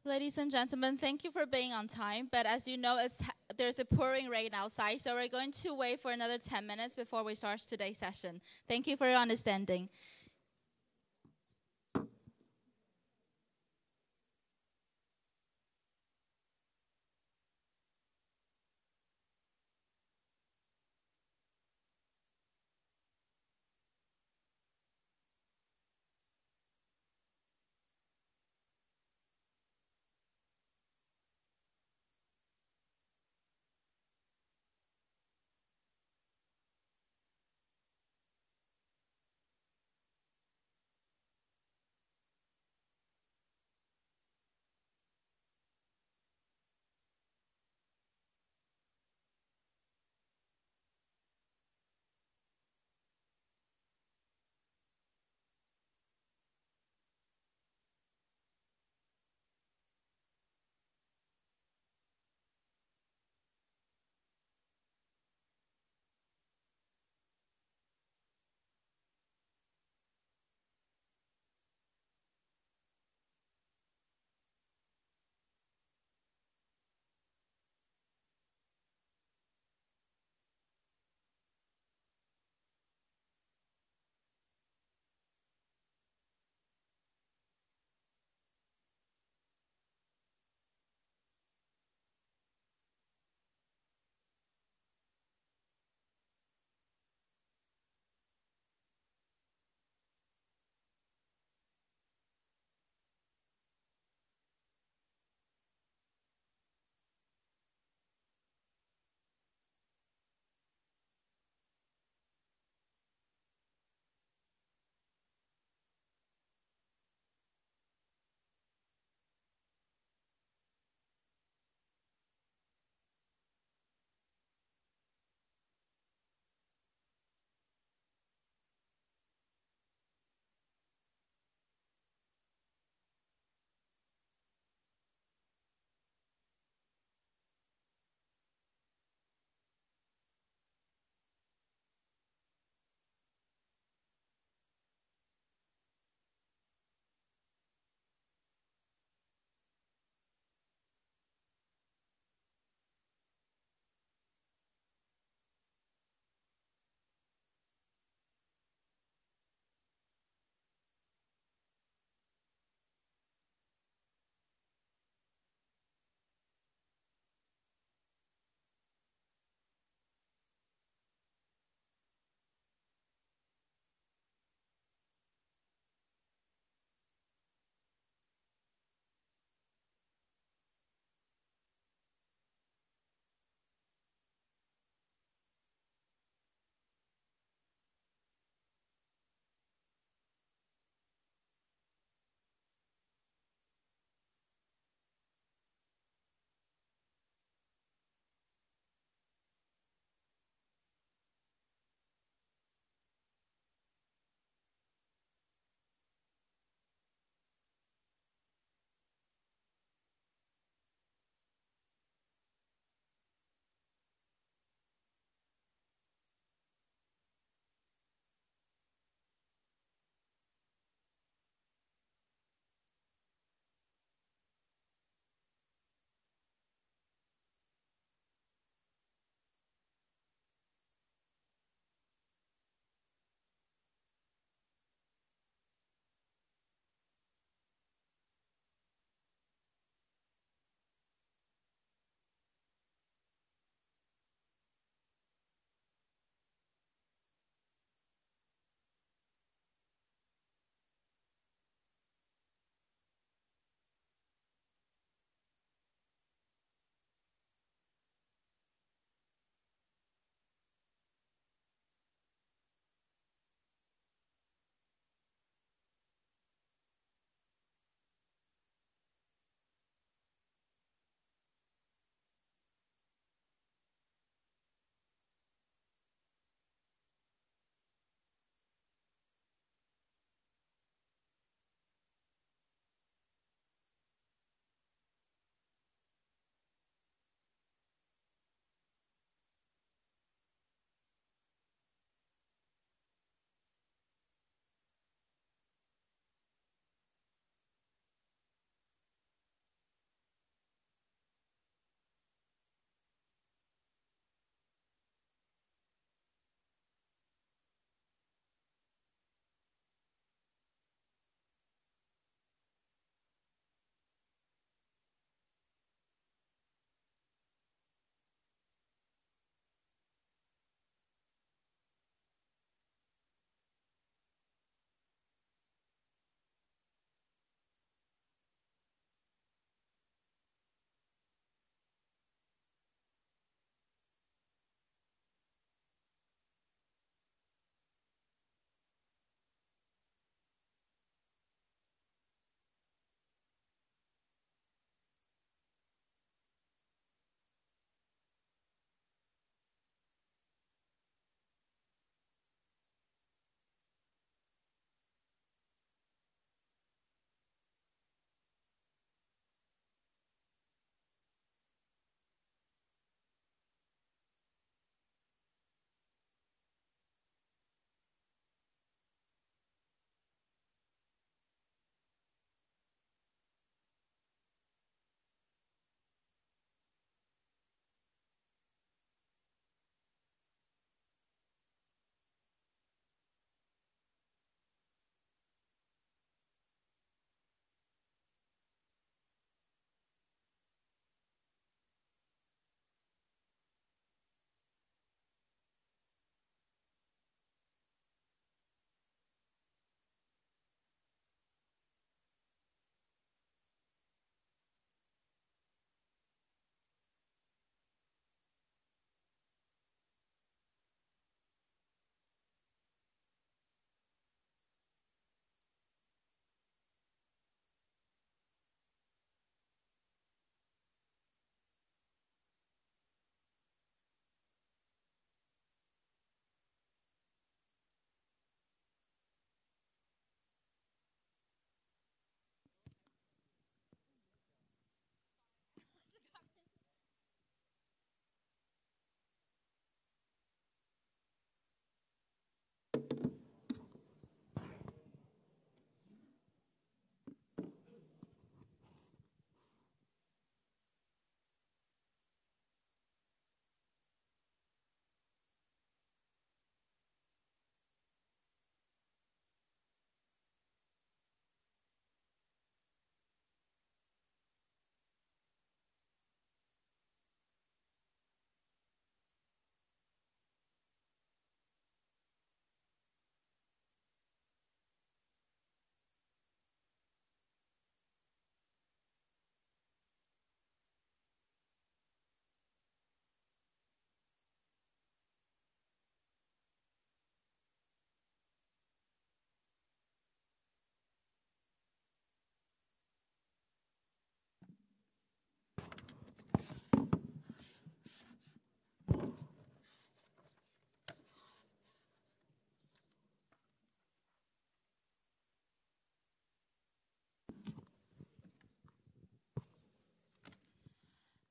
Ladies and gentlemen, thank you for being on time. But as you know, there's a pouring rain outside, so we're going to wait for another 10 minutes before we start today's session. Thank you for your understanding.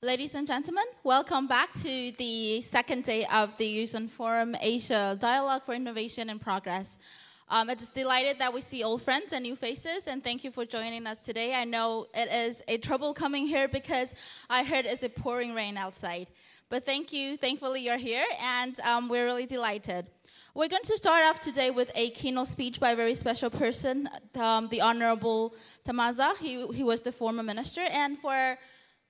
Ladies and gentlemen, welcome back to the second day of the Yushan Forum Asia Dialogue for Innovation and Progress. It's delighted that we see old friends and new faces, and thank you for joining us today. I know it is a trouble coming here because I heard it's a pouring rain outside. But thank you, thankfully you're here, and we're really delighted. We're going to start off today with a keynote speech by a very special person, the Honorable Tamaza. He was the former minister, and for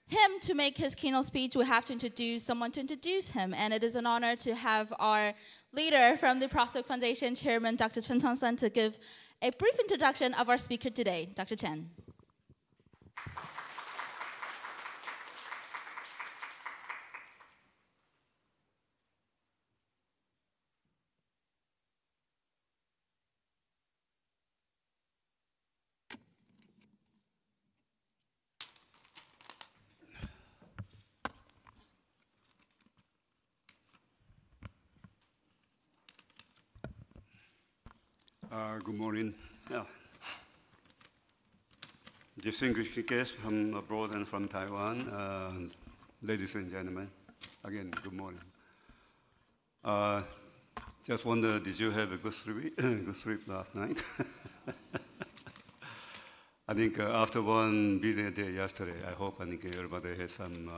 him to make his keynote speech, we have to introduce someone to introduce him, and it is an honor to have our leader from the Prospect Foundation, Chairman Dr. Chen Chang-sun, to give a brief introduction of our speaker today. Dr. Chen. Good morning. Distinguished guests from abroad and from Taiwan, ladies and gentlemen, again, good morning. Just wonder, did you have a good sleep last night? I think after one busy day yesterday, I hope everybody had some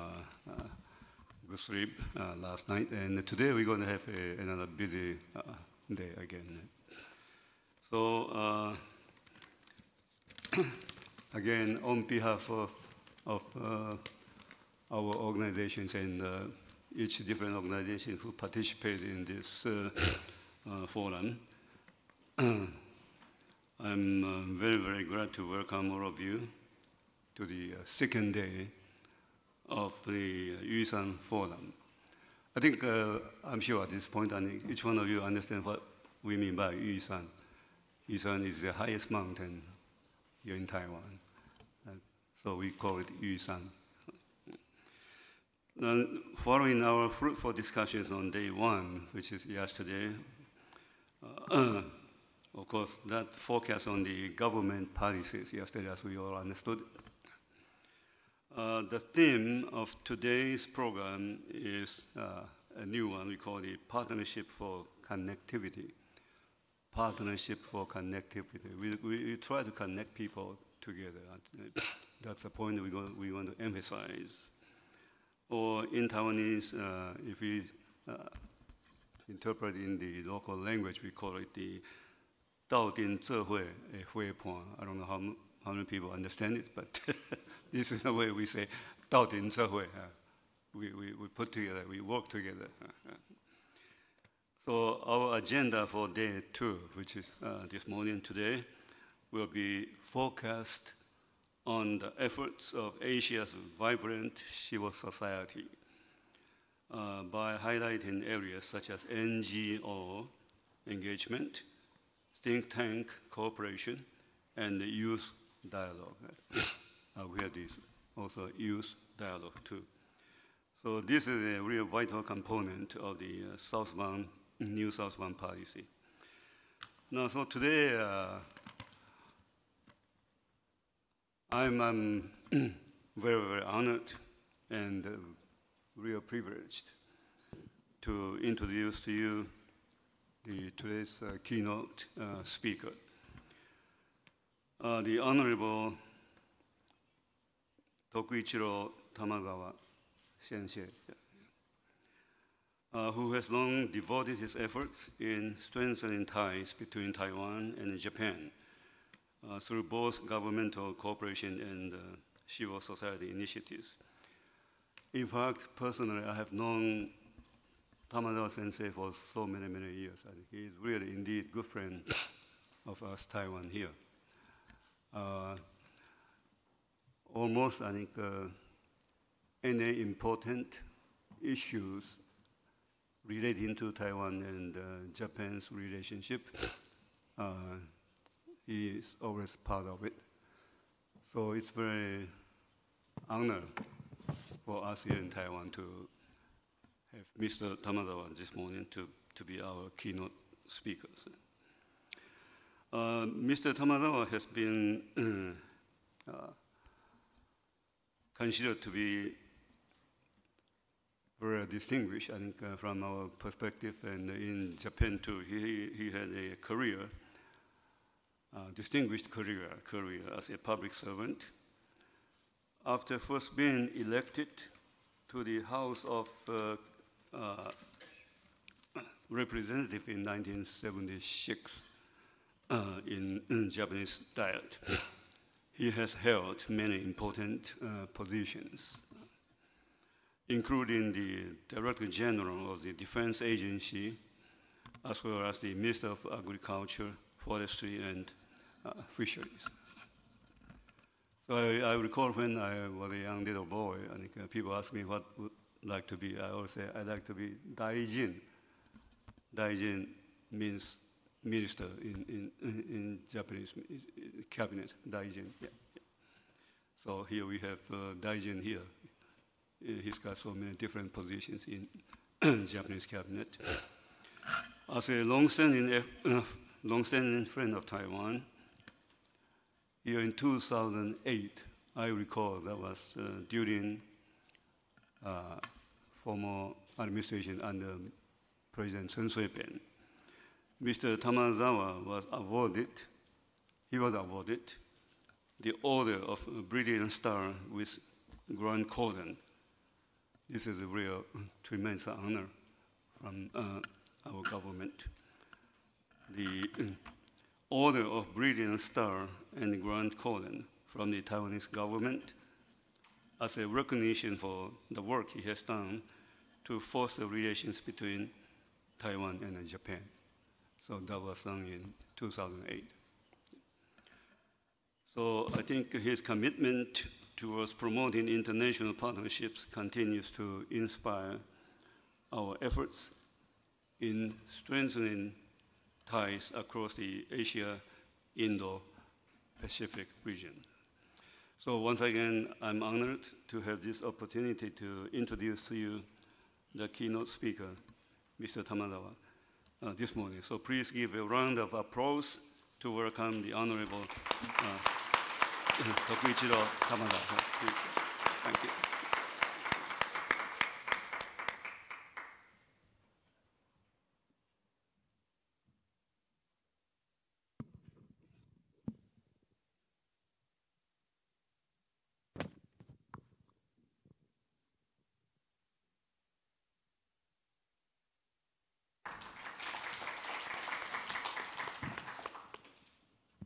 good sleep last night. And today we're going to have another busy day again. So, again, on behalf of our organizations and each different organization who participate in this forum, I'm very, very glad to welcome all of you to the second day of the Yushan Forum. I think, I'm sure at this point, each one of you understand what we mean by Yushan. Yushan is the highest mountain here in Taiwan, so we call it Yushan. Then, following our fruitful discussions on day one, which is yesterday, of course, that focused on the government policies yesterday, as we all understood. The theme of today's program is a new one we call the Partnership for Connectivity. Partnership for connectivity. We try to connect people together. That's the point we want to emphasize. Or in Taiwanese, if we interpret in the local language, we call it the 道丁社会会判. I don't know how many people understand it, but this is the way we say 道丁社会. We put together, we work together. So our agenda for day two, which is this morning today, will be focused on the efforts of Asia's vibrant civil society by highlighting areas such as NGO engagement, think tank cooperation, and youth dialogue. We have this also youth dialogue too. So this is a real vital component of the new southbound policy. Now, so today, I'm very, very honored and real privileged to introduce to you today's keynote speaker, the Honorable Tokuichiro Tamazawa Sensei, who has long devoted his efforts in strengthening ties between Taiwan and Japan through both governmental cooperation and civil society initiatives. In fact, personally, I have known Tamazawa Sensei for so many, many years. I think he is really indeed a good friend of us Taiwan here. Almost, I think, any important issues relating to Taiwan and Japan's relationship, he is always part of it. So it's very honor for us here in Taiwan to have Mr. Tamazawa this morning to be our keynote speaker. Mr. Tamazawa has been considered to be distinguished, I think, from our perspective, and in Japan too. He had a career, distinguished career as a public servant. After first being elected to the House of Representatives in 1976 in Japanese diet, he has held many important positions, including the Director General of the Defense Agency, as well as the Minister of Agriculture, Forestry, and Fisheries. So I recall when I was a young little boy, and people ask me what would like to be. I always say I'd like to be daijin. Daijin means minister in Japanese cabinet. Daijin. Yeah. So here we have daijin here. He's got so many different positions in Japanese cabinet. As a long-standing friend of Taiwan, here in 2008, I recall that was during former administration under President Chen Shui-bian. Mr. Tamazawa was awarded the Order of Brilliant Star with Grand Cordon. This is a real tremendous honor from our government. The Order of Brilliant Star and Grand Cordon from the Taiwanese government as a recognition for the work he has done to foster relations between Taiwan and Japan. So that was done in 2008. So I think his commitment towards promoting international partnerships continues to inspire our efforts in strengthening ties across the Asia-Indo-Pacific region. So once again, I'm honored to have this opportunity to introduce to you the keynote speaker, Mr. Tamazawa, this morning. So please give a round of applause to welcome the Honorable Tokuichiro Tamazawa. Thank you.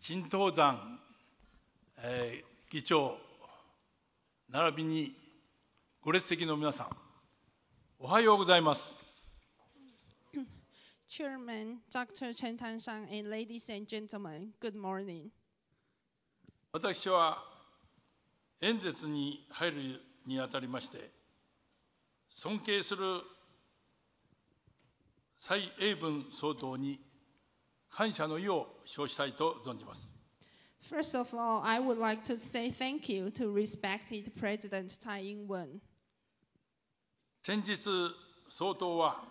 新東山、議長並びにご列席の皆さん、おはようございます。Chairman Dr. Chen Tanshan and ladies and gentlemen, good morning. 私は演説に入るにあたりまして、尊敬する蔡英文総統に感謝の意を表したいと存じます。First of all, I would like to say thank you to respected President Tsai Ing-wen. 先日、総統は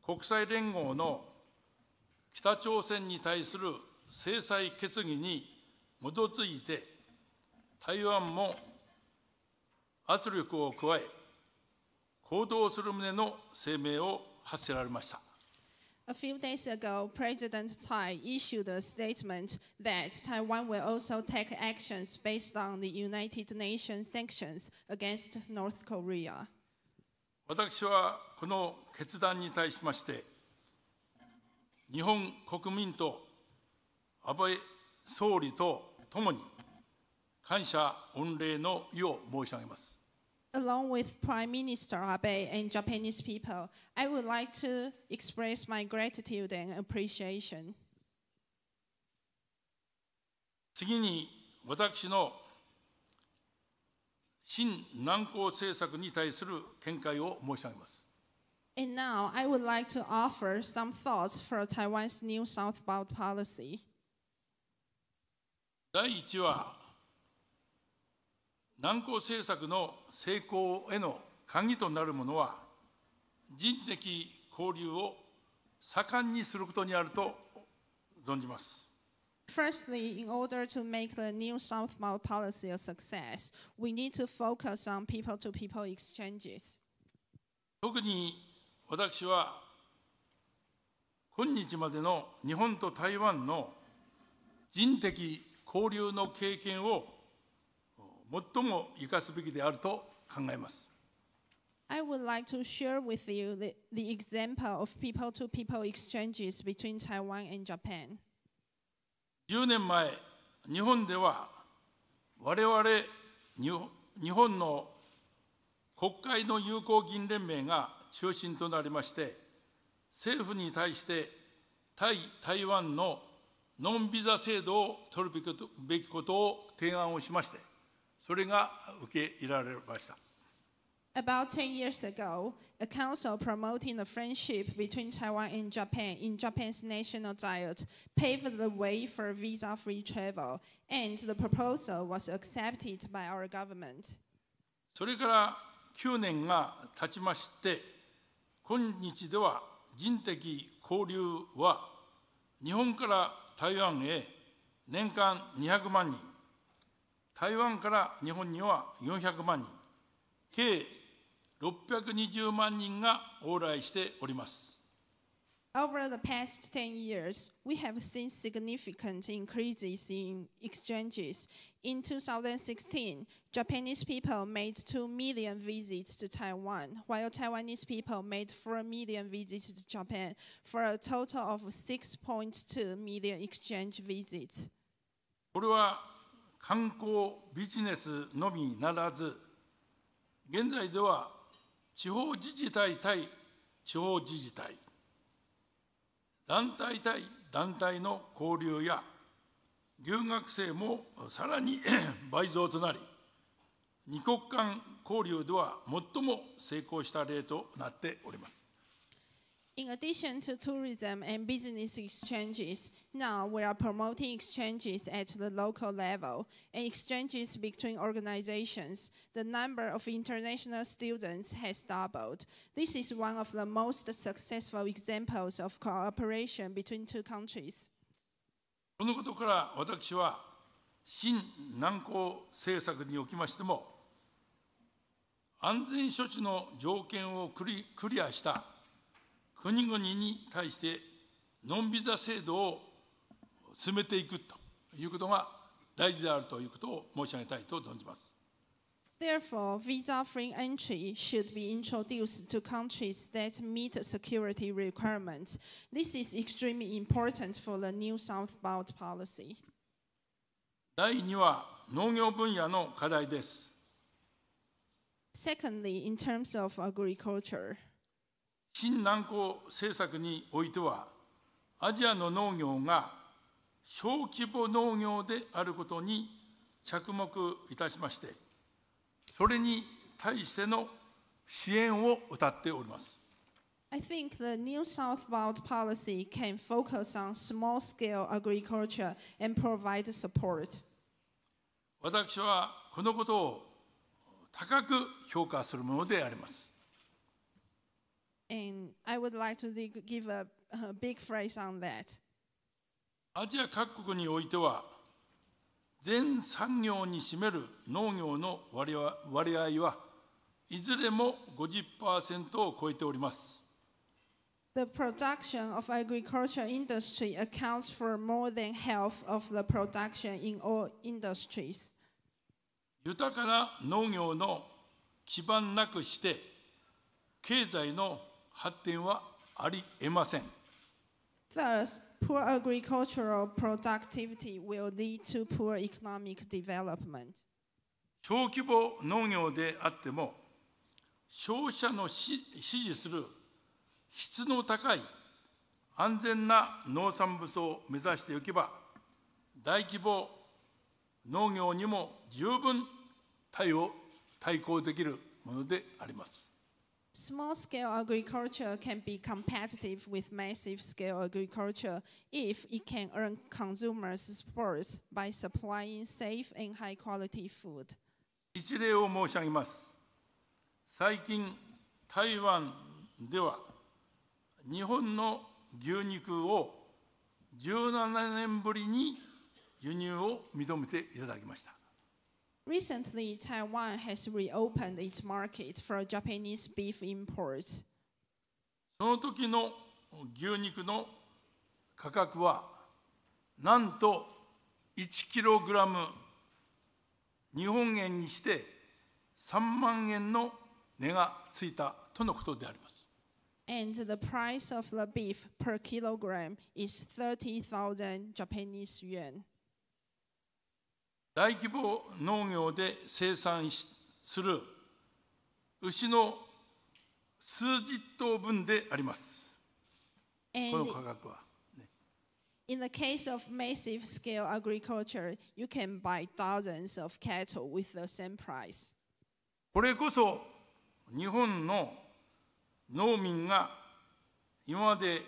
国際連合の北朝鮮に対する制裁決議に基づいて、台湾も圧力を加え、行動する旨の声明を発せられました。A few days ago, President Tsai issued a statement that Taiwan will also take actions based on the United Nations sanctions against North Korea. 私はこの決断に対しまして、日本国民と安倍総理とともに感謝御礼の意を申し上げます。Along with Prime Minister Abe and Japanese people, I would like to express my gratitude and appreciation. 次に私の新南向政策に対する見解を申し上げます。And now I would like to offer some thoughts for Taiwan's new southbound policy. 第一は、南向政策の成功への鍵となるものは、人的交流を盛んにすることにあると存じます。Firstly, in order to make the new southbound policy a success, we need to focus on people-to-people exchanges. 特に私は今日までの日本と台湾の人的交流の経験を最も生かすべきであると考えます。I would like to share with you the example of people-to-people exchanges between Taiwan and Japan. 10年前、日本では我々日本の国会の友好議員連盟が中心となりまして、政府に対して台湾のノンビザ制度を取るべきことを提案をしまして、それが受け入れられました。About 10 years ago, a council promoting the friendship between Taiwan and Japan in Japan's national diet paved the way for visa-free travel, and the proposal was accepted by our government. それから9年が経ちまして、今日では人的交流は日本から台湾へ年間200万人、台湾から日本には400万人、計620万人が往来しております。Over the past 10 years, we have seen significant increases in exchanges. In 2016, Japanese people made 2 million visits to Taiwan, while Taiwanese people made 4 million visits to Japan, for a total of 6.2 million exchange visits. これは観光ビジネスのみならず、現在では地方自治体対地方自治体、団体対団体の交流や留学生もさらに倍増となり、二国間交流では最も成功した例となっております。In addition to tourism and business exchanges, now we are promoting exchanges at the local level and exchanges between organizations. The number of international students has doubled. This is one of the most successful examples of cooperation between two countries. このことから私は新南向政策におきましても、安全処置の条件をクリアした国々に対してノンビザ制度を進めていくということが大事であるということを申し上げたいと存じます。Therefore, visa-free entry should be introduced to countries that meet security requirements. This is extremely important for the new southbound policy. 第2は農業分野の課題です。Secondly, in terms of agriculture. 新南向政策においては、アジアの農業が小規模農業であることに着目いたしまして、それに対しての支援を謳っております。I think the new southbound policy can focus on small-scale agriculture and provide support. 私はこのことを高く評価するものであります。And I would like to give a big phrase on that. アジア各国においては、全産業に占める農業の割合はいずれも 50% を超えております。The production of agriculture industry accounts for more than half of the production in all industries. 豊かな農業の基盤なくして経済の発展はありえません。Thus, poor agricultural productivity will lead to poor economic development. 小規模農業であっても、消費者の支持する質の高い安全な農産物を目指していけば、大規模農業にも十分対抗できるものであります。Small-scale agriculture can be competitive with massive-scale agriculture if it can earn consumers' support by supplying safe and high-quality food. 一例を申し上げます。最近、台湾では日本の牛肉を17年ぶりに輸入を認めていただきました。Recently, Taiwan has reopened its market for Japanese beef imports. その時の牛肉の価格はなんと1キログラム日本円にして3万円の値がついたとのことであります。And the price of the beef per kilogram is 30,000 Japanese yuan. 大規模農業で生産する牛の数十頭分であります。この価格は。In the case of massive scale agriculture, you can buy thousands of cattle with the same price. これこそ日本の農民が今まで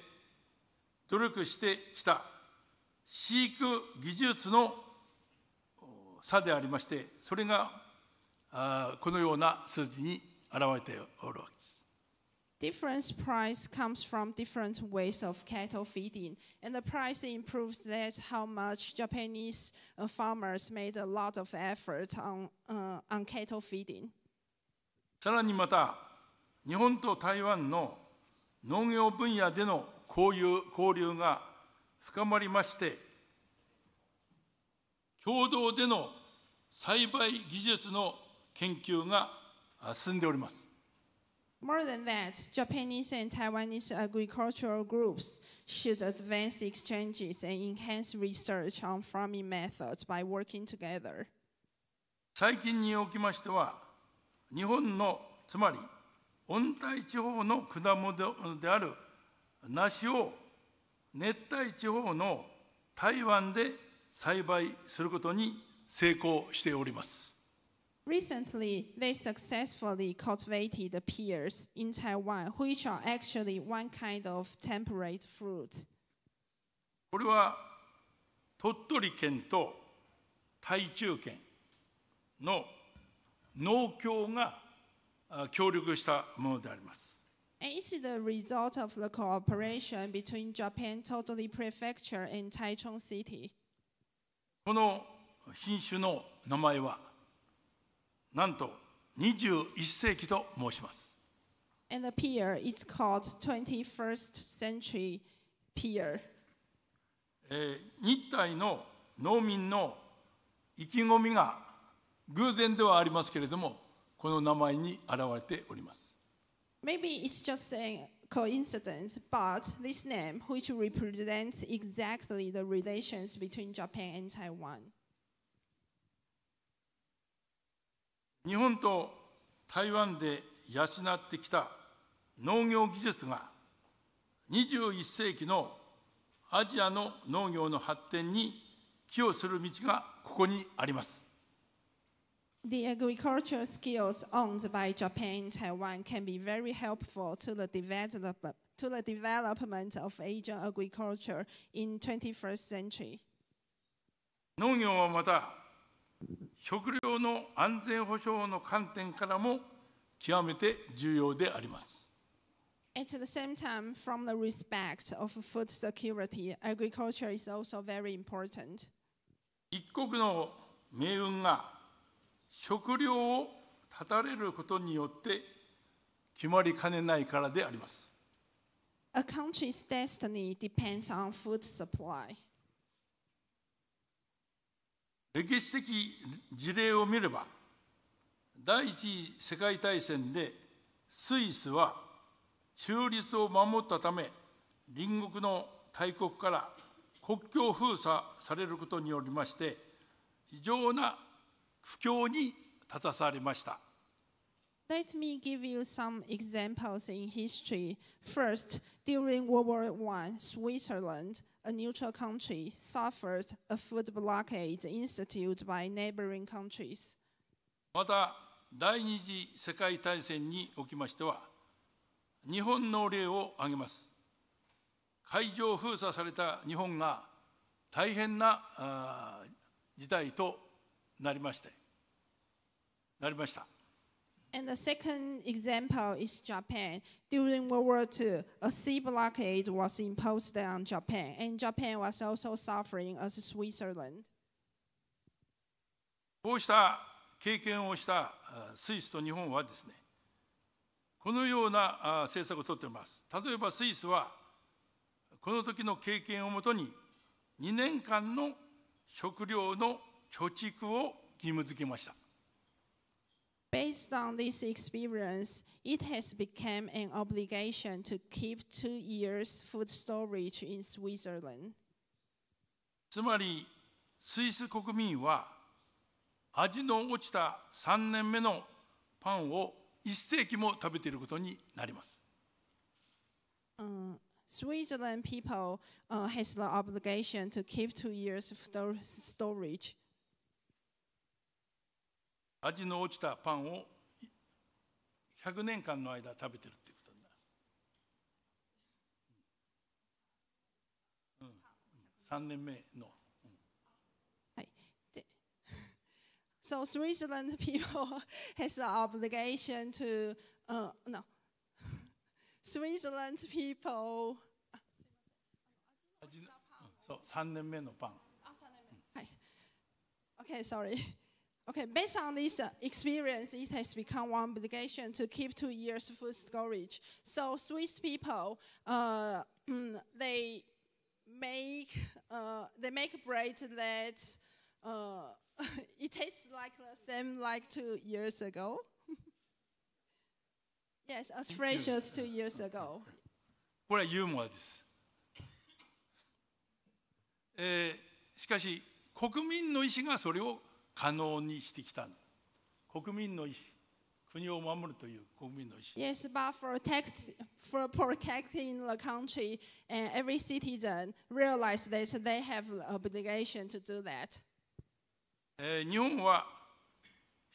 努力してきた飼育技術の差でありまして、それがこのような数字に現れておるわけです。Different price comes from different ways of cattle feeding, and the price improves that how much Japanese farmers made a lot of effort on cattle feeding. さらにまた、日本と台湾の農業分野での交流が深まりまして、共同での栽培技術の研究が進んでおります。More than that, Japanese and Taiwanese agricultural groups should advance exchanges and enhance research on farming methods by working together. 最近におきましては、日本のつまり温帯地方の果物である梨を熱帯地方の台湾で栽培することに成功しております。Recently, they successfully cultivated pears in Taiwan, which are actually one kind of temperate fruit. これは鳥取県と台中県の農協が協力したものであります。And it's the result of the cooperation between Japan Totally Prefecture and Taichung City. この品種の名前はなんと21世紀と申します。And the pear is called 21st century pear. 日体の農民の意気込みが偶然ではありますけれども、この名前に現れております。Maybe it's just a coincidence, but this name, which represents exactly the relations between Japan and Taiwan. 日本と台湾で養ってきた農業技術が21世紀のアジアの農業の発展に寄与する道がここにあります。The agricultural skills owned by Japan and Taiwan can be very helpful to the development of Asian agriculture in 21st century. 農業はまた食料の安全保障の観点からも極めて重要であります。At the same time, from the respect of food security, agriculture is also very important. 一国の命運が食料を断たれることによって決まりかねないからであります。A country's destiny depends on food supply. 歴史的事例を見れば、第一次世界大戦でスイスは中立を守ったため、隣国の大国から国境封鎖されることによりまして、非常な苦境に立たされました。Let me give you some examples in history. First, during World War I, Switzerland, a neutral country, suffered a food blockade instituted by neighboring countries. また、第二次世界大戦におきましては、日本の例を挙げます。海上封鎖された日本が大変な事態となりました。And the second example is Japan. During World War II, a sea blockade was imposed on Japan, and Japan was also suffering as Switzerland. こうした経験をしたスイスと日本はですね、このような政策をとっております。例えばスイスは、この時の経験をもとに、2年間の食料の貯蓄を義務付けました。Based on this experience, it has become an obligation to keep 2 years food storage in Switzerland. つまり、スイス国民は、味の落ちた3年目のパンを1世紀も食べていることになります。Switzerland people has the obligation to keep 2 years storage. 味の落ちたパンを100年間の間食べてるっていうことになる。3年目の。So Switzerland people has the obligation to no. Switzerland people. そう、3年目のパン。Okay, sorry. Okay, based on this experience, it has become one obligation to keep 2 years food storage. So Swiss people, they make bread that it tastes like the same like 2 years ago. Yes, as fresh as 2 years ago. これはユーモアです。しかし、国民の意思がそれを可能にしてきた。国民の意思、国を守るという国民の意思。Yes, but for protecting the country, and every citizen realize that they have the obligation to do that. 日本は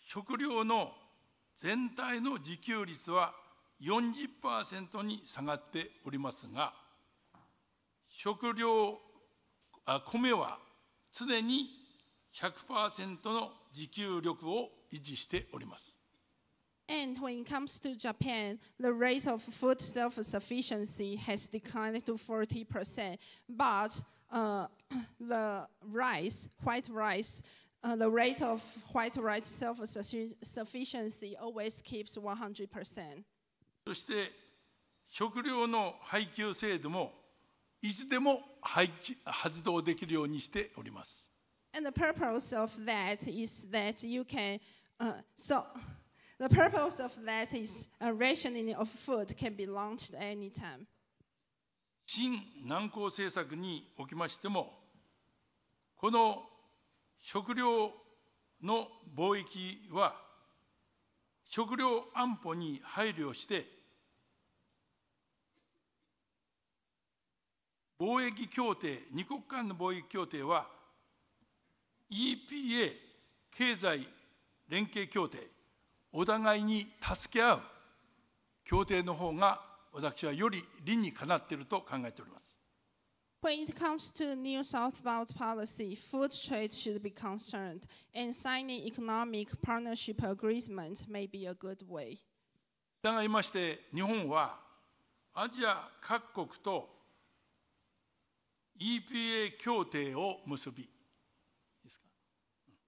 食料の全体の自給率は 40% に下がっておりますが、米は常に 100% の自給力を維持しております。And when it comes to Japan, the rate of food self-sufficiency has declined to 40%. But the white rice, the rate of white rice self-sufficiency always keeps 100%. そして食料の配給制度もいつでも発動できるようにしております。And the purpose of that is that you can, the purpose of that is rationing of food can be launched anytime. 新南向政策におきましても、この食料の貿易は食料安保に配慮して、貿易協定、二国間の貿易協定は EPA 経済連携協定、お互いに助け合う協定の方が私はより理にかなっていると考えております。When it comes to new southbound policy, food trade should be concerned, and signing economic partnership agreements may be a good way. したがいまして、日本はアジア各国と EPA 協定を結び、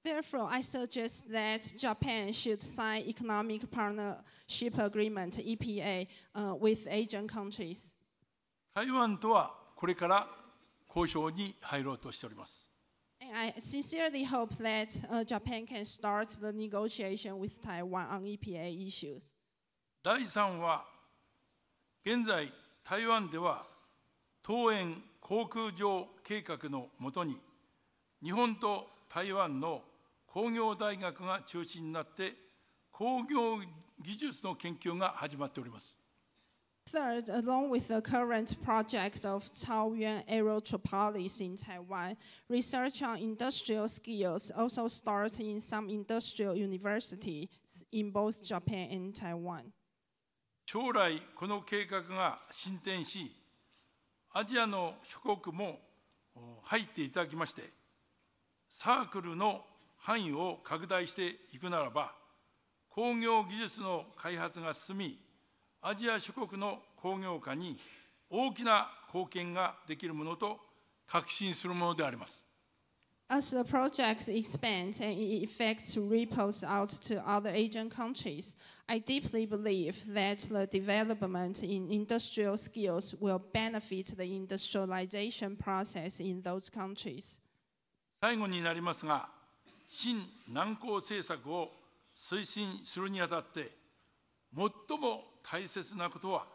Therefore, I suggest that Japan should sign economic partnership agreement (EPA) with Asian countries. 台湾とはこれから交渉に入ろうとしております。And I sincerely hope that Japan can start the negotiation with Taiwan on EPA issues. 第3は、現在台湾では東園航空場計画のもとに日本と台湾の工業大学が中心になって工業技術の研究が始まっております。Third, along with the current project of Taoyuan Aerotropolis in Taiwan, research on industrial skills also starts in some industrial universities in both Japan and Taiwan. 将来この計画が進展し、アジアの諸国も入っていただきまして、サークルの範囲を拡大していくならば、工業技術の開発が進み、アジア諸国の工業化に大きな貢献ができるものと確信するものであります。As the project expands and it effects ripples out to other Asian countries, I deeply believe that the development in industrial skills will benefit the industrialization process in those countries. 最後になりますが、新南向政策を推進するにあたって、最も大切なことは、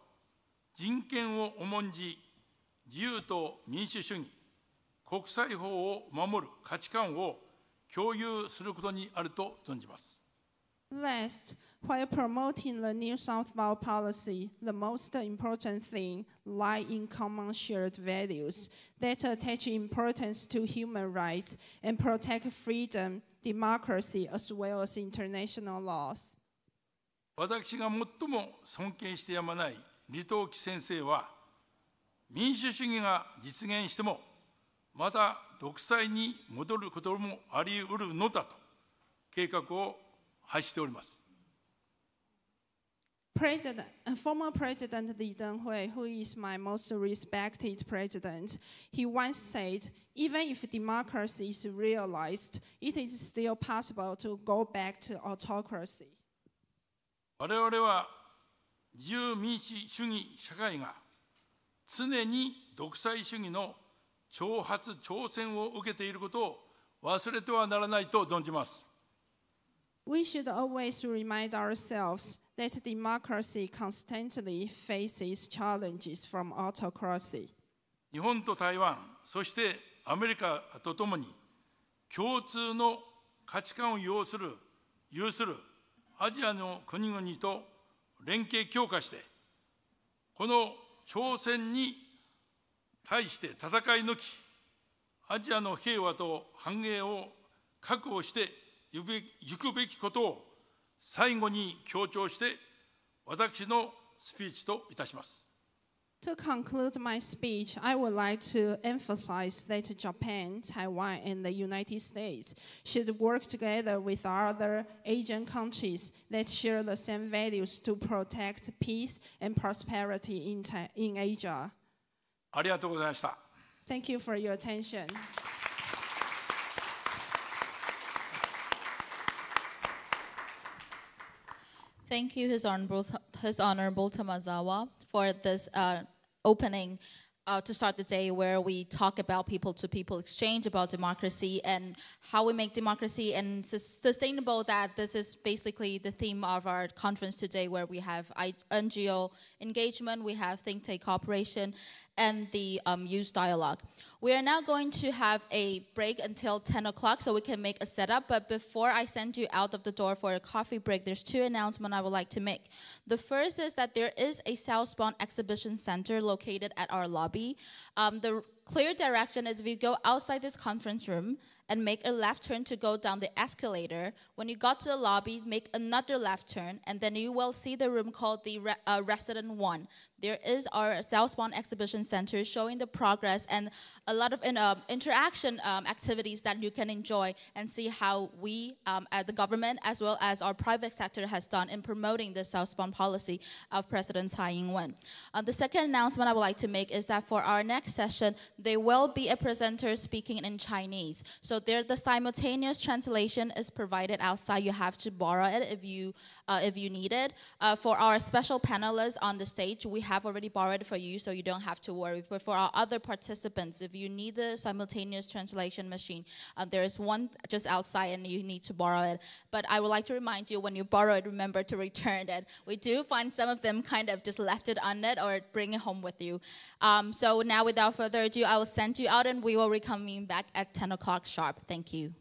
人権を重んじ、自由と民主主義、国際法を守る価値観を共有することにあると存じます。Last, while promoting the New Southbound policy, the most important thing lies in common shared values that attach importance to human rights and protect freedom, democracy, as well as international laws. 私が最も尊敬してやまない李登輝先生は、民主主義が実現しても、また独裁に戻ることもあり得るのだと計画を発しております。Former President Lee Teng-hui, who is my most respected president, he once said, even if democracy is realized, it is still possible to go back to autocracy. 我々は自由民主主義社会が常に独裁主義の挑発挑戦を受けていることを忘れてはならないと存じます。We should always remind ourselves that democracy constantly faces challenges from autocracy. 日本と台湾、そしてアメリカとともに共通の価値観を有するアジアの国々と連携強化して、この挑戦に対して戦い抜き、アジアの平和と繁栄を確保して行くべきことを最後に強調して、私のスピーチといたします。To conclude my speech, I would like to emphasize that Japan, Taiwan, and the United States should work together with other Asian countries that share the same values to protect peace and prosperity in Asia. ありがとうございました。Thank you for your attention. Thank you, His Honorable Tamazawa, for this opening to start the day where we talk about people-to-people exchange, about democracy and how we make democracy and sustainable. That this is basically the theme of our conference today, where we have NGO engagement, we have think tank cooperation, and the youth dialogue. We are now going to have a break until 10 o'clock so we can make a setup. But before I send you out of the door for a coffee break, there's two announcements I would like to make. The first is that there is a Southbound Exhibition Center located at our lobby. The clear direction is if you go outside this conference room and make a left turn to go down the escalator. When you got to the lobby, make another left turn, and then you will see the room called the Resident 1. There is our Southbound Exhibition Center showing the progress and a lot of interaction activities that you can enjoy and see how we, at the government, as well as our private sector, has done in promoting the Southbound policy of President Tsai Ing-wen. The second announcement I would like to make is that for our next session, there will be a presenter speaking in Chinese. So there, the simultaneous translation is provided outside. You have to borrow it if you need it. For our special panelists on the stage, we have already borrowed it for you, so you don't have to worry. But for our other participants, if you need the simultaneous translation machine, there is one just outside, and you need to borrow it. But I would like to remind you, when you borrow it, remember to return it. We do find some of them kind of just left it on it or bring it home with you. So now, without further ado, I will send you out, and we will reconvene back at 10 o'clock sharp. Thank you.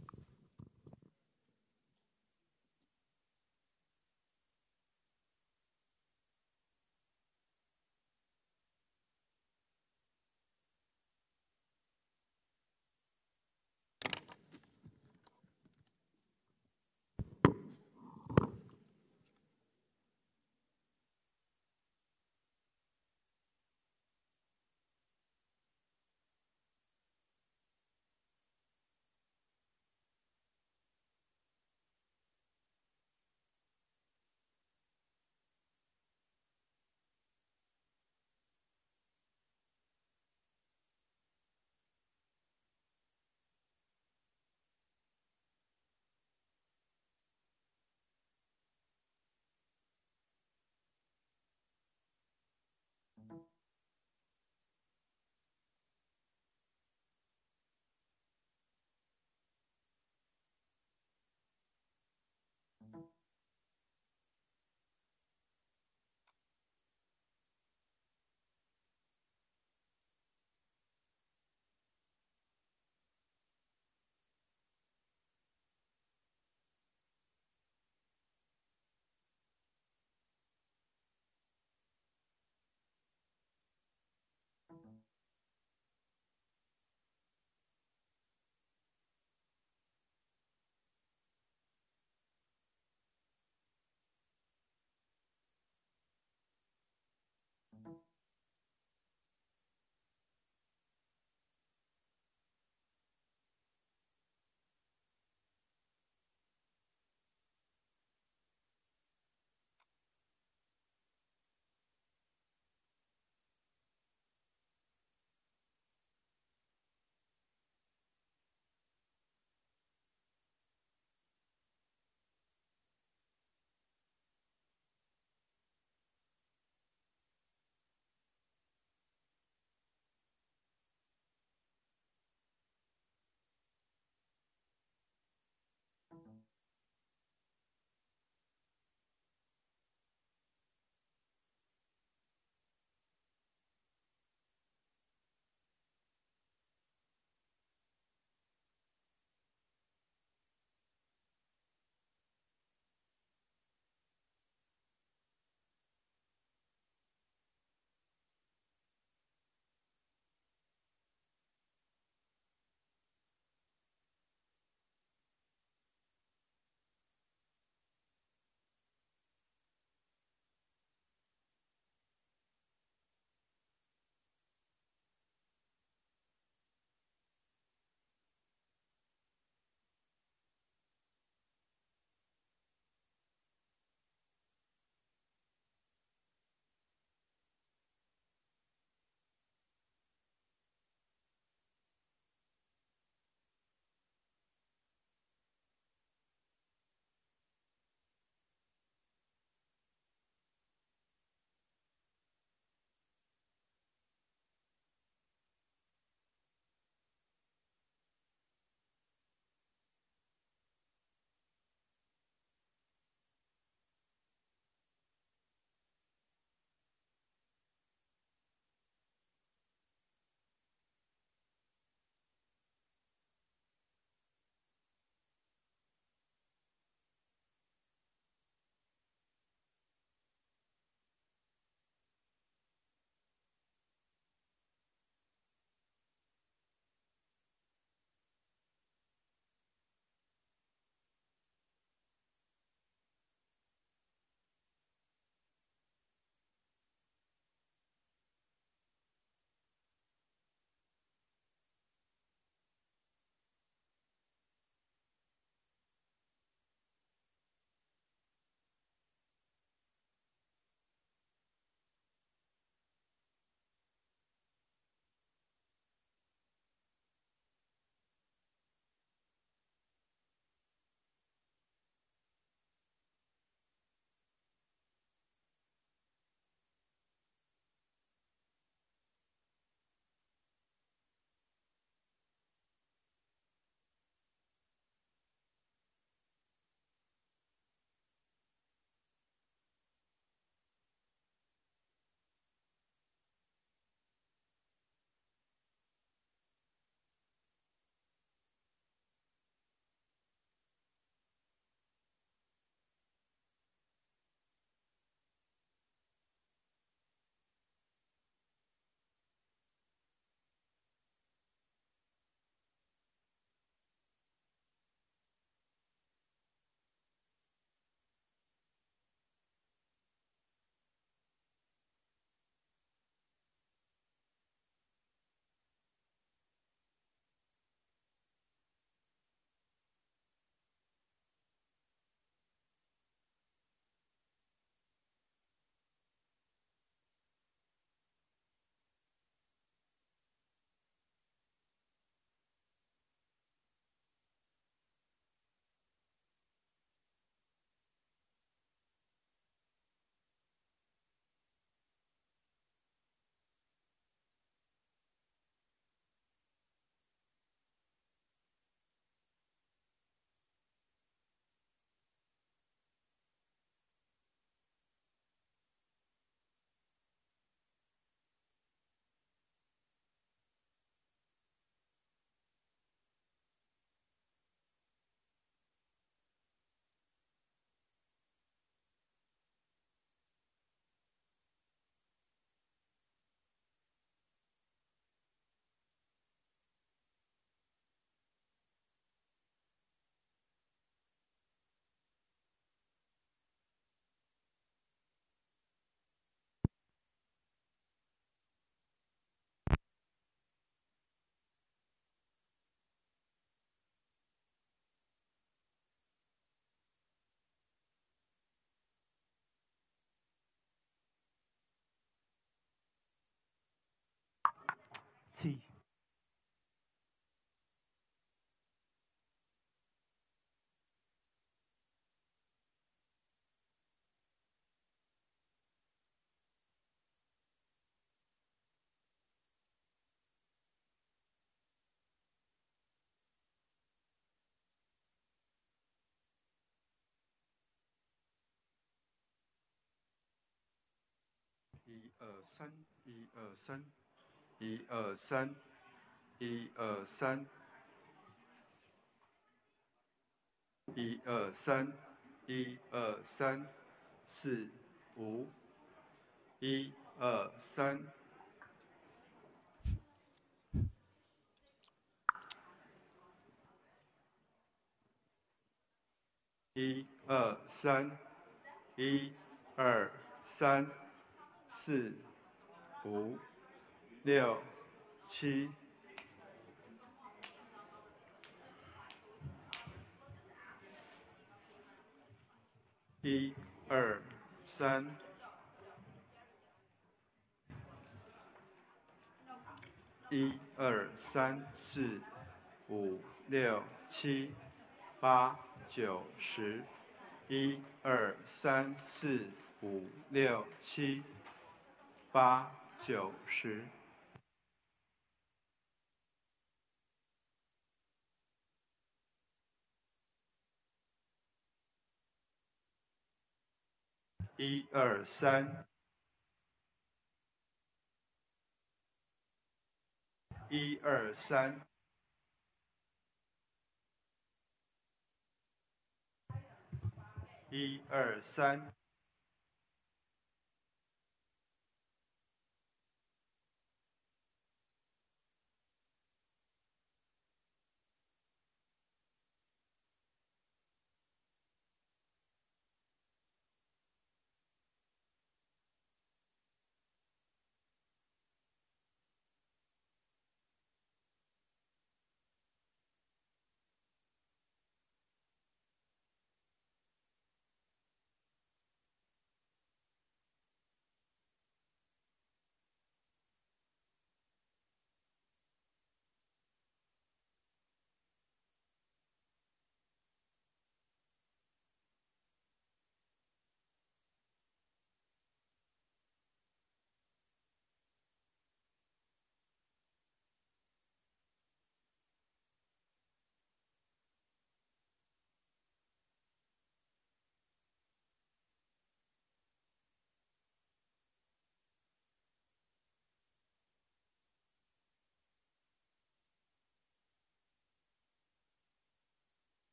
起。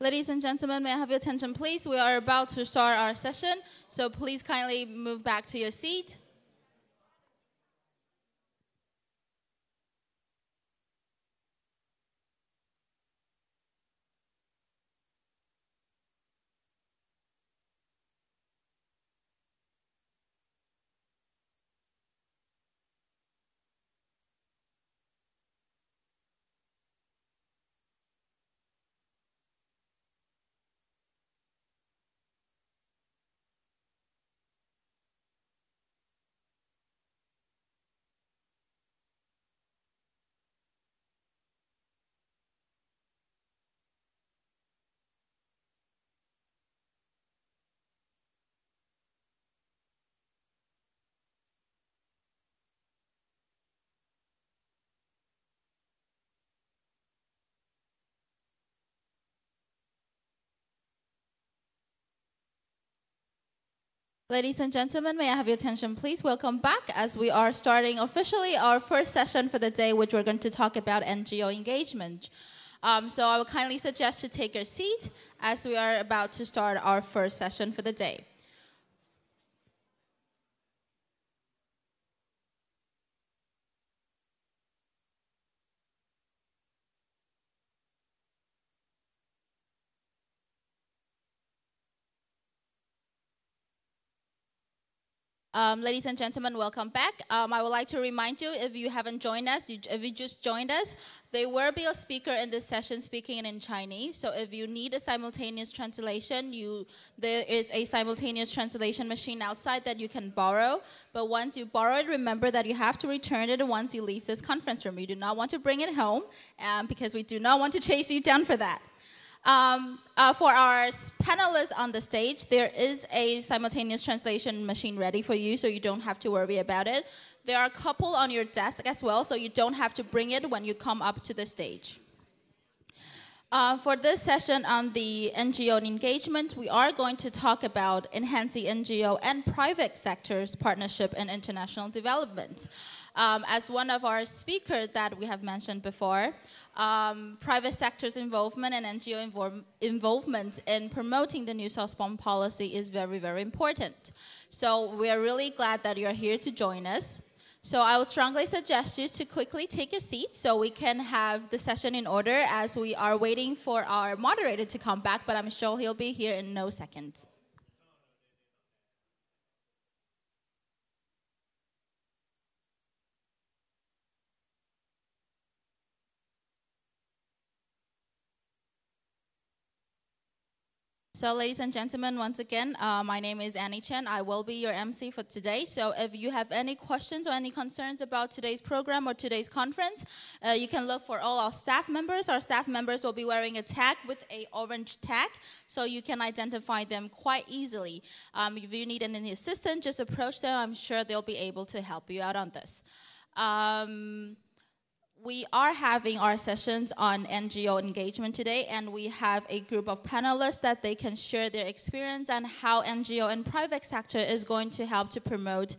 Ladies and gentlemen, may I have your attention, please? We are about to start our session, so please kindly move back to your seat. Ladies and gentlemen, may I have your attention, please? Welcome back as we are starting officially our first session for the day, which we're going to talk about NGO engagement. So I would kindly suggest you take your seat as we are about to start our first session for the day. Ladies and gentlemen, welcome back. I would like to remind you, if you haven't joined us, if you just joined us, there will be a speaker in this session speaking in Chinese. So if you need a simultaneous translation, there is a simultaneous translation machine outside that you can borrow. But once you borrow it, remember that you have to return it once you leave this conference room. You do not want to bring it home because we do not want to chase you down for that. For our panelists on the stage, there is a simultaneous translation machine ready for you, so you don't have to worry about it. There are a couple on your desk as well, so you don't have to bring it when you come up to the stage. For this session on the NGO engagement, we are going to talk about enhancing NGO and private sector's partnership in international development. As one of our speakers that we have mentioned before, private sector's involvement and NGO involvement in promoting the New Southbound policy is very, very important. So we are really glad that you're here to join us. So I would strongly suggest you to quickly take your seats so we can have the session in order as we are waiting for our moderator to come back, but I'm sure he'll be here in no seconds. So ladies and gentlemen, once again, my name is Annie Chen. I will be your MC for today. So if you have any questions or any concerns about today's program or today's conference, you can look for all our staff members. Our staff members will be wearing a tag with an orange tag, so you can identify them quite easily. If you need any assistance, just approach them. I'm sure they'll be able to help you out on this. We are having our sessions on NGO engagement today, and we have a group of panelists that they can share their experience and how NGO and private sector is going to help to promote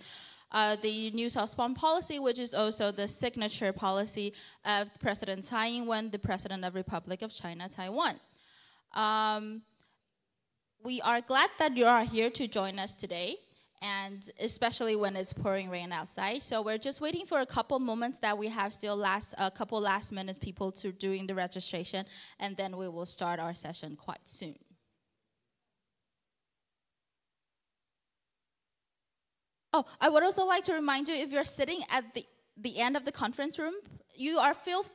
the New Southbound policy, which is also the signature policy of President Tsai Ing-wen, the President of Republic of China, Taiwan. We are glad that you are here to join us today, and especially when it's pouring rain outside. So we're just waiting for a couple moments that we have still a couple last minute people to doing the registration, and then we will start our session quite soon. Oh, I would also like to remind you, if you're sitting at the end of the conference room,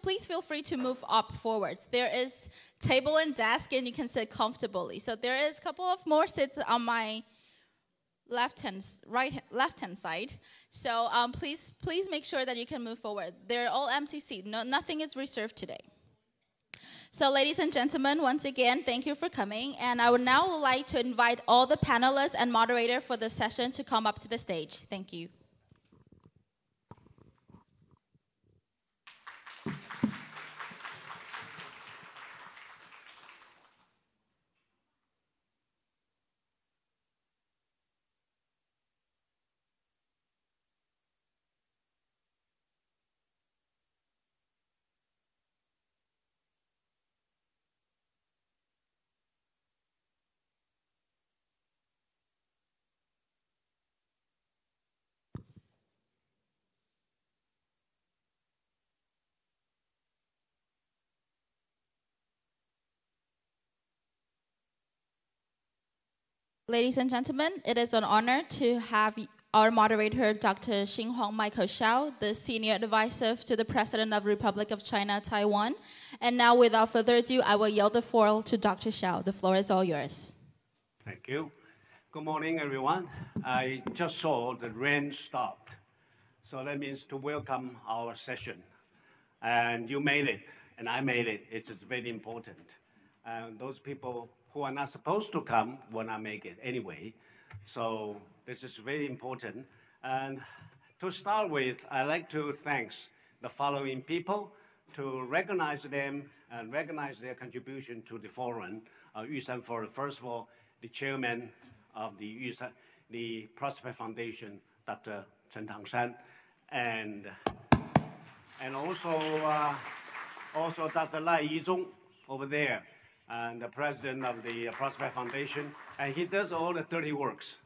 please feel free to move up forward. There is table and desk, and you can sit comfortably. So there is a couple of more seats on my left-hand side. So please make sure that you can move forward. They're all empty seats. Nothing is reserved today. So ladies and gentlemen, once again, thank you for coming. And I would now like to invite all the panelists and moderator for the session to come up to the stage. Thank you. Ladies and gentlemen, it is an honor to have our moderator, Dr. Xinhuang Michael Xiao, the Senior Advisor to the President of the Republic of China, Taiwan. And now, without further ado, I will yield the floor to Dr. Xiao. The floor is all yours. Thank you. Good morning, everyone. I just saw the rain stopped. So that means to welcome our session. And you made it, and I made it. It's just very important. And those people who are not supposed to come will not make it anyway. So this is very important. And to start with, I'd like to thank the following people to recognize them and recognize their contribution to the forum, Yushan Forum. First of all, the chairman of the Prosper Foundation, Dr. Chen Tangshan, and also Dr. Lai Yizhong over there, and the president of the Prosper Foundation, and he does all the dirty works.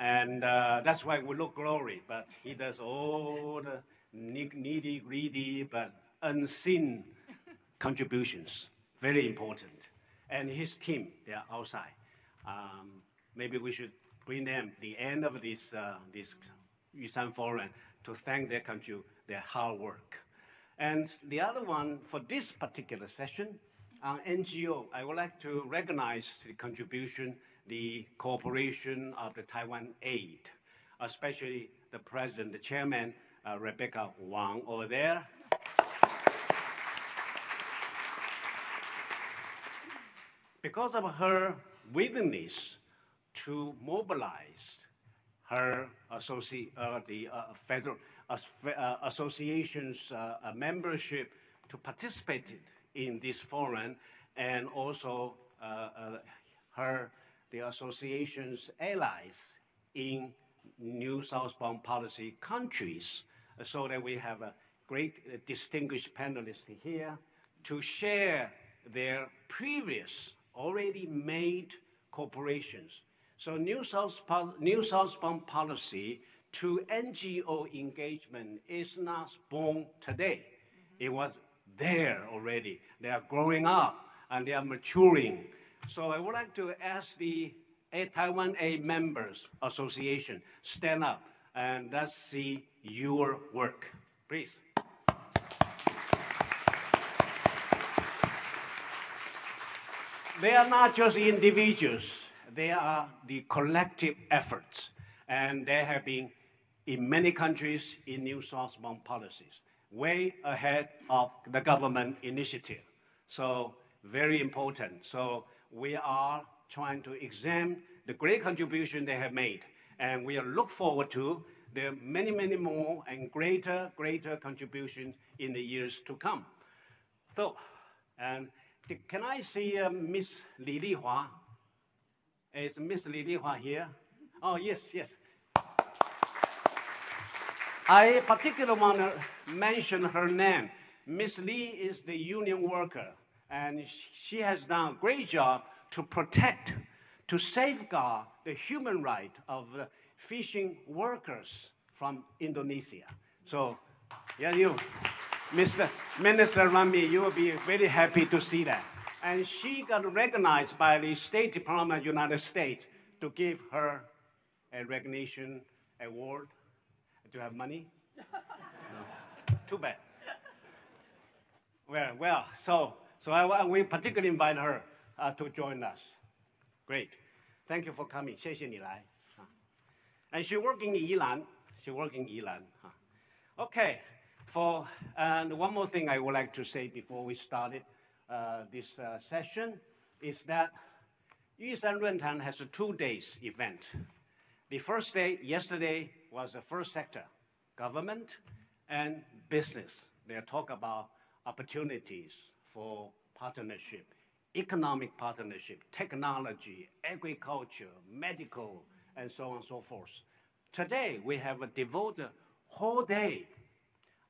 And that's why we look glory, but he does all the needy, greedy, but unseen contributions, very important. And his team, they are outside. Maybe we should bring them at the end of this Yushan Forum to thank their hard work. And the other one, for this particular session, NGO, I would like to recognize the contribution, the cooperation of the Taiwan Aid, especially the president, the chairman, Rebecca Wang over there. Because of her willingness to mobilize her federal association's membership to participate in this forum, and also the association's allies in New Southbound policy countries, so that we have a great distinguished panelists here to share their previous already made corporations. So New Southbound policy to NGO engagement is not born today. It was there already. They are growing up and they are maturing. So I would like to ask the Taiwan Aid Members Association, stand up and let's see your work, please. They are not just individuals, they are the collective efforts. And they have been in many countries in New Southbound policies, way ahead of the government initiative. So very important. So we are trying to examine the great contribution they have made. And we look forward to the many, many more and greater contribution in the years to come. So, and can I see Miss Li Lihua? Is Miss Li Lihua here? Oh, yes, yes. I particularly want to mention her name. Miss Li is the union worker, and she has done a great job to protect, to safeguard the human right of fishing workers from Indonesia. So, yeah, you, Mr. Minister Rami, you will be very happy to see that. And she got recognized by the State Department of the United States to give her a recognition award. Do you have money? No. Too bad. Well, so we particularly invite her to join us. Great. Thank you for coming. 谢谢你来. And she working in Yilan. Okay. And one more thing I would like to say before we started this session is that Yushan論壇 has a 2 days event. The first day, yesterday, was the first sector, government and business. They talk about opportunities for partnership, economic partnership, technology, agriculture, medical, and so on and so forth. Today, we have devoted a whole day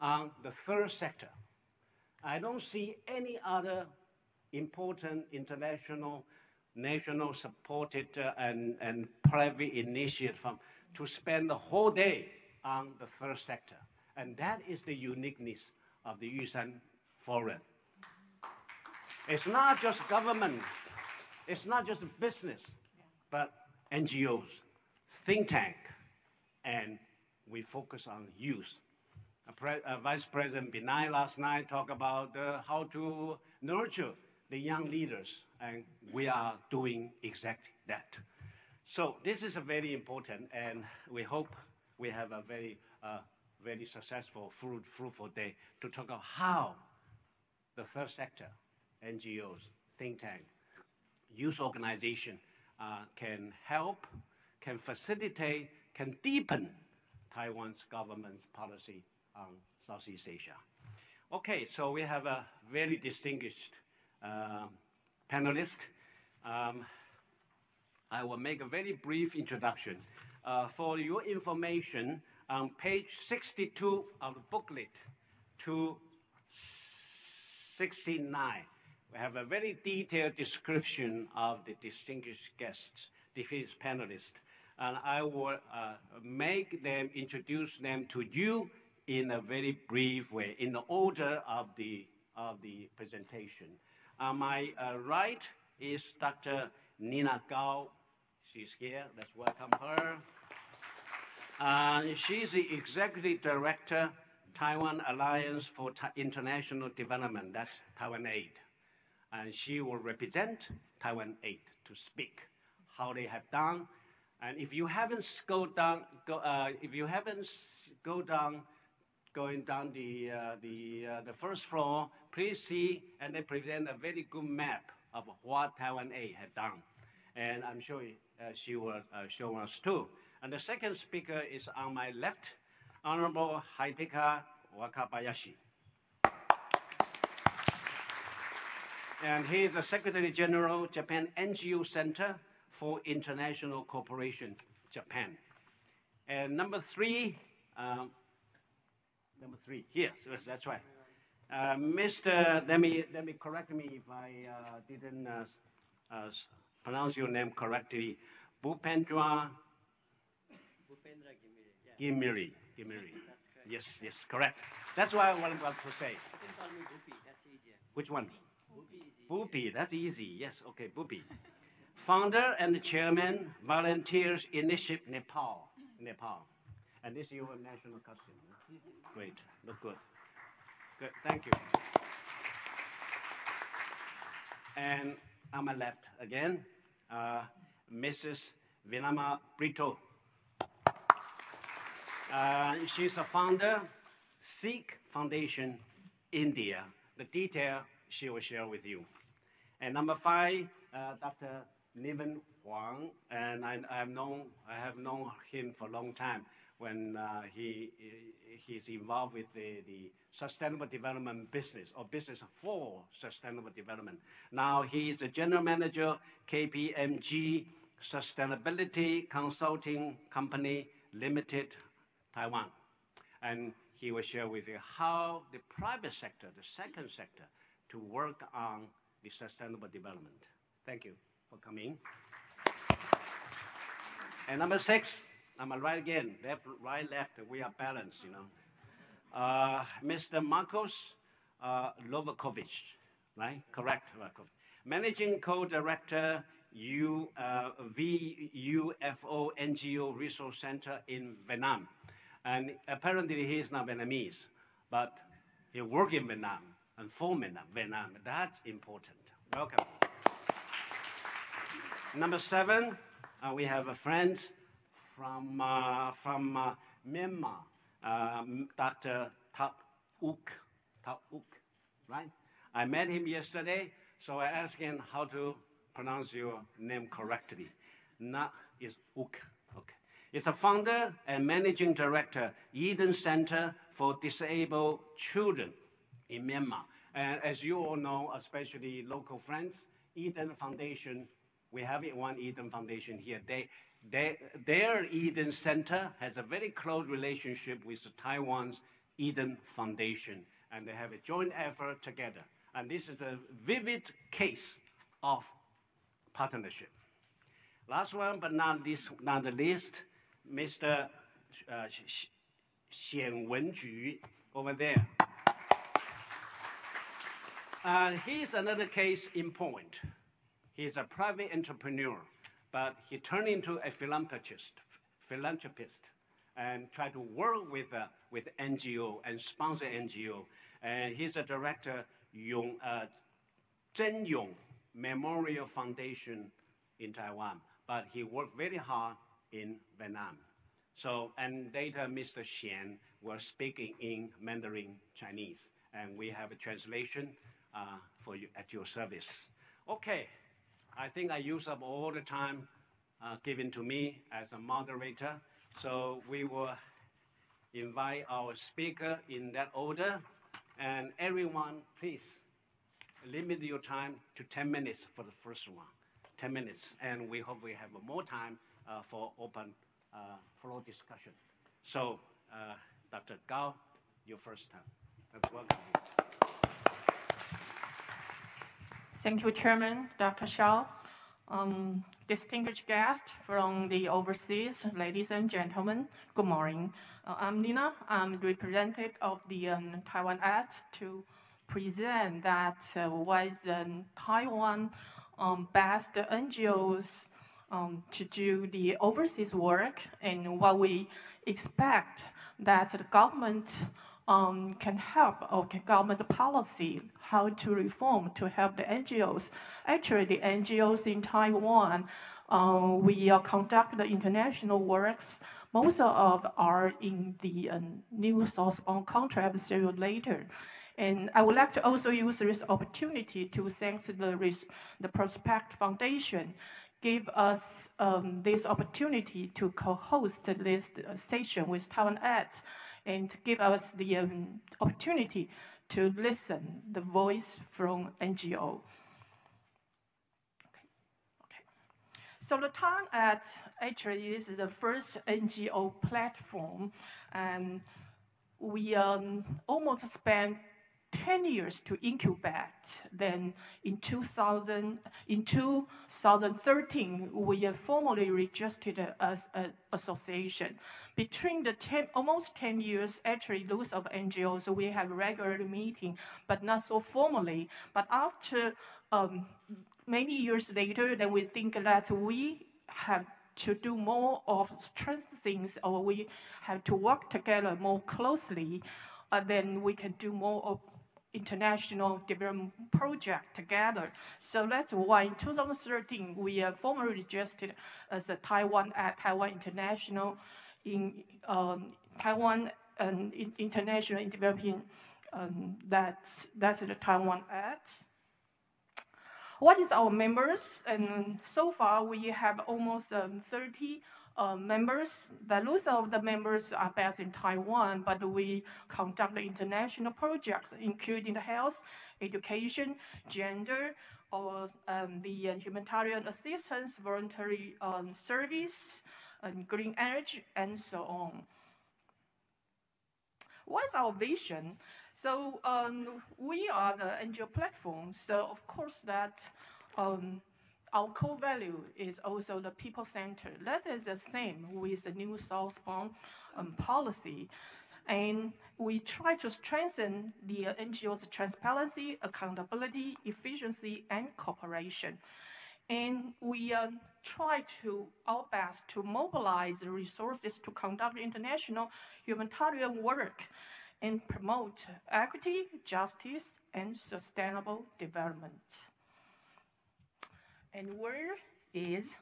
on the third sector. I don't see any other important international, national supported and private initiative to spend the whole day on the third sector. And that is the uniqueness of the Yushan Forum. It's not just government, it's not just business, but NGOs, think tank, and we focus on youth. Vice President Binay last night talked about how to nurture the young leaders, and we are doing exactly that. So this is a very important, and we hope we have a very successful, fruitful day to talk about how the third sector, NGOs, think tank, youth organization can help, can facilitate, can deepen Taiwan's government's policy on Southeast Asia. Okay, so we have a very distinguished panelist. I will make a very brief introduction. For your information, on page 62 of the booklet to 69, we have a very detailed description of the distinguished guests, distinguished panelists. And I will introduce them to you in a very brief way, in the order of the presentation. On my right is Dr. Nina Gao. She's here. Let's welcome her. She's the Executive Director, Taiwan Alliance for International Development. That's Taiwan Aid. And she will represent Taiwan Aid to speak how they have done. And if you haven't going down the first floor, please see, and they present a very good map of what Taiwan Aid had done. And I'm sure she will show us too. And the second speaker is on my left, Honorable Hideka Wakabayashi. And he is the Secretary General, Japan NGO Center for International Cooperation, Japan. And number three, yes, that's right. Let me correct me if I didn't pronounce your name correctly. Bhupendra Gimiri. Yes, correct. That's what I wanted to say. Which one? Bhupi, that's easy. Yes, okay, Bhupi. Founder and chairman, Volunteers Initiative Nepal. And this is your national costume. Great, look good. Good, thank you. And on my left again, Mrs. Vinama Brito. She's a founder, Sikh Foundation, India. The detail she will share with you. And number five, Dr. Niven Huang, and I have known him for a long time when he's involved with the sustainable development business, or business for sustainable development. Now he's the general manager, KPMG Sustainability Consulting Company Limited, Taiwan. And he will share with you how the private sector, the second sector, to work on the sustainable development. Thank you for coming. And number six, I'm right again, right, left, we are balanced, you know. Mr. Marcos Lovakovic, right? Correct, Lovakovic. Managing Co-Director, VUFO NGO Resource Center in Vietnam. And apparently he is not Vietnamese, but he works in Vietnam and for Vietnam. That's important. Welcome. Number seven, we have a friend from Myanmar, Dr. Thap Uk, right? I met him yesterday, so I asked him how to pronounce your name correctly. Na is Uk, okay. It's a founder and managing director, Eden Center for Disabled Children in Myanmar. And as you all know, especially local friends, Eden Foundation, we have one Eden Foundation here. Their Eden Center has a very close relationship with Taiwan's Eden Foundation, and they have a joint effort together. And this is a vivid case of partnership. Last one, but not the least, Mr. Xian Wenju over there. He's another case in point. He's a private entrepreneur, but he turned into a philanthropist and tried to work with NGO and sponsor NGO. And he's a director, Zhen Yong Memorial Foundation in Taiwan, but he worked very hard in Vietnam. So, and later Mr. Xian was speaking in Mandarin Chinese, and we have a translation for you at your service. Okay, I think I used up all the time given to me as a moderator, so we will invite our speaker in that order, and everyone, please limit your time to 10 minutes for the first one, 10 minutes, and we hope we have more time for open floor discussion. So, Dr. Gao, your first time. Let's welcome you. Thank you, Chairman, Dr. Shao. Distinguished guests from the overseas, ladies and gentlemen, good morning. I'm Nina. I'm representative of the Taiwan Act to present that with Taiwan best NGOs to do the overseas work, and what we expect that the government can help, or government policy, how to reform to help the NGOs. Actually, the NGOs in Taiwan, we conduct the international works. Most of are in the new southbound country. I will show you later. And I would like to also use this opportunity to thank the Prospect Foundation give us this opportunity to co-host this session with Taiwan Ads, and give us the opportunity to listen the voice from NGO. Okay. So the Taiwan Ads actually is the first NGO platform, and we almost spent 10 years to incubate. Then in 2013, we formally registered as an association. Between the almost 10 years, actually, those of NGOs, we have regular meeting, but not so formally. But after many years later, then we think that we have to do more of strength things, or we have to work together more closely, then we can do more of international development project together. So that's why in 2013, we formally registered as a Taiwan International in Taiwan International in Developing. That's the Taiwan Act. What is our members? And so far, we have almost 30 members. Most of the members are based in Taiwan, but we conduct international projects, including the health, education, gender, or the humanitarian assistance, voluntary service, green energy, and so on. What's our vision? So we are the NGO platform, so of course that our core value is also the people-centered. That is the same with the new southbound policy. And we try to strengthen the NGO's transparency, accountability, efficiency, and cooperation. And we try to our best to mobilize the resources to conduct international humanitarian work and promote equity, justice, and sustainable development. And where is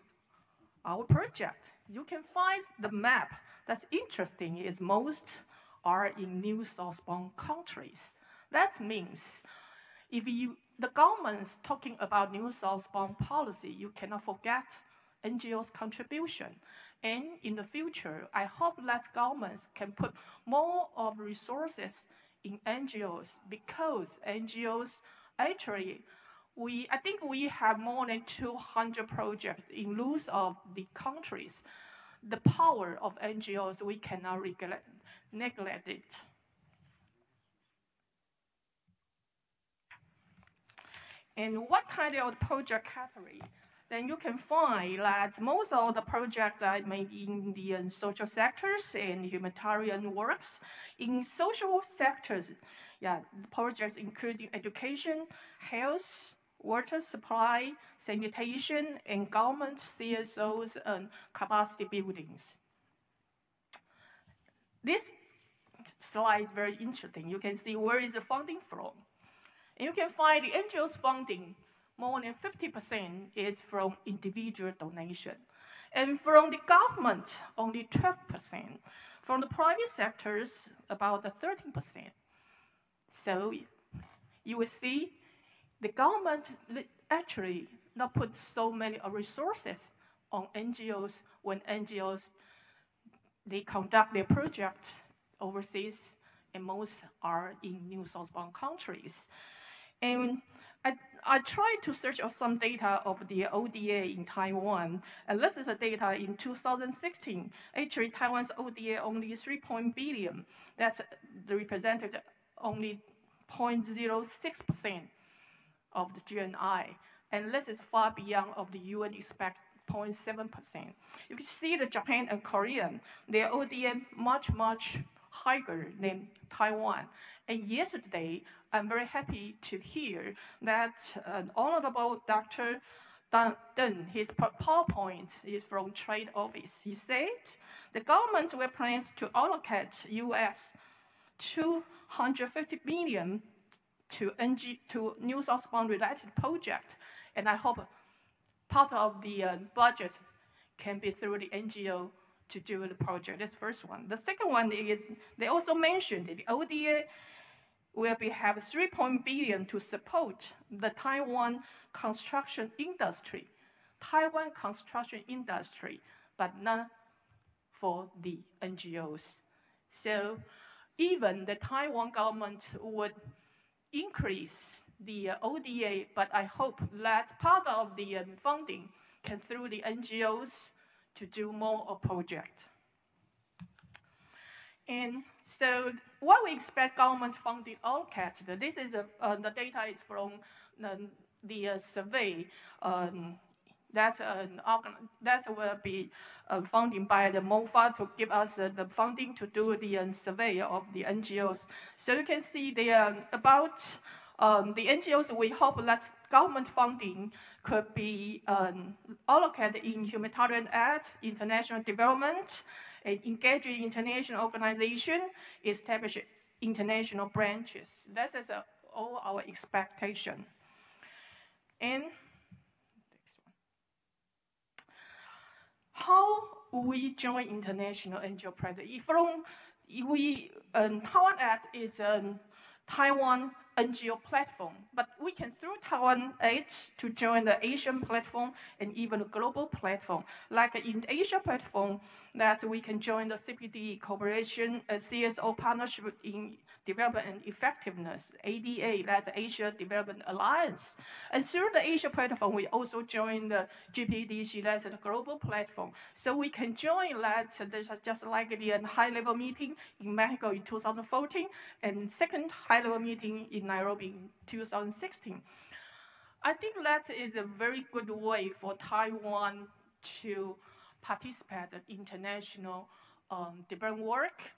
our project? You can find the map. That's interesting is most are in new southbound countries. That means if the government's talking about new southbound policy, you cannot forget NGOs' contribution. And in the future, I hope that governments can put more of resources in NGOs, because NGOs actually, I think we have more than 200 projects in lots of the countries. The power of NGOs, we cannot neglect it. And what kind of project category? Then you can find that most of the projects are maybe in the social sectors and humanitarian works. In social sectors, the projects including education, health, water supply, sanitation, and government CSOs and capacity buildings. This slide is very interesting. You can see where is the funding from. And you can find the NGOs funding, more than 50% is from individual donation. And from the government, only 12%. From the private sectors, about 13%. So you will see the government actually not put so many resources on NGOs when NGOs, they conduct their projects overseas, and most are in new southbound countries. And I tried to search out some data of the ODA in Taiwan, and this is the data in 2016. Actually, Taiwan's ODA only 3 billion. That's represented only 0.06% of the GNI, and this is far beyond of the UN expect 0.7%. You can see the Japan and Korean, their ODA much higher than Taiwan. And yesterday, I'm very happy to hear that Honorable Dr. Deng, his PowerPoint is from Trade Office. He said the government will plans to allocate US $250 billion to New Southbound related project, and I hope part of the budget can be through the NGO to do the project. That's the first one. The second one is they also mentioned that the ODA will have 3 billion to support the Taiwan construction industry. Taiwan construction industry, but not for the NGOs. So even the Taiwan government would increase the ODA, but I hope that part of the funding can through the NGOs to do more project. And so what we expect government funding allocated, this is the data is from the survey that will be funding by the MOFA to give us the funding to do the survey of the NGOs. So you can see there about the NGOs, we hope that government funding could be allocated in humanitarian aid, international development, and engaging international organization, establish international branches. That is all our expectation. And how we join international NGO project? Taiwan Aid is a Taiwan NGO platform, but we can through Taiwan Aid to join the Asian platform and even the global platform. Like in the Asia platform, that we can join the CPD cooperation, CSO partnership in development and effectiveness, ADA, that's the Asia Development Alliance. And through the Asia platform, we also join the GPDC, that's the global platform. So we can join that, just like the high-level meeting in Mexico in 2014, and second high-level meeting in Nairobi in 2016. I think that is a very good way for Taiwan to participate in international development work,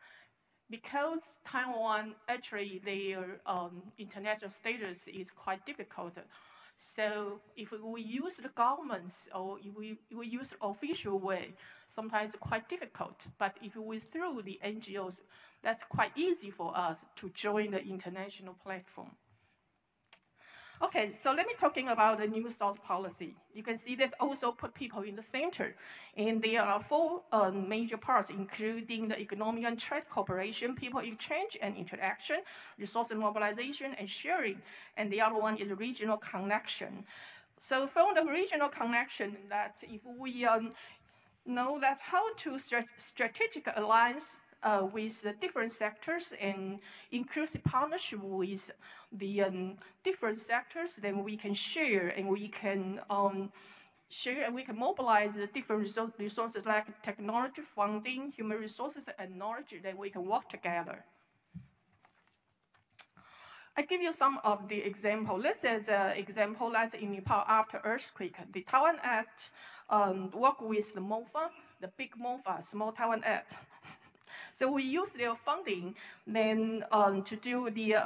because Taiwan, actually, their international status is quite difficult. So if we use the governments or if we use the official way, sometimes it's quite difficult. But if we through the NGOs, that's quite easy for us to join the international platform. Okay, so let me talking about the New South policy. You can see this also put people in the center. And there are 4 major parts, including the economic and trade cooperation, people exchange and interaction, resource mobilization and sharing. And the other one is regional connection. So from the regional connection, that if we know that how to strategic alliance with the different sectors and inclusive partnership with the different sectors, then we can share and we can mobilize the different resources like technology, funding, human resources, and knowledge, then we can work together. I give you some of the example. This is an example that in Nepal after earthquake, the Taiwan Act work with the MOFA, the big MOFA, Small Taiwan Act. So we use their funding then to do the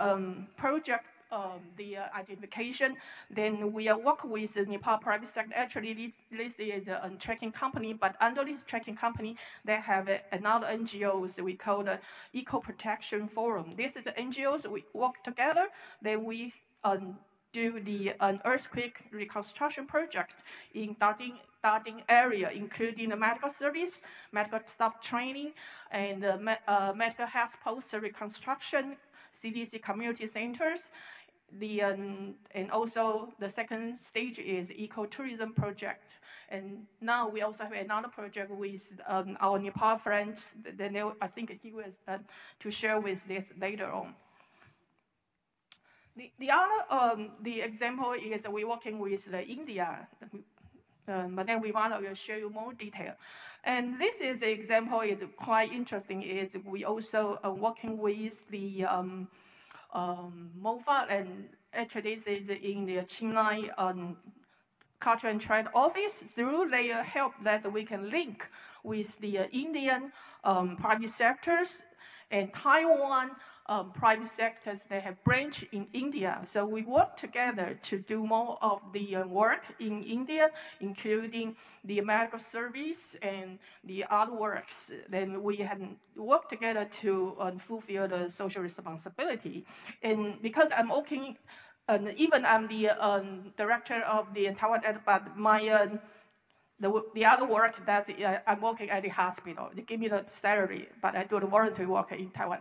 project identification. Then we work with the Nepal private sector. Actually, this is a tracking company, but under this tracking company, they have another NGOs we call the Yushan Forum. This is the NGOs we work together. Then we do the earthquake reconstruction project in Darting area, including the medical service, medical staff training, and medical health post reconstruction, CDC community centers. And also the second stage is ecotourism project. And now we also have another project with our Nepal friends. I think he was to share with this later on. The other example is we're working with India, but then we want to show you more detail. And this is the example is quite interesting. Is we also working with the MOFA, and actually this is in the Qinghai Culture and Trade Office. Through their help that we can link with the Indian private sectors and Taiwan private sectors that have branch in India. So we work together to do more of the work in India, including the medical service and the other works. Then we have worked together to fulfill the social responsibility. And because I'm working, even I'm the director of the Taiwan, but my the other work that I'm working at the hospital. They give me the salary, but I do the voluntary work in Taiwan.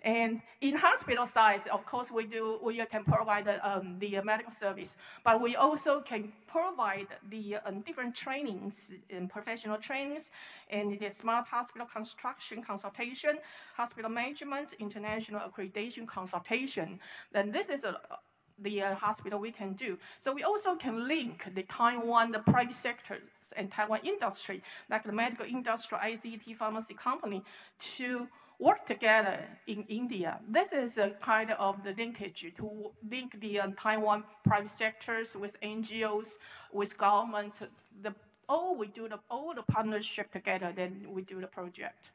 And in hospital size, of course, we can provide the medical service, but we also can provide the different trainings and professional trainings and the smart hospital construction consultation, hospital management, international accreditation consultation. And this is the hospital we can do. So we also can link the Taiwan, the private sector and Taiwan industry, like the medical industry, ICT, pharmacy company, to work together in India. This is a kind of the linkage to link the Taiwan private sectors with NGOs, with government. All the partnership together, then we do the project.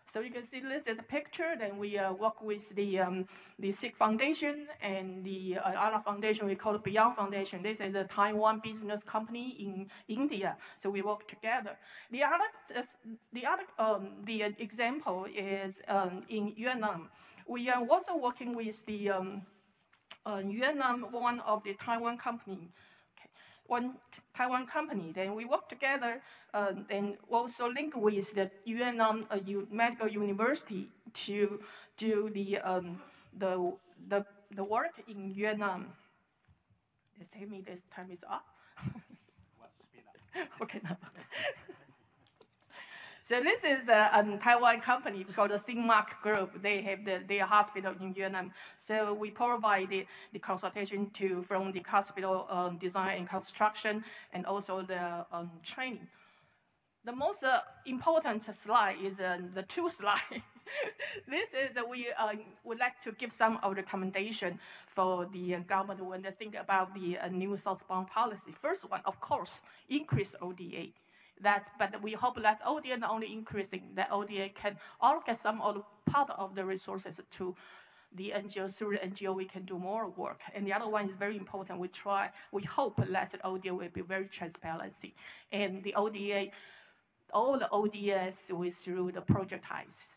So you can see this is a picture. Then we work with the SIG Foundation and the other foundation we call it Beyond Foundation. This is a Taiwan business company in India. So we work together. The example is in Vietnam. We are also working with the Vietnam, one of the Taiwan company. One Taiwan company, then we work together and also link with the Vietnam Medical University to do the work in Vietnam. They tell me this time is up. Okay. So this is a Taiwan company called the Sinmark Group. They have their hospital in Vietnam. So we provide the consultation from the hospital design and construction, and also the training. The most important slide is the two slide. This is we would like to give some of the recommendation for the government when they think about the new southbound policy. First one, of course, increase ODA. But we hope that ODA not only increasing, that ODA can allocate some of the part of the resources to the NGO. Through the NGO, we can do more work. And the other one is very important. We hope that the ODA will be very transparency. And the ODA, all the ODS will through the projectize.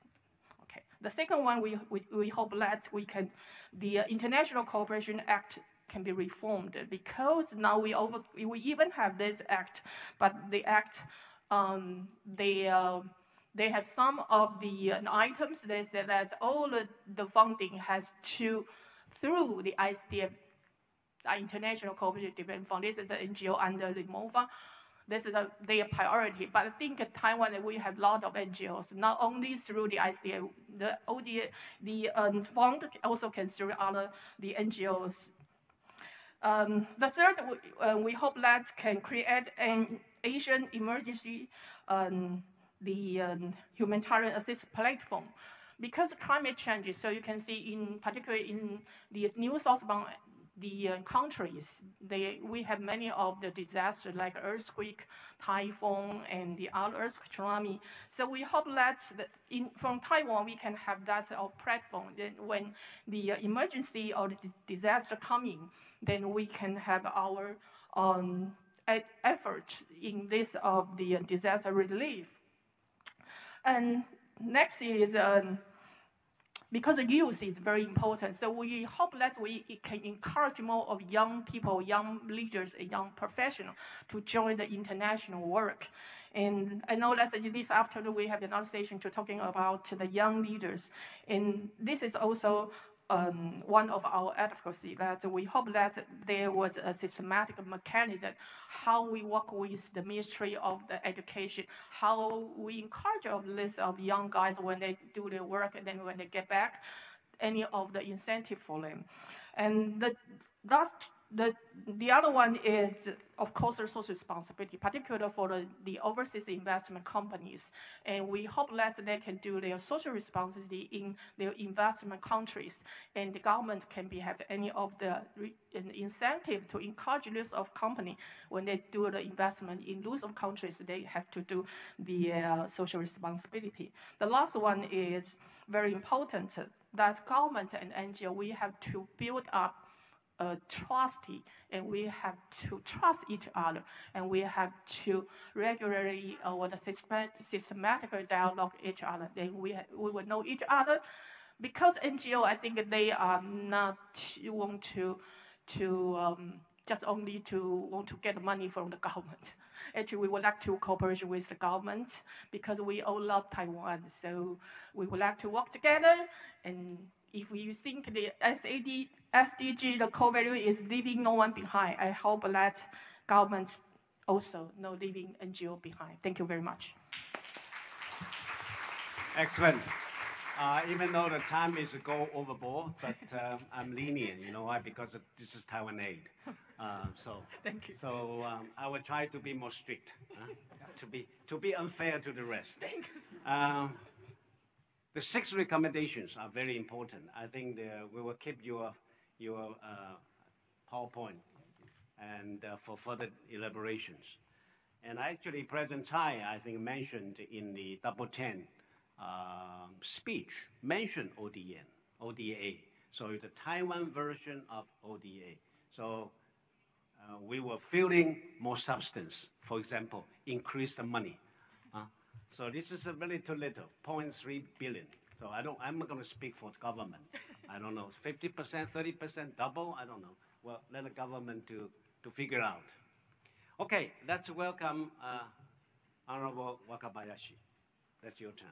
Okay. The second one, we hope that the International Cooperation Act can be reformed, because now we even have this act, but the act they have some of the items. They said that all the funding has to through the ICDF, the International Cooperation Development Fund. This is an NGO under the MOFA. This is their priority. But I think in Taiwan we have a lot of NGOs, not only through the ICDF, the ODA, the fund also can through the NGOs. The third, we hope that can create an Asian emergency, the humanitarian assistance platform, because climate change. So you can see, particularly in the new southbound the countries, we have many of the disasters like earthquake, typhoon, and the other earthquake, tsunami. So we hope that from Taiwan we can have that our platform. Then when the emergency or the disaster coming, then we can have our effort in this of the disaster relief. And next is because the youth is very important, so we hope that we can encourage more of young people, young leaders, and young professionals to join the international work. And I know that this afternoon we have another session to talking about the young leaders. And this is also one of our advocacy, that we hope that there was a systematic mechanism how we work with the Ministry of the Education, how we encourage a list of young guys when they do their work and then when they get back, any of the incentive for them. And the other one is, of course, the social responsibility, particularly for the overseas investment companies. And we hope that they can do their social responsibility in their investment countries, and the government can have any of the incentive to encourage those of company when they do the investment in those of countries, they have to do the social responsibility. The last one is very important, that government and NGO, we have to build up trusty, and we have to trust each other, and we have to regularly systematic dialogue each other. Then we will know each other, because NGO, I think they are not want to just only to want to get money from the government. Actually, we would like to cooperate with the government because we all love Taiwan. So we would like to work together. And if you think the SDG, the core value is leaving no one behind, I hope that government also no leaving NGO behind. Thank you very much. Excellent. Even though the time is go overboard, but I'm lenient, you know why? Because this is Taiwan Aid. Thank you. So I will try to be more strict, to be unfair to the rest. Thank you. The 6 recommendations are very important. I think we will keep your PowerPoint and for further elaborations. And actually, President Tsai, I think, mentioned in the Double 10 speech, mentioned ODA. So it's the Taiwan version of ODA. So we were feeling more substance. For example, increase the money. So this is a very little, 0.3 billion. So I'm not going to speak for the government. I don't know, 50%, 30%, double, I don't know. Well, let the government to figure out. Okay, let's welcome Honorable Wakabayashi. That's your turn.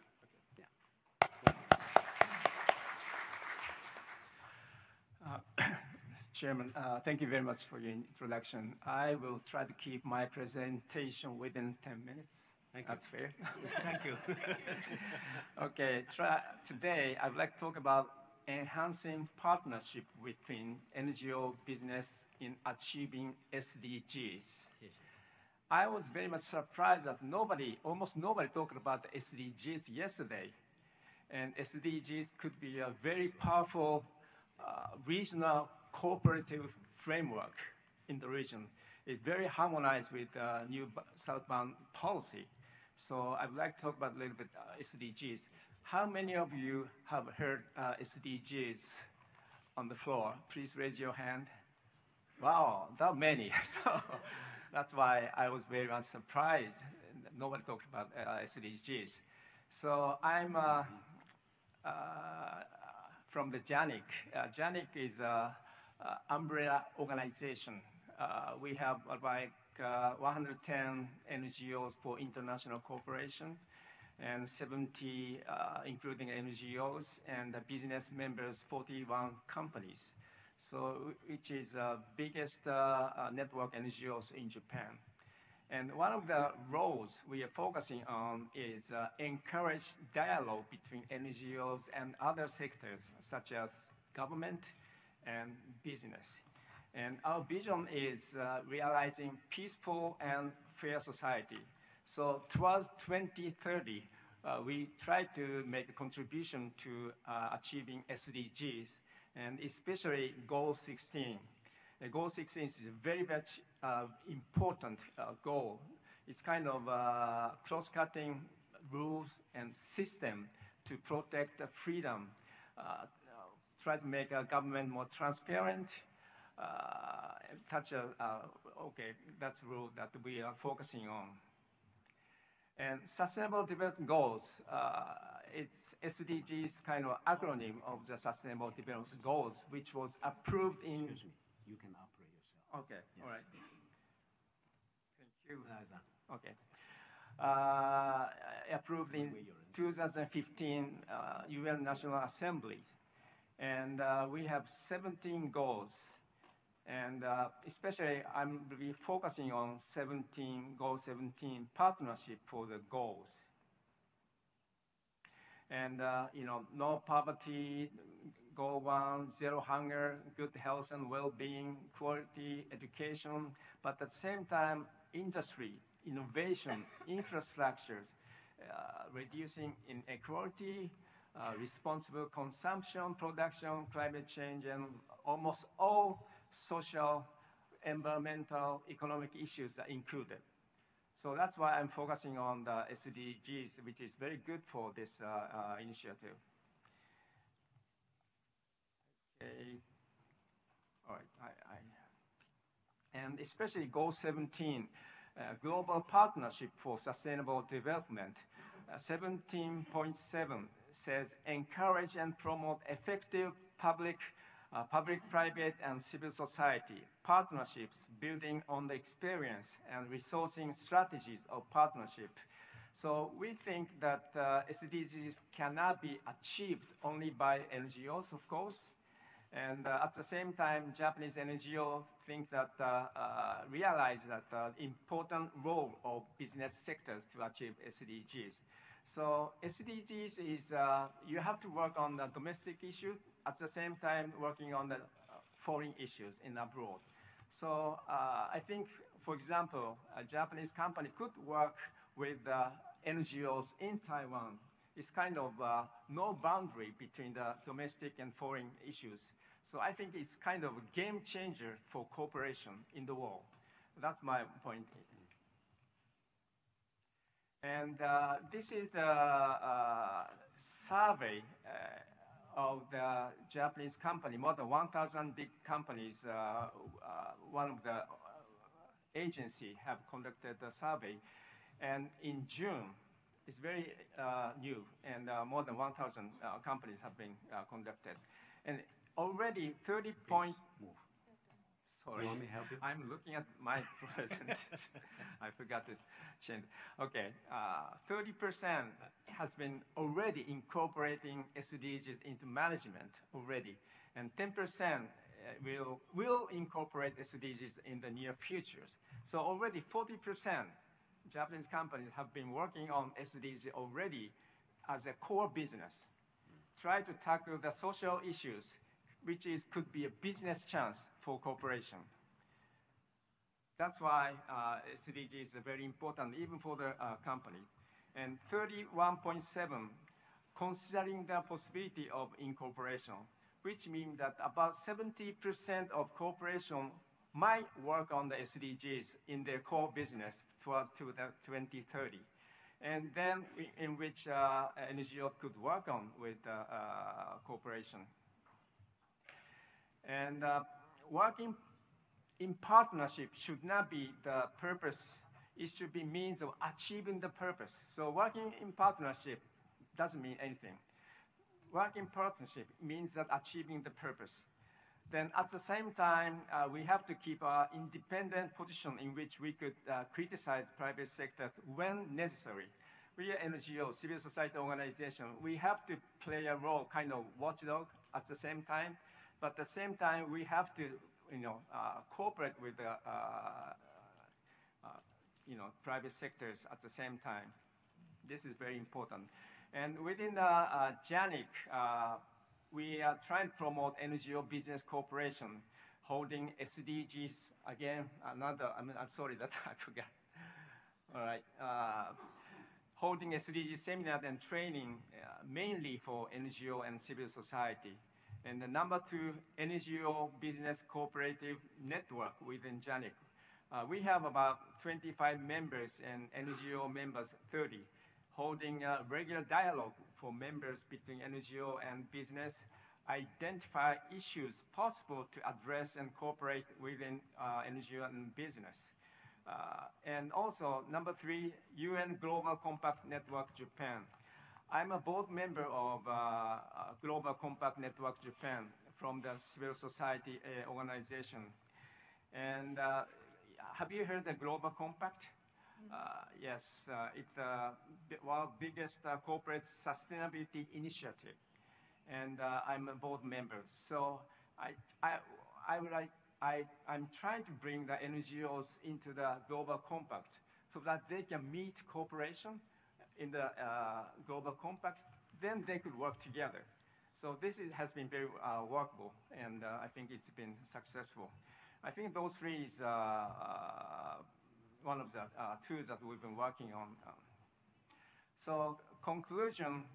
Chairman, thank you very much for your introduction. I will try to keep my presentation within 10 minutes. Thank you. That's fair. Thank you. Okay, today I would like to talk about enhancing partnership between NGO business in achieving SDGs. Yes. I was very much surprised that almost nobody talked about the SDGs yesterday. And SDGs could be a very powerful regional cooperative framework in the region. It's very harmonized with new southbound policy. So I would like to talk about a little bit SDGs. How many of you have heard SDGs on the floor? Please raise your hand. Wow, that many. So that's why I was very much surprised. Nobody talked about SDGs. So I'm from the JANIC. JANIC is an umbrella organization. We have like 110 NGOs for international cooperation, and 70, including NGOs, and the business members, 41 companies. So, which is the biggest network NGOs in Japan. And one of the roles we are focusing on is encourage dialogue between NGOs and other sectors, such as government and business. And our vision is realizing peaceful and fair society. So towards 2030, we try to make a contribution to achieving SDGs, and especially Goal 16. Goal 16 is a very much important goal. It's kind of cross-cutting rules and system to protect freedom, try to make our government more transparent, okay, that's the rule that we are focusing on. And Sustainable Development Goals, it's SDGs kind of acronym of the Sustainable Development Goals, which was approved in... Excuse me, you can operate yourself. Okay, yes. All right. Thank you. Okay. Approved in 2015 UN National Assembly. And we have 17 goals. And especially I'm really focusing on goal 17, partnership for the goals. And, no poverty, goal 1, zero hunger, good health and well-being, quality education, but at the same time, industry, innovation, infrastructures, reducing inequality, responsible consumption, production, climate change, and almost all social, environmental, economic issues are included. So that's why I'm focusing on the SDGs, which is very good for this initiative. Okay. All right. And especially Goal 17, Global Partnership for Sustainable Development. 17.7 says, encourage and promote effective public, private, and civil society partnerships building on the experience and resourcing strategies of partnership. So we think that SDGs cannot be achieved only by NGOs, of course. And at the same time, Japanese NGO think that, realize that important role of business sectors to achieve SDGs. So SDGs is, you have to work on the domestic issue, at the same time working on the foreign issues in abroad. So I think, for example, a Japanese company could work with NGOs in Taiwan. It's kind of no boundary between the domestic and foreign issues. So I think it's kind of a game changer for cooperation in the world. That's my point. And this is a survey of the Japanese company, more than 1,000 big companies. One of the agency have conducted a survey. And in June, it's very new, and more than 1,000 companies have been conducted. And already 30 point... Sorry, you want me to help you? I'm looking at my presentation. I forgot to change. Okay, 30% has been already incorporating SDGs into management already, and 10% will incorporate SDGs in the near futures. So already 40% Japanese companies have been working on SDGs already as a core business. Try to tackle the social issues, which could be a business chance for cooperation. That's why SDGs are very important, even for the company. And 31.7, considering the possibility of incorporation, which means that about 70% of corporation might work on the SDGs in their core business towards 2030. And then in which NGOs could work on with cooperation. And working in partnership should not be the purpose. It should be means of achieving the purpose. So working in partnership doesn't mean anything. Working in partnership means that achieving the purpose. Then at the same time, we have to keep our independent position in which we could criticize private sectors when necessary. We are NGO, civil society organization. We have to play a role, kind of watchdog at the same time. But at the same time, we have to, cooperate with private sectors at the same time. This is very important. And within JANIC, we are trying to promote NGO business cooperation, holding SDGs. Again, I'm sorry that I forgot. All right. Holding SDG seminars and training mainly for NGO and civil society. And the number 2, NGO Business Cooperative Network within JANIC. We have about 25 members and NGO members 30, holding a regular dialogue for members between NGO and business, identify issues possible to address and cooperate within NGO and business. And also, number 3, UN Global Compact Network Japan. I'm a board member of Global Compact Network Japan from the civil society organization. And have you heard the Global Compact? Yes, it's one of the biggest corporate sustainability initiative. And I'm a board member. So I'm trying to bring the NGOs into the Global Compact so that they can meet cooperation in the Global Compact, then they could work together. So this has been very workable, and I think it's been successful. I think those 3 is one of the tools that we've been working on. So conclusion,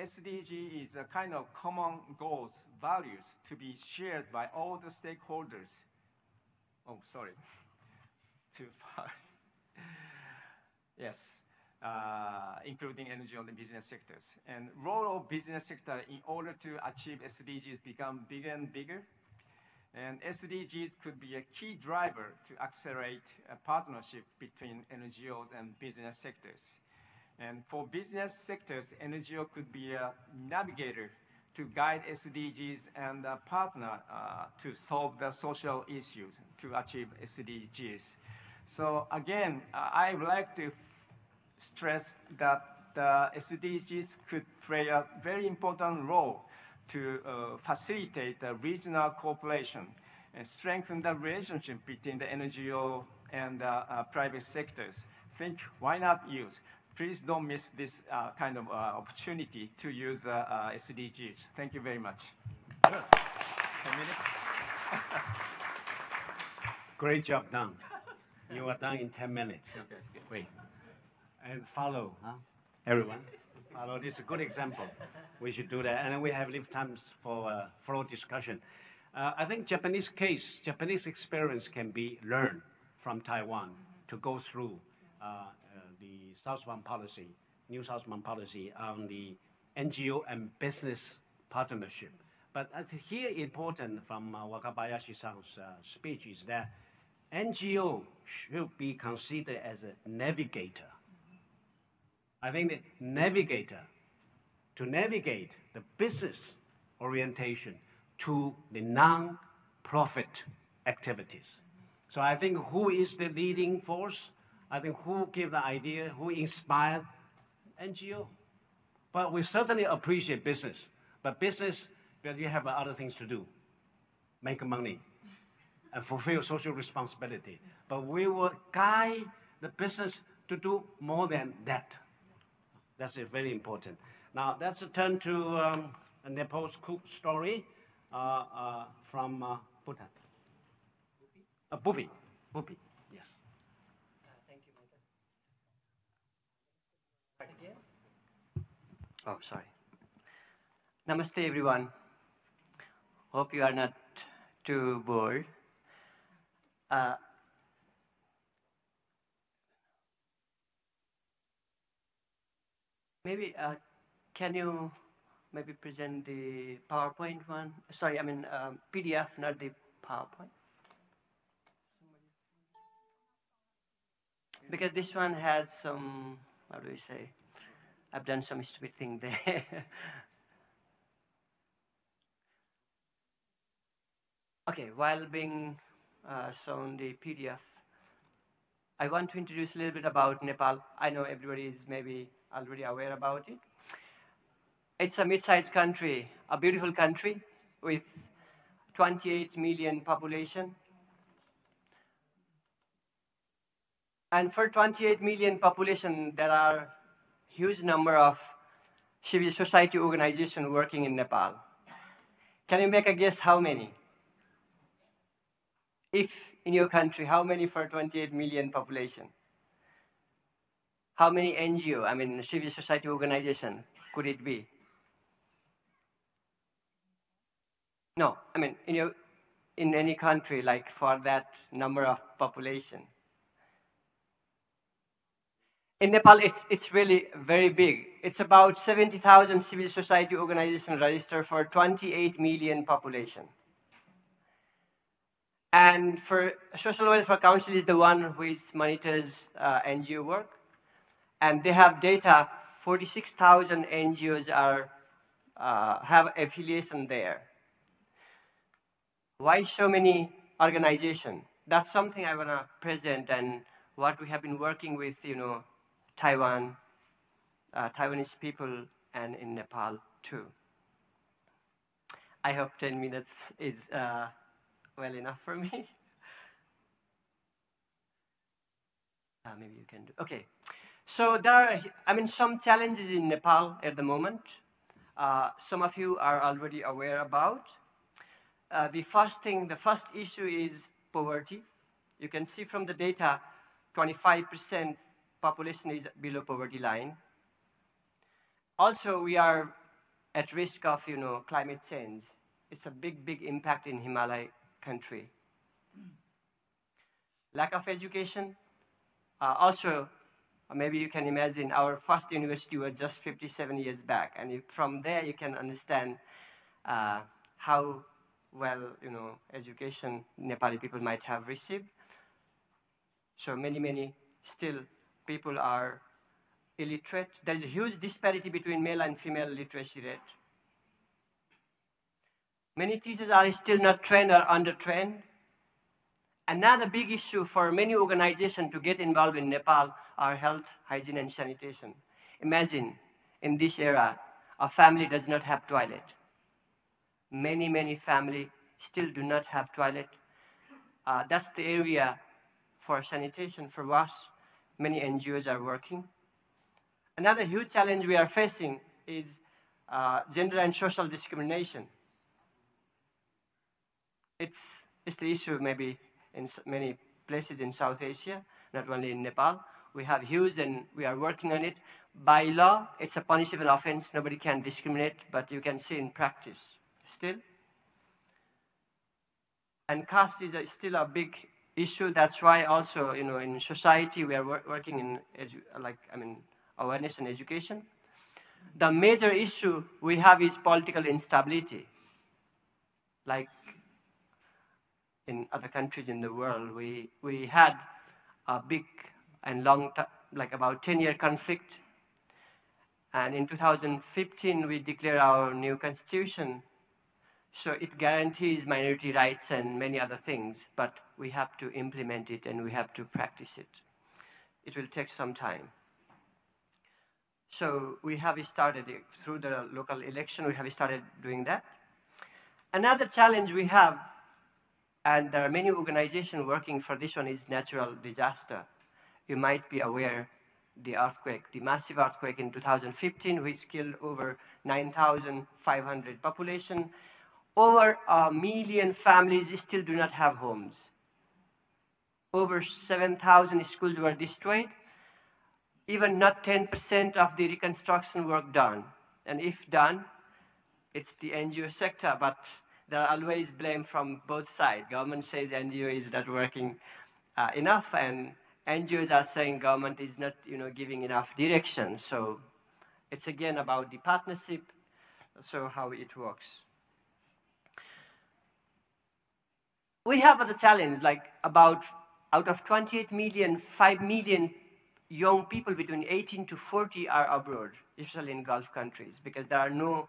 SDG is a kind of common goals, values to be shared by all the stakeholders. Oh, sorry, too far. Yes, including NGO and business sectors. And role of business sector in order to achieve SDGs become bigger and bigger. And SDGs could be a key driver to accelerate a partnership between NGOs and business sectors. And for business sectors, NGO could be a navigator to guide SDGs and a partner to solve the social issues to achieve SDGs. So again, I would like to stress that the SDGs could play a very important role to facilitate the regional cooperation and strengthen the relationship between the NGO and private sectors. Think, why not use? Please don't miss this kind of opportunity to use SDGs. Thank you very much. 10 minutes? Great job done. You are done in 10 minutes. Okay, good. Wait. And follow, huh? Everyone. Follow. This is a good example. We should do that. And then we have leave times for floor discussion. I think Japanese experience can be learned from Taiwan to go through the Southbound policy, new Southbound policy on the NGO and business partnership. But I think here important from Wakabayashi-san's speech is that NGO should be considered as a navigator. I think the navigator, to navigate the business orientation to the non-profit activities. So I think who is the leading force? I think who gave the idea, who inspired NGO? But we certainly appreciate business. But business, because you have other things to do, make money and fulfill social responsibility. But we will guide the business to do more than that. That's very important. Now, let's turn to Nepal's cook story from Bhutan. Bhupi, yes. Thank you, Michael. Oh, sorry. Namaste, everyone. Hope you are not too bored. Maybe, can you maybe present the PowerPoint one? Sorry, I mean PDF, not the PowerPoint. Because this one has some, how do we say, I've done some stupid thing there. Okay, while being shown the PDF, I want to introduce a little bit about Nepal. I know everybody is maybe already aware about it. It's a mid-sized country, a beautiful country with 28 million population. And for 28 million population, there are huge number of civil society organizations working in Nepal. Can you make a guess how many? If in your country, how many for 28 million population? How many NGO, I mean civil society organization, could it be? No, I mean, in any country, like for that number of population. In Nepal, it's really very big. It's about 70,000 civil society organizations registered for 28 million population. And for Social Welfare Council is the one which monitors NGO work. And they have data, 46,000 NGOs have affiliation there. Why so many organizations? That's something I want to present, and what we have been working with, Taiwan, Taiwanese people, and in Nepal too. I hope 10 minutes is well enough for me. Maybe you can do. Okay. So there are, some challenges in Nepal at the moment. Some of you are already aware about. The first issue is poverty. You can see from the data, 25% population is below poverty line. Also, we are at risk of, climate change. It's a big, big impact in Himalaya country. Lack of education. Also, maybe you can imagine our first university was just 57 years back. And from there, you can understand how well, education Nepali people might have received. So many still people are illiterate. There is a huge disparity between male and female literacy rate. Many teachers are still not trained or undertrained. Another big issue for many organizations to get involved in Nepal are health, hygiene, and sanitation. Imagine, in this era, a family does not have toilet. Many families still do not have toilet. That's the area for sanitation for us. Many NGOs are working. Another huge challenge we are facing is gender and social discrimination. It's the issue maybe in many places in South Asia, not only in Nepal. We have huge, and we are working on it. By law, it's a punishable offense. Nobody can discriminate, but you can see in practice still. And caste is still a big issue. That's why also, in society, we are working in awareness and education. The major issue we have is political instability. Like in other countries in the world, we had a big and long, like about 10-year conflict. And in 2015, we declared our new constitution. So it guarantees minority rights and many other things, but we have to implement it and we have to practice it. It will take some time. So we have started through the local election, we have started doing that. Another challenge we have, and there are many organizations working for this one, is natural disaster. You might be aware the earthquake, the massive earthquake in 2015, which killed over 9,500 population. Over 1 million families still do not have homes. Over 7,000 schools were destroyed. Even not 10% of the reconstruction work done. And if done, it's the NGO sector, but there are always blame from both sides. Government says NGO is not working enough, and NGOs are saying government is not giving enough direction. So it's again about the partnership, so how it works. We have other challenge, like out of 28 million, 5 million young people between 18 to 40 are abroad, especially in Gulf countries, because there are no,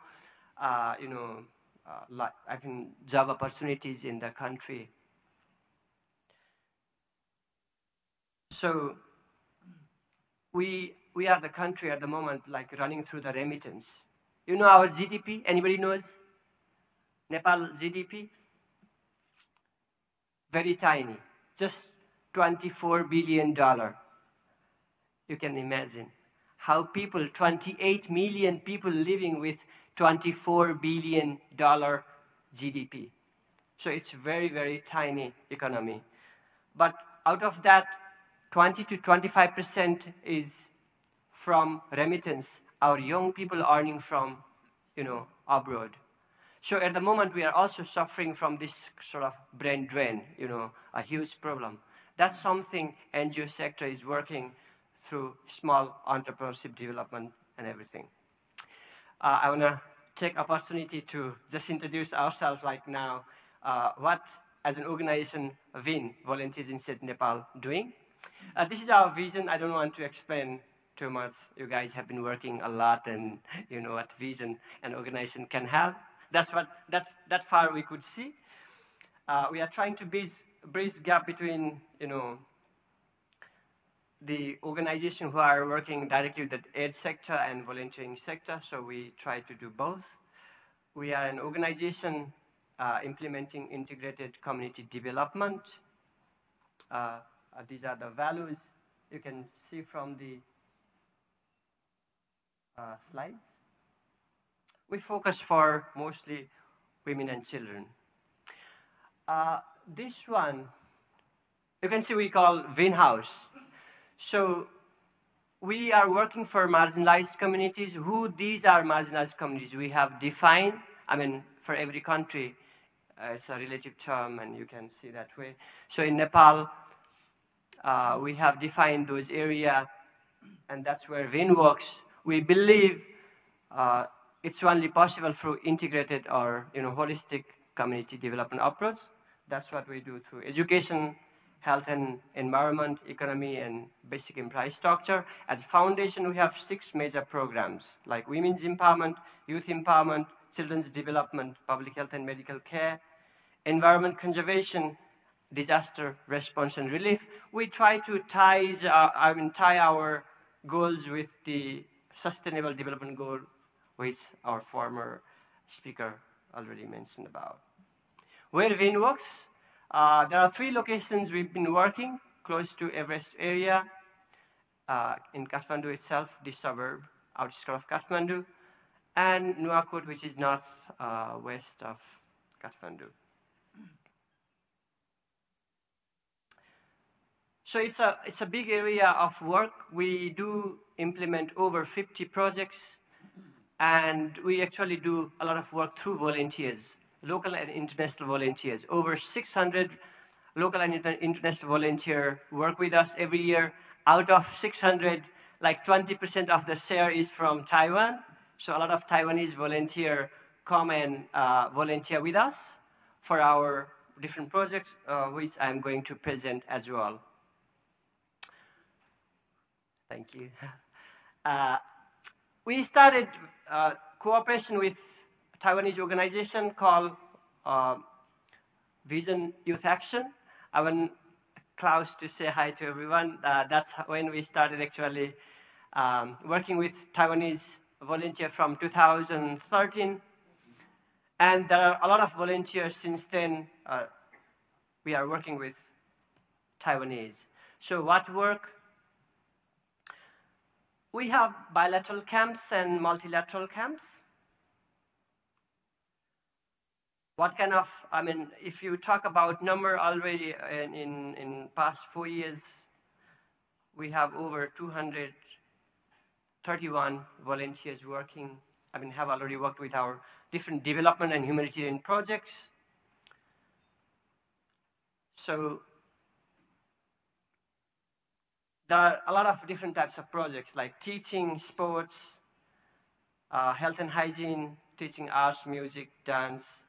job opportunities in the country. So we are the country at the moment, like running through the remittance. Our GDP, anybody knows? Nepal GDP? Very tiny, just $24 billion. You can imagine how 28 million people living with $24 billion GDP. So it's very tiny economy. But out of that, 20 to 25% is from remittance, our young people earning from, abroad. So at the moment, we are also suffering from this sort of brain drain, a huge problem. That's something NGO sector is working through small entrepreneurship development and everything. I want to take opportunity to just introduce ourselves right now. What, as an organization, VIN, Volunteers in State Nepal, doing. This is our vision. I don't want to explain too much. You guys have been working a lot, and you know what vision an organization can have. That's what that far we could see. We are trying to bridge gap between the organization who are working directly with the aid sector and volunteering sector. So we try to do both. We are an organization implementing integrated community development. These are the values you can see from the slides. We focus for mostly women and children. This one, you can see we call VIN House. So we are working for marginalized communities. Who these are marginalized communities? We have defined, for every country, it's a relative term, and you can see that way. So in Nepal, we have defined those areas, and that's where VIN works. We believe it's only possible through integrated or holistic community development approach. That's what we do through education, health and environment, economy, and basic infrastructure. As a foundation, we have 6 major programs, like women's empowerment, youth empowerment, children's development, public health and medical care, environment conservation, disaster response and relief. We try to tie our goals with the Sustainable Development Goal, which our former speaker already mentioned about. Where VIN works, there are 3 locations we've been working, close to Everest area, in Kathmandu itself, the suburb, outskirts of Kathmandu, and Nuakot, which is northwest of Kathmandu. So it's a big area of work. We do implement over 50 projects, and we actually do a lot of work through volunteers, local and international volunteers. Over 600 local and international volunteers work with us every year. Out of 600, like 20% of the share is from Taiwan. So a lot of Taiwanese volunteers come and volunteer with us for our different projects, which I'm going to present as well. Thank you. We started cooperation with a Taiwanese organization called Vision Youth Action. I want Klaus to say hi to everyone. That's when we started actually working with Taiwanese volunteers from 2013. And there are a lot of volunteers since then. We are working with Taiwanese. So what work? We have bilateral camps and multilateral camps. What kind of, if you talk about number already in past 4 years, we have over 231 volunteers working, have already worked with our different development and humanitarian projects. So there are a lot of different types of projects like teaching, sports, health and hygiene, teaching arts, music, dance,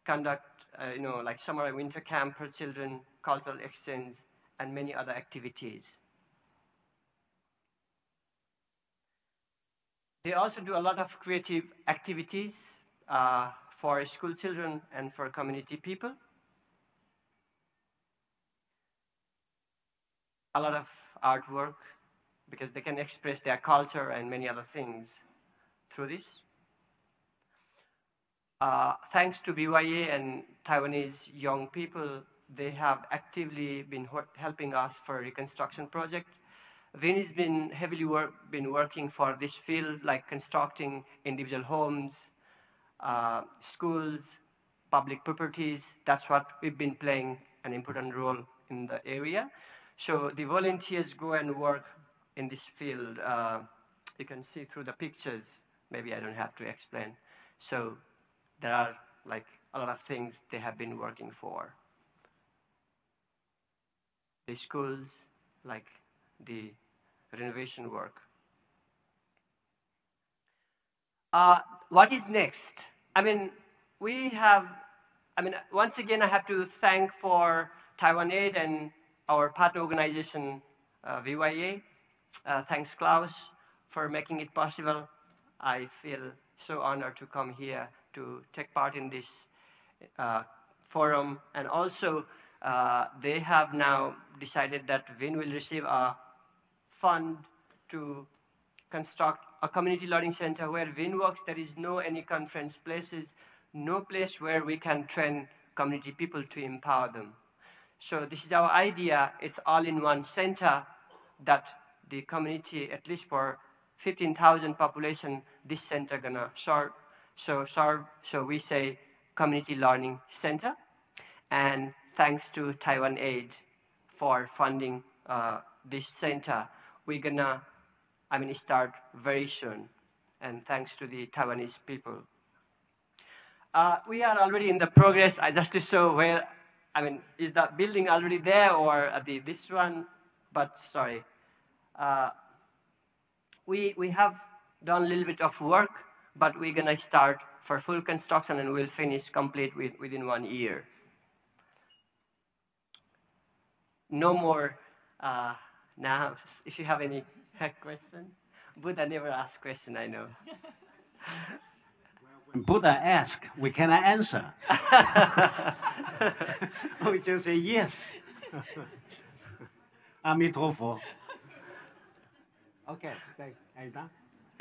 conduct, like summer and winter camp for children, cultural exchange, and many other activities. They also do a lot of creative activities for school children and for community people. A lot of artwork, because they can express their culture and many other things through this. Thanks to BYA and Taiwanese young people, they have actively been helping us for a reconstruction project. VIN has been heavily working for this field, like constructing individual homes, schools, public properties. That's what we've been playing an important role in the area. So the volunteers go and work in this field. You can see through the pictures. Maybe I don't have to explain. So there are like a lot of things they have been working for. The schools, like the renovation work. What is next? Once again, I have to thank for Taiwan Aid and our partner organization, VYA. Thanks, Klaus, for making it possible. I feel so honored to come here to take part in this forum. And also, they have now decided that WIN will receive a fund to construct a community learning center where WIN works. There is no any conference places, no place where we can train community people to empower them. So this is our idea. It's all-in-one center that the community, at least for 15,000 population, this center gonna serve. So we say community learning center. And thanks to Taiwan Aid for funding this center. We're gonna, start very soon. And thanks to the Taiwanese people. We are already in the progress. Just to show where, is the building already there or this one? But sorry. We have done a little bit of work, but we're gonna start for full construction and we'll finish complete within 1 year. No more now. If you have any question, Buddha never asks question, I know. When Buddha asks, we cannot answer. We just say yes. Amitofo. Okay, are you done?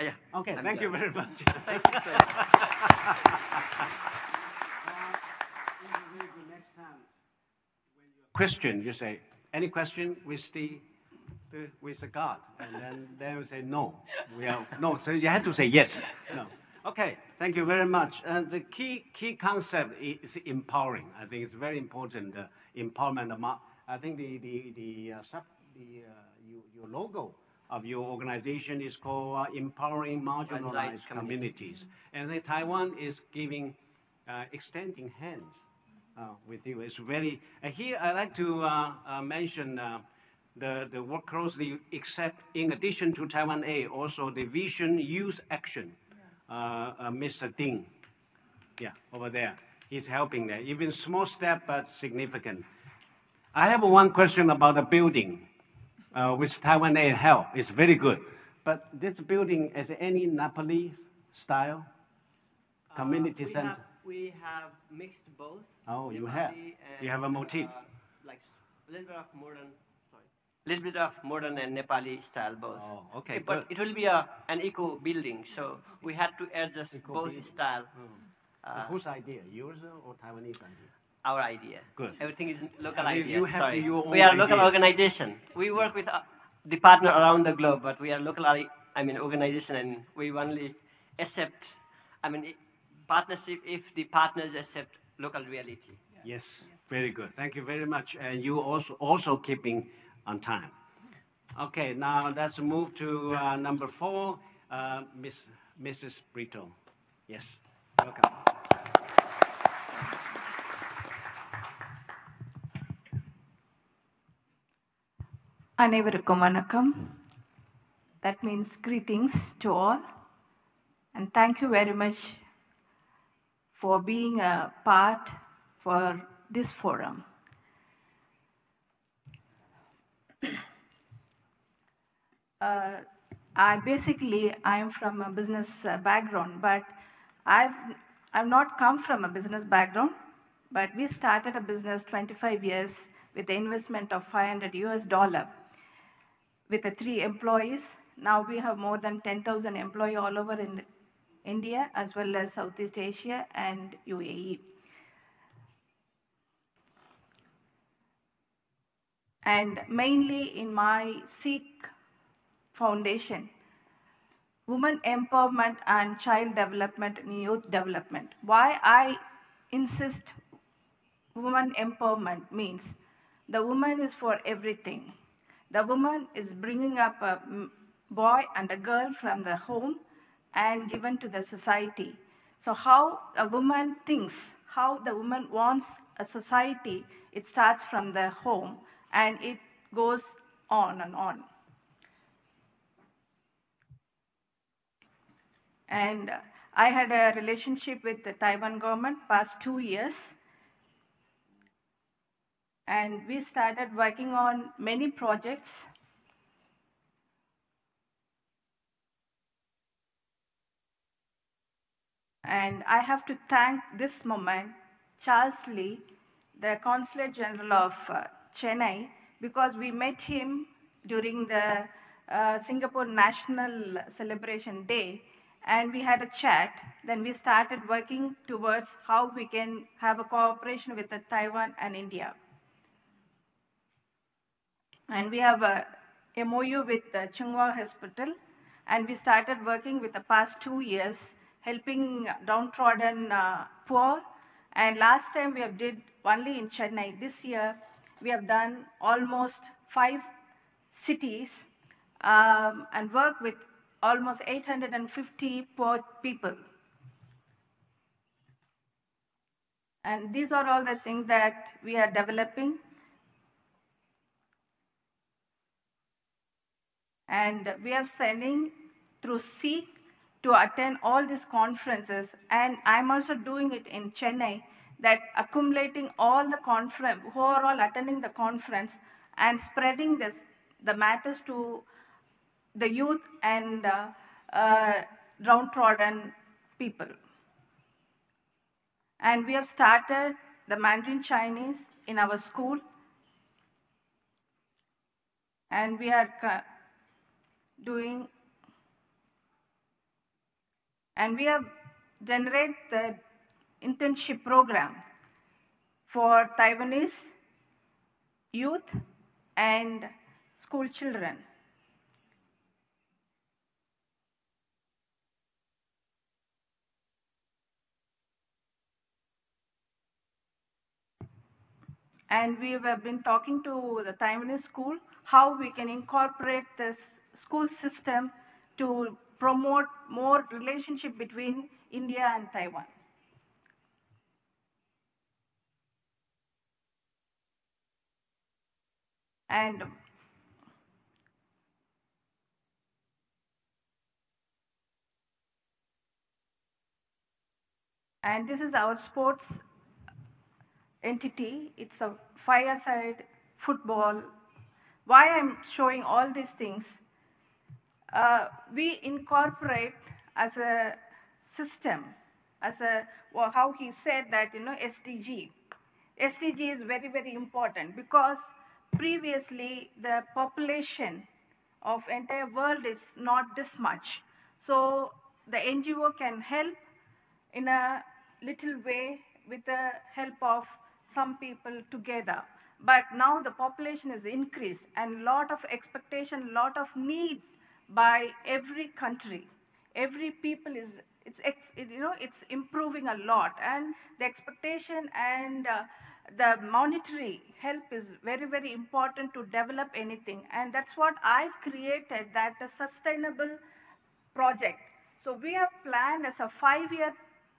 Yeah. Okay, thank you very much. Thank you, sir. Next time, when you're Christian, you say, any question with the God? And then we say no. No, so you have to say yes. No. Okay, thank you very much. The key concept is empowering. I think it's very important. Empowerment. I think your logo of your organization is called Empowering Marginalized Communities. And then Taiwan is giving, extending hands with you. It's very, here I'd like to mention the work closely, except in addition to Taiwan Aid, also the Vision Youth Action, Mr. Ding, yeah, over there. He's helping there. Even small step, but significant. I have one question about the building. With Taiwan Aid help, it's very good. But this building is any Nepalese style community center? We have mixed both. Oh, you have. You have a motif. Like a little bit of modern, little bit of modern and Nepali style both. Oh, okay. But it will be an eco building, so we had to adjust both style. Whose idea? Yours or Taiwanese idea? Our idea. Good. Everything is local idea. You have your own we are a idea. local organization. We work with the partner around the globe, but we are local organization, and we only accept partnership if the partners accept local reality. Yes, very good. Thank you very much. And you also keeping on time. Okay, now let's move to number 4, Mrs. Brito. Yes, welcome. அனைவருக்கும் வணக்கம். That means greetings to all. And thank you very much for being a part for this forum. I'm from a business background, but I've not come from a business background, but we started a business 25 years with the investment of $500 with the 3 employees. Now we have more than 10,000 employees all over in India, as well as Southeast Asia and UAE. And mainly in my Sikh Foundation, women empowerment and child development and youth development. Why I insist women empowerment means the woman is for everything. The woman is bringing up a boy and a girl from the home and given to the society. So how a woman thinks, how the woman wants a society, it starts from the home and it goes on and on. And I had a relationship with the Taiwan government past 2 years. And we started working on many projects. And I have to thank this moment, Charles Lee, the Consulate General of Chennai, because we met him during the Singapore National Celebration Day, and we had a chat. Then we started working towards how we can have a cooperation with Taiwan and India. And we have a MOU with the Tsinghua Hospital, and we started working with the past 2 years, helping downtrodden poor. And last time we have did only in Chennai. This year, we have done almost 5 cities and worked with almost 850 poor people. And these are all the things that we are developing. And we are sending through SEEK to attend all these conferences. And I'm also doing it in Chennai, that accumulating all the conference, who are all attending the conference, and spreading the matters to the youth and downtrodden people. And we have started the Mandarin Chinese in our school. And we are doing, and we have generated the internship program for Taiwanese youth and school children. And we have been talking to the Taiwanese school, how we can incorporate this school system to promote more relationship between India and Taiwan. And this is our sports entity. It's a five-a-side football. Why I'm showing all these things, we incorporate as a system, as a, well, how he said that, SDG. SDG is very, very important because previously the population of entire world is not this much. So the NGO can help in a little way with the help of some people together. But now the population is increased and lot of expectation, lot of need by every country. Every people is, it's improving a lot, and the expectation and the monetary help is very, very important to develop anything. And that's what I've created, that a sustainable project. So we have planned as a 5-year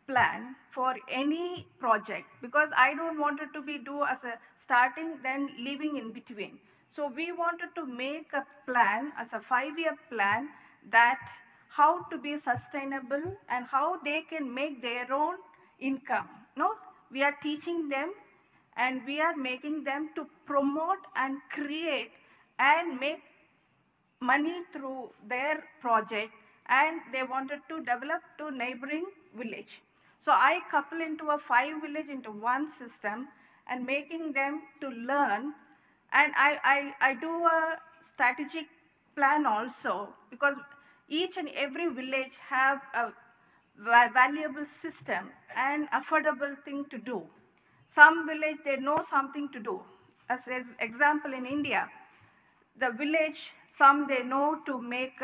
plan for any project, because I don't want it to be do as a starting then leaving in between. So we wanted to make a plan as a 5-year plan, that how to be sustainable and how they can make their own income. No, we are teaching them and we are making them to promote and create and make money through their project, and they wanted to develop to neighboring village. So I couple into a 5 village into one system and making them to learn. And I do a strategic plan also, because each and every village have a valuable system and affordable thing to do. Some village, they know something to do. As example, in India, the village, some they know to make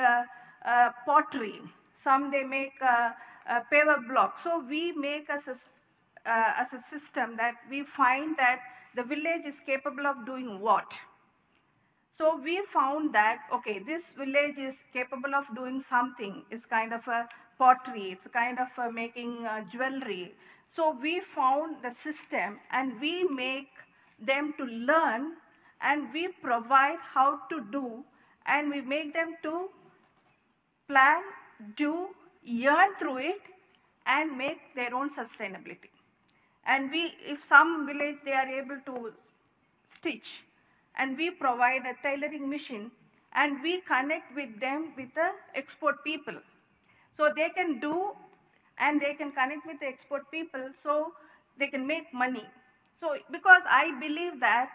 pottery, some they make a paver block. So we make as a system that we find that the village is capable of doing what. So we found that, okay, this village is capable of doing something, is kind of a pottery, it's kind of making jewelry. So we found the system and we make them to learn and we provide how to do and we make them to plan, do, earn through it and make their own sustainability. And if some village they are able to stitch and we provide a tailoring machine and we connect with them with the export people. So they can do and they can connect with the export people so they can make money. So because I believe that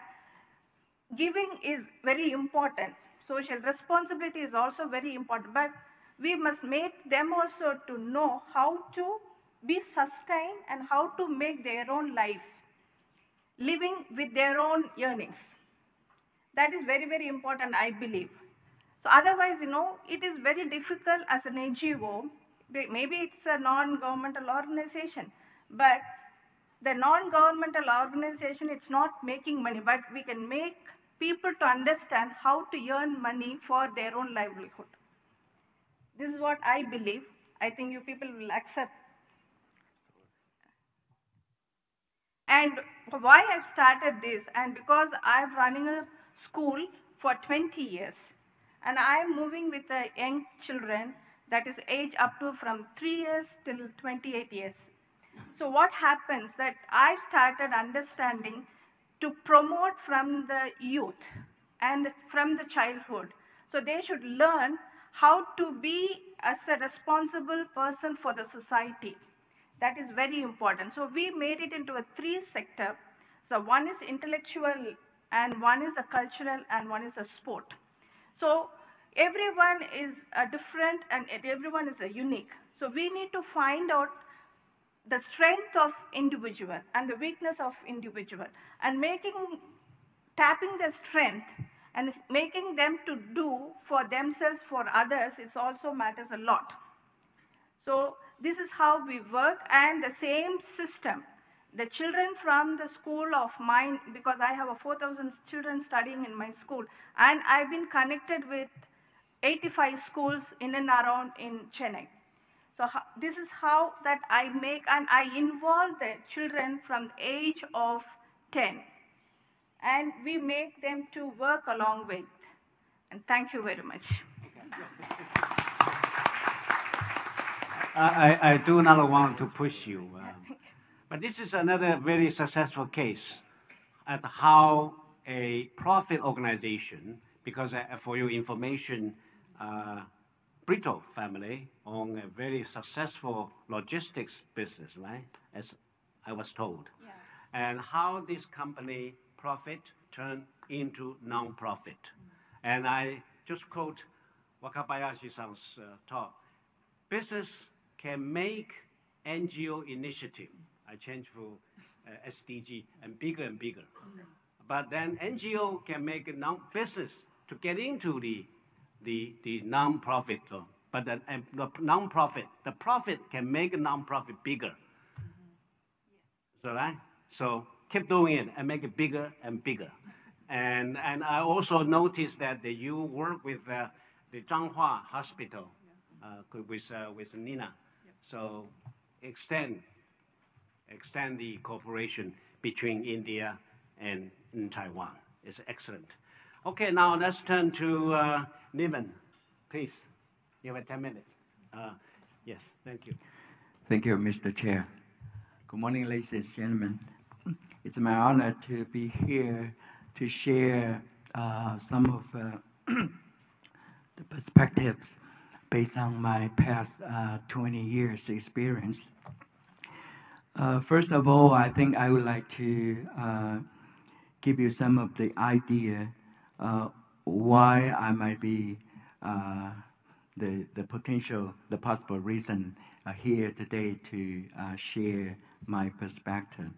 giving is very important, social responsibility is also very important, but we must make them also to know how to be sustained and how to make their own lives, living with their own earnings. That is very, very important, I believe. So otherwise, it is very difficult as an NGO. Maybe it's a non-governmental organization, but the non-governmental organization, it's not making money, but we can make people to understand how to earn money for their own livelihood. This is what I believe. I think you people will accept. And why I've started this, and because I'm running a school for 20 years, and I'm moving with the young children that is age up to from 3 years till 28 years. So what happens that I've started understanding to promote from the youth and from the childhood. So they should learn how to be as a responsible person for the society. That is very important. So we made it into a 3 sector. So one is intellectual, and one is the cultural, and one is the sport. So everyone is different, and everyone is unique. So we need to find out the strength of individual and the weakness of individual, and tapping their strength and making them to do for themselves, for others, it also matters a lot. So this is how we work, and the same system. The children from the school of mine, because I have 4,000 children studying in my school, and I've been connected with 85 schools in and around in Chennai. So this is how that I make, and I involve the children from the age of 10. And we make them to work along with. And thank you very much. I do not want to push you. But this is another very successful case at how a profit organization, because for your information, Brito family own a very successful logistics business, right? As I was told. Yeah. And how this company profit turned into non-profit. And I just quote Wakabayashi-san's talk. Business can make NGO initiative, I change for SDG, and bigger. But then NGO can make a business to get into the non-profit, but the non-profit, the profit can make a non-profit bigger. So, right? So keep doing it and make it bigger and bigger. And I also noticed that you work with the Zhanghua Hospital with Nina. So extend the cooperation between India and Taiwan. It's excellent. Okay, now let's turn to Niven, please. You have 10 minutes. Yes, thank you. Thank you, Mr. Chair. Good morning, ladies and gentlemen. It's my honor to be here to share some of the perspectives based on my past 20 years experience. First of all, I think I would like to give you some of the idea why I might be the possible reason here today to share my perspective.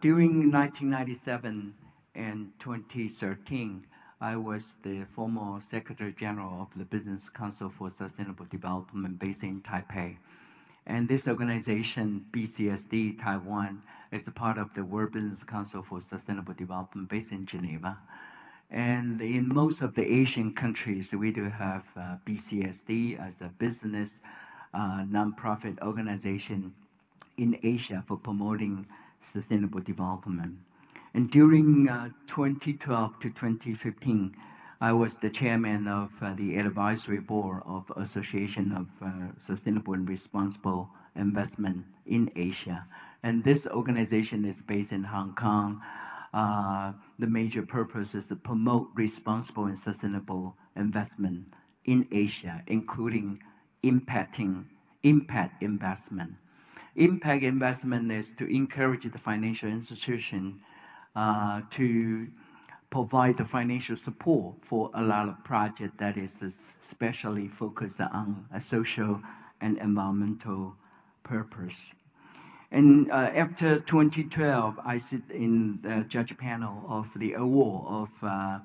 During 1997 and 2013, I was the former Secretary General of the Business Council for Sustainable Development based in Taipei. And this organization, BCSD Taiwan, is a part of the World Business Council for Sustainable Development based in Geneva. And in most of the Asian countries, we do have BCSD as a business nonprofit organization in Asia for promoting sustainable development. And during 2012 to 2015, I was the chairman of the advisory board of Association of Sustainable and Responsible Investment in Asia. And this organization is based in Hong Kong. The major purpose is to promote responsible and sustainable investment in Asia, including impact investment. Impact investment is to encourage the financial institution to provide the financial support for a lot of projects that is especially focused on a social and environmental purpose. And after 2012, I sit in the judge panel of the award of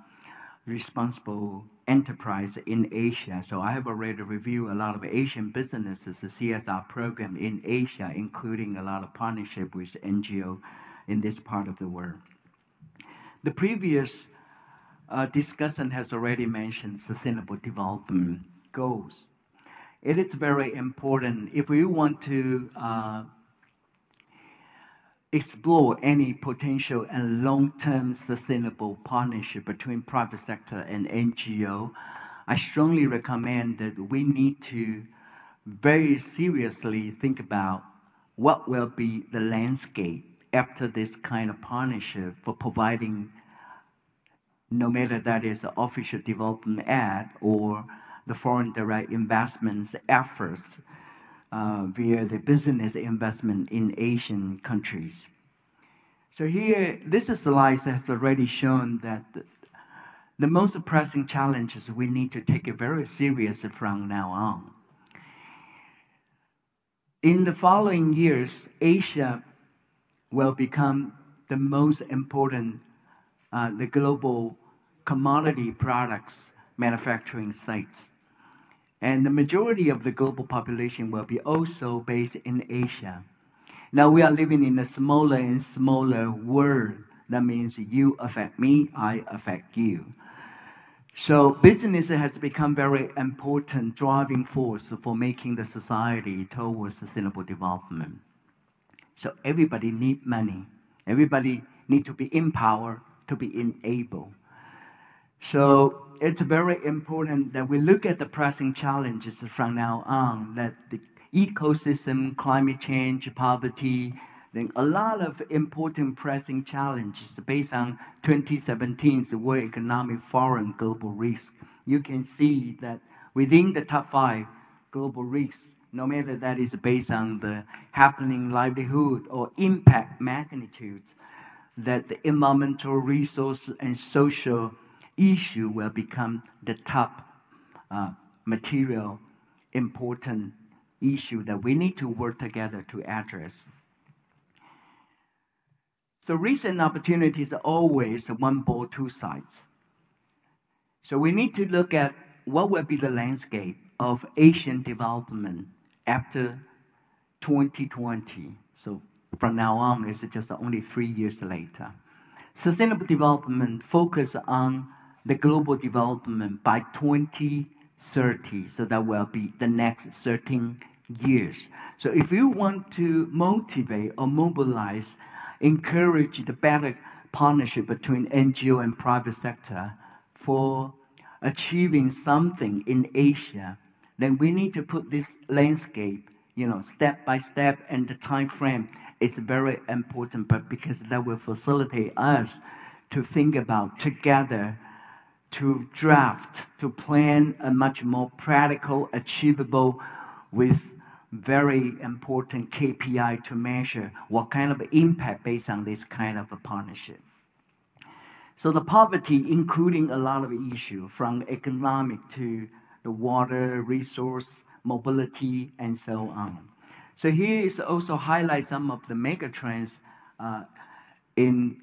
responsible enterprise in Asia. So I have already reviewed a lot of Asian businesses, the CSR program in Asia, including a lot of partnership with NGO in this part of the world. The previous discussion has already mentioned sustainable development goals. It is very important if we want to explore any potential and long-term sustainable partnership between private sector and NGO. I strongly recommend that we need to very seriously think about what will be the landscape after this kind of partnership for providing, no matter that is the official development aid or the foreign direct investments efforts via the business investment in Asian countries. So here, this slide has already shown that the most pressing challenges we need to take it very seriously from now on. In the following years, Asia will become the most important, the global commodity products manufacturing sites. And the majority of the global population will be also based in Asia. Now we are living in a smaller and smaller world. That means you affect me, I affect you. So business has become very important driving force for making the society towards sustainable development. So everybody needs money. Everybody needs to be empowered, to be enabled. So it's very important that we look at the pressing challenges from now on, that the ecosystem, climate change, poverty, then a lot of important pressing challenges based on 2017's World Economic Forum global risk. You can see that within the top 5 global risks, no matter that is based on the happening livelihood or impact magnitudes, that the environmental, resource, and social issue will become the top material important issue that we need to work together to address. So recent opportunities are always one ball, two sides. So we need to look at what will be the landscape of Asian development after 2020. So from now on, it's just only 3 years later. Sustainable development focus on the global development by 2030. So that will be the next 13 years. So if you want to motivate or mobilize, encourage the better partnership between NGO and private sector for achieving something in Asia, then we need to put this landscape, step by step, and the time frame is very important, but because that will facilitate us to think about together, to draft, to plan a much more practical, achievable, with very important KPI to measure what kind of impact based on this kind of a partnership. So the poverty, including a lot of issues from economic to the water, resource, mobility, and so on. So here is also highlight some of the mega trends in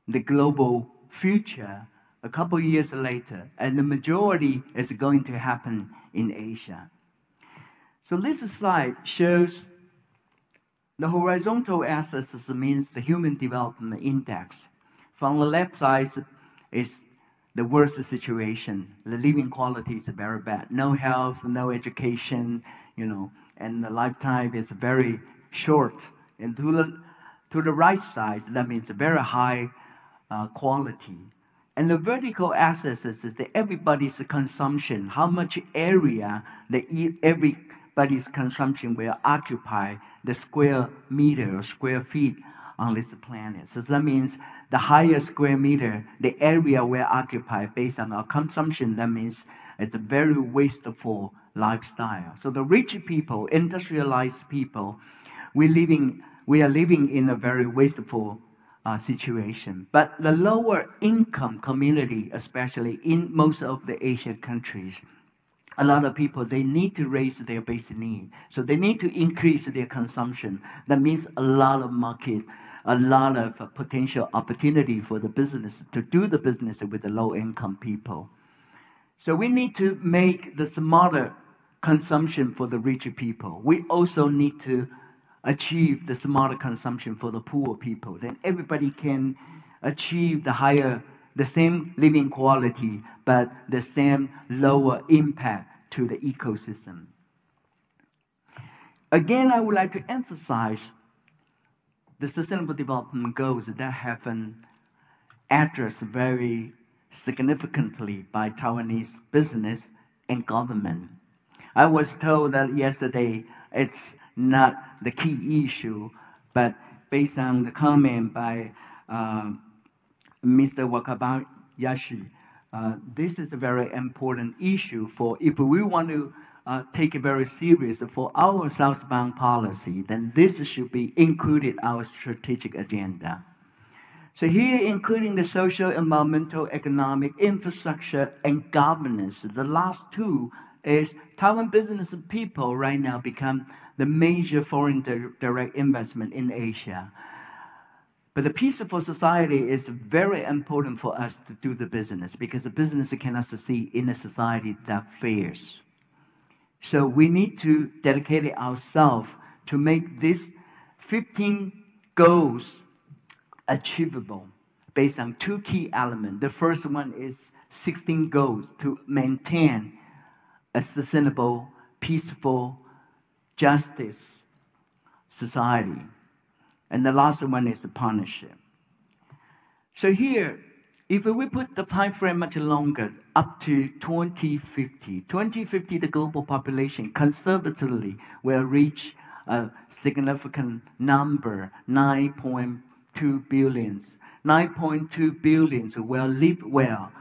the global future a couple years later, and the majority is going to happen in Asia. So this slide shows the horizontal axis means the Human Development Index. From the left side is the worst situation. The living quality is very bad. No health, no education, you know, and the lifetime is very short. And to the right side, that means a very high quality. And the vertical axis is that everybody's consumption, how much area that everybody's consumption will occupy the square meter or square feet on this planet. So that means the higher square meter, the area will occupy based on our consumption, that means it's a very wasteful lifestyle. So the rich people, industrialized people, we are living in a very wasteful situation. But the lower income community, especially in most of the Asian countries, a lot of people, they need to raise their basic need. So they need to increase their consumption. That means a lot of market, a lot of potential opportunity for the business to do the business with the low income people. So we need to make the smarter consumption for the richer people. We also need to achieve the smarter consumption for the poor people. Then everybody can achieve the same living quality, but the same lower impact to the ecosystem. Again, I would like to emphasize the Sustainable Development Goals that have been addressed very significantly by Taiwanese business and government. I was told that yesterday it's not the key issue, but based on the comment by Mr. Wakabayashi, this is a very important issue for if we want to take it very serious for our southbound policy, then this should be included in our strategic agenda. So here, including the social, environmental, economic, infrastructure, and governance, the last two is Taiwan business people right now become the major foreign direct investment in Asia. But the peaceful society is very important for us to do the business because the business cannot succeed in a society that fails. So we need to dedicate ourselves to make these 15 goals achievable based on two key elements. The first one is 16 goals to maintain a sustainable, peaceful, justice society. And the last one is the partnership. So here, if we put the time frame much longer, up to 2050, the global population conservatively will reach a significant number, 9.2 billion. 9.2 billion will live well.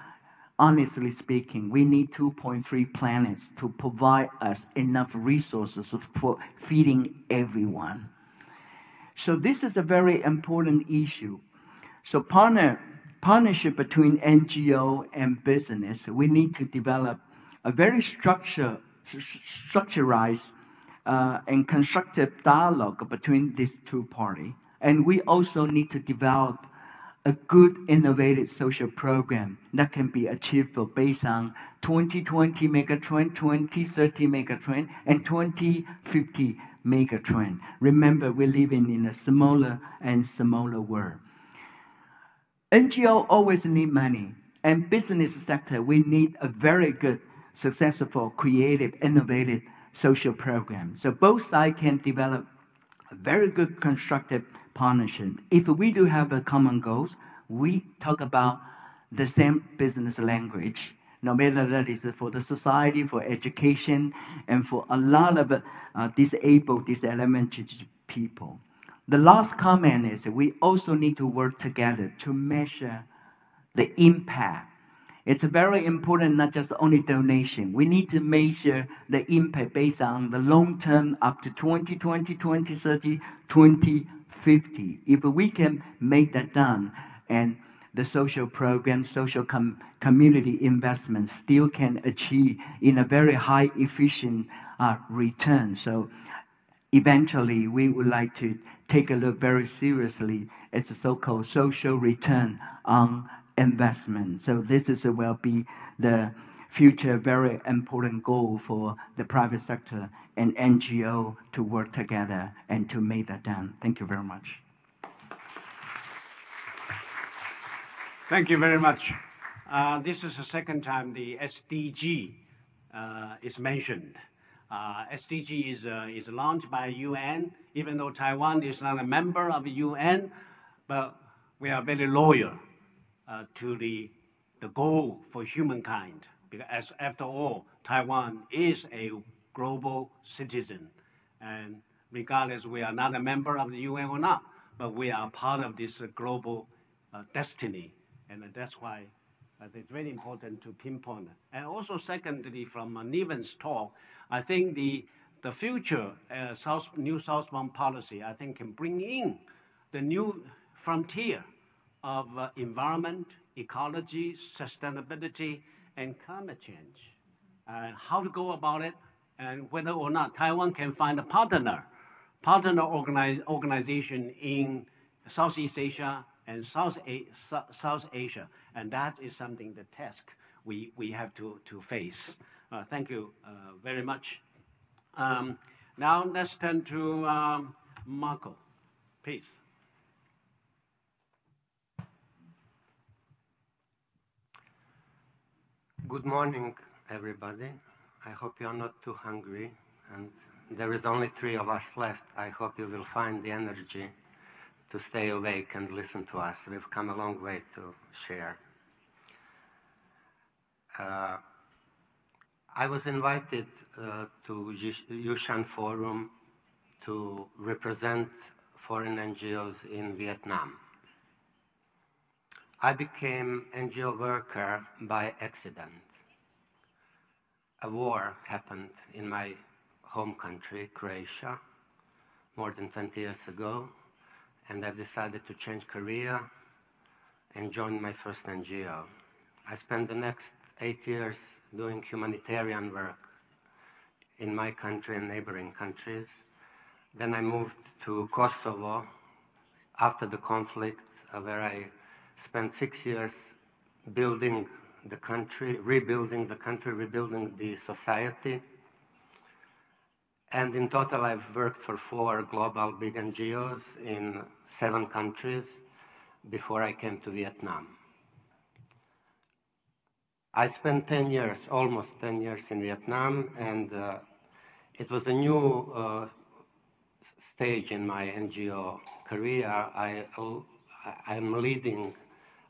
Honestly speaking, we need 2.3 planets to provide us enough resources for feeding everyone. So this is a very important issue. So partnership between NGO and business, we need to develop a very structured and constructive dialogue between these two parties. And we also need to develop a good innovative social program that can be achievable based on 2020 megatrend, 2030 megatrend, and 2050 megatrend. Remember, we're living in a smaller and smaller world. NGO always need money, and business sector, we need a very good, successful, creative, innovative social program. So both sides can develop a very good constructive partnership. If we do have a common goals, we talk about the same business language, no matter that is for the society, for education, and for a lot of disabled, disadvantaged people. The last comment is we also need to work together to measure the impact. It's very important, not just only donation. We need to measure the impact based on the long term up to 2020, 2030, 2050. If we can make that done, and the social program, social community investment still can achieve in a very high efficient return. So eventually, we would like to take a look very seriously at the so-called social return on investment. So this will be the future very important goal for the private sector and NGO to work together and to make that done. Thank you very much. Thank you very much. This is the second time the SDG is mentioned. SDG is launched by UN, even though Taiwan is not a member of the UN, but we are very loyal to the goal for humankind, because after all, Taiwan is a global citizen, and regardless we are not a member of the UN or not, but we are part of this global destiny, and that's why it's very important to pinpoint. And also, secondly, from Niven's talk, I think the future new southbound policy, I think, can bring in the new frontier of environment, ecology, sustainability, and climate change. How to go about it, and whether or not Taiwan can find a partner organization in Southeast Asia and South Asia, and that is something, the task we have to face. Thank you very much. Now let's turn to Marco, please. Good morning, everybody. I hope you are not too hungry, and there is only 3 of us left. I hope you will find the energy to stay awake and listen to us. We've come a long way to share. I was invited to Yushan Forum to represent foreign NGOs in Vietnam. I became NGO worker by accident. A war happened in my home country, Croatia, more than 20 years ago, and I've decided to change career and join my first NGO. I spent the next 8 years doing humanitarian work in my country and neighboring countries. Then I moved to Kosovo after the conflict, where I spent 6 years building the country, rebuilding the society. And in total, I've worked for 4 global big NGOs in 7 countries before I came to Vietnam. I spent 10 years, almost 10 years in Vietnam, and it was a new stage in my NGO career. I'm leading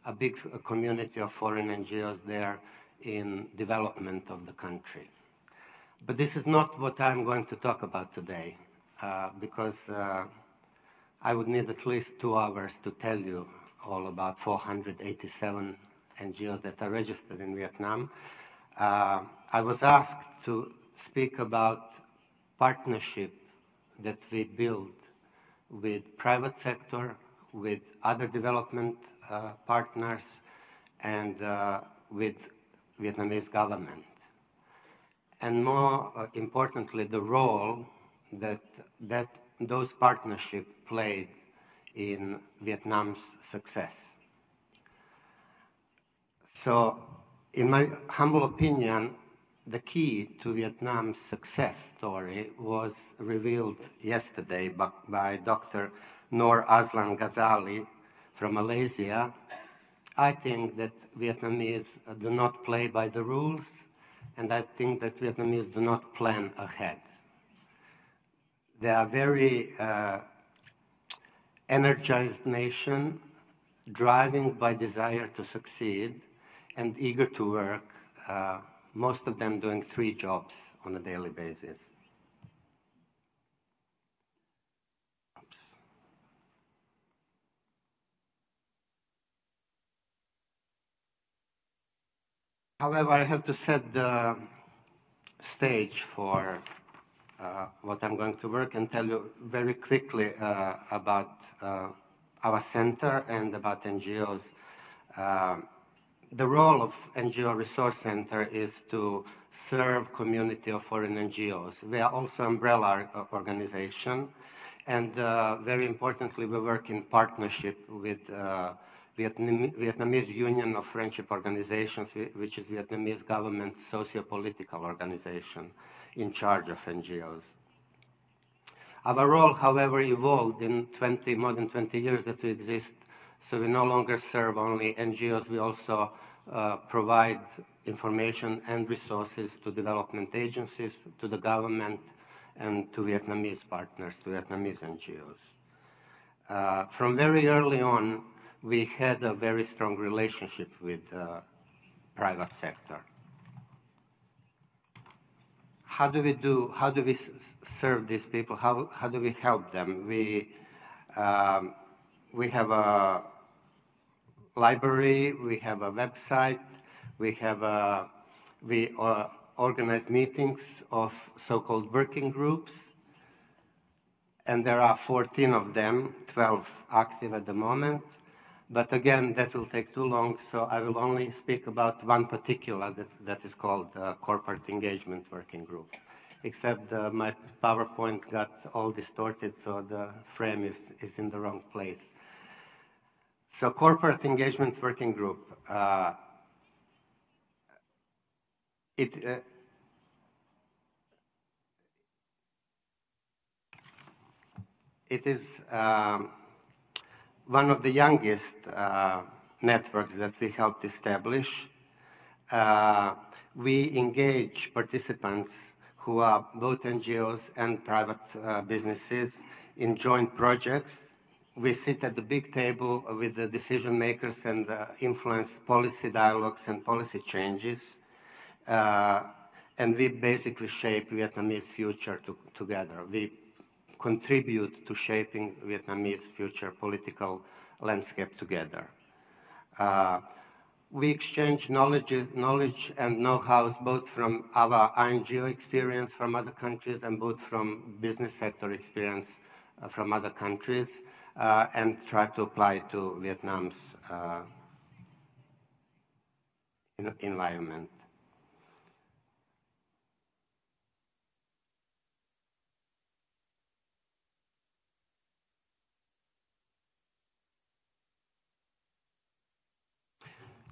a big community of foreign NGOs there in development of the country. But this is not what I'm going to talk about today, because I would need at least 2 hours to tell you all about 487 NGOs that are registered in Vietnam. I was asked to speak about partnership that we build with private sector, with other development partners, and with Vietnamese government. And more importantly, the role that those partnerships played in Vietnam's success. So, in my humble opinion, the key to Vietnam's success story was revealed yesterday by Dr. Noor Aslan Ghazali from Malaysia. I think that Vietnamese do not play by the rules, and I think that Vietnamese do not plan ahead. They are very energized nation, driving by desire to succeed and eager to work, most of them doing 3 jobs on a daily basis. However, I have to set the stage for what I'm going to work and tell you very quickly about our center and about NGOs. The role of NGO Resource Center is to serve community of foreign NGOs. We are also umbrella organization, and very importantly, we work in partnership with Vietnamese Union of Friendship Organizations, which is Vietnamese government socio-political organization in charge of NGOs. Our role, however, evolved in more than 20 years that we exist, so we no longer serve only NGOs, we also provide information and resources to development agencies, to the government, and to Vietnamese partners, to Vietnamese NGOs. From very early on, we had a very strong relationship with the private sector. How do we serve these people? How do we help them? We have a library, we have a website, we organize meetings of so-called working groups, and there are 14 of them, 12 active at the moment. But again, that will take too long, so I will only speak about one particular that is called Corporate Engagement Working Group. Except my PowerPoint got all distorted, so the frame is in the wrong place. So Corporate Engagement Working Group, it is one of the youngest networks that we helped establish. We engage participants who are both NGOs and private businesses in joint projects. We sit at the big table with the decision makers and influence policy dialogues and policy changes. And we basically shape Vietnamese future together. We contribute to shaping Vietnamese future political landscape together. We exchange knowledge and know-how both from our NGO experience from other countries and both from business sector experience from other countries and try to apply to Vietnam's environment.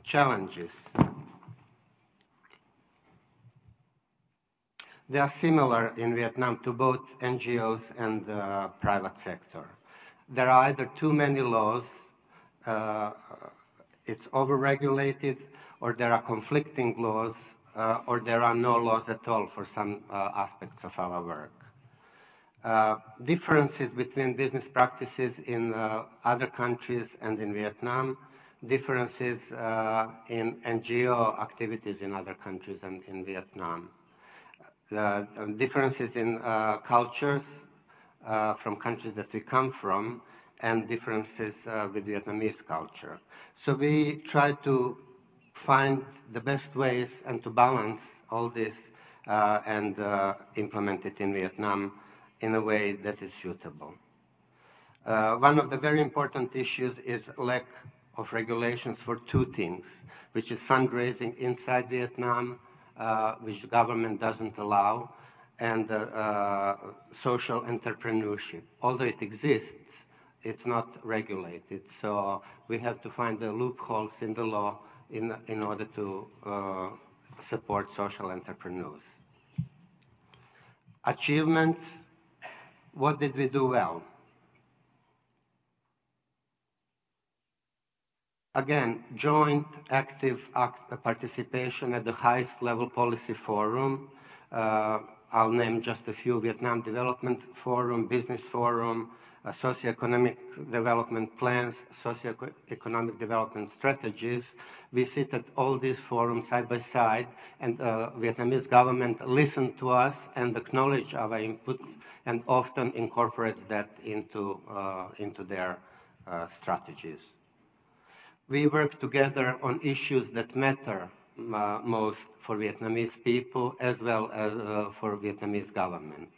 Challenges. They are similar in Vietnam to both NGOs and the private sector. There are either too many laws, it's over-regulated, or there are conflicting laws, or there are no laws at all for some aspects of our work. Differences between business practices in other countries and in Vietnam, differences in NGO activities in other countries and in Vietnam. Differences in cultures from countries that we come from, and differences with Vietnamese culture. So we try to find the best ways and to balance all this and implement it in Vietnam in a way that is suitable. One of the very important issues is lack of regulations for two things, which is fundraising inside Vietnam, which the government doesn't allow, and social entrepreneurship. Although it exists, it's not regulated. So we have to find the loopholes in the law in order to support social entrepreneurs. Achievements, what did we do well? Again, joint active participation at the highest level policy forum. I'll name just a few: Vietnam Development Forum, Business Forum, socioeconomic development plans, socioeconomic development strategies. We sit at all these forums side by side, and Vietnamese government listen to us and acknowledge our inputs and often incorporates that into their strategies. We work together on issues that matter most for Vietnamese people as well as for Vietnamese government.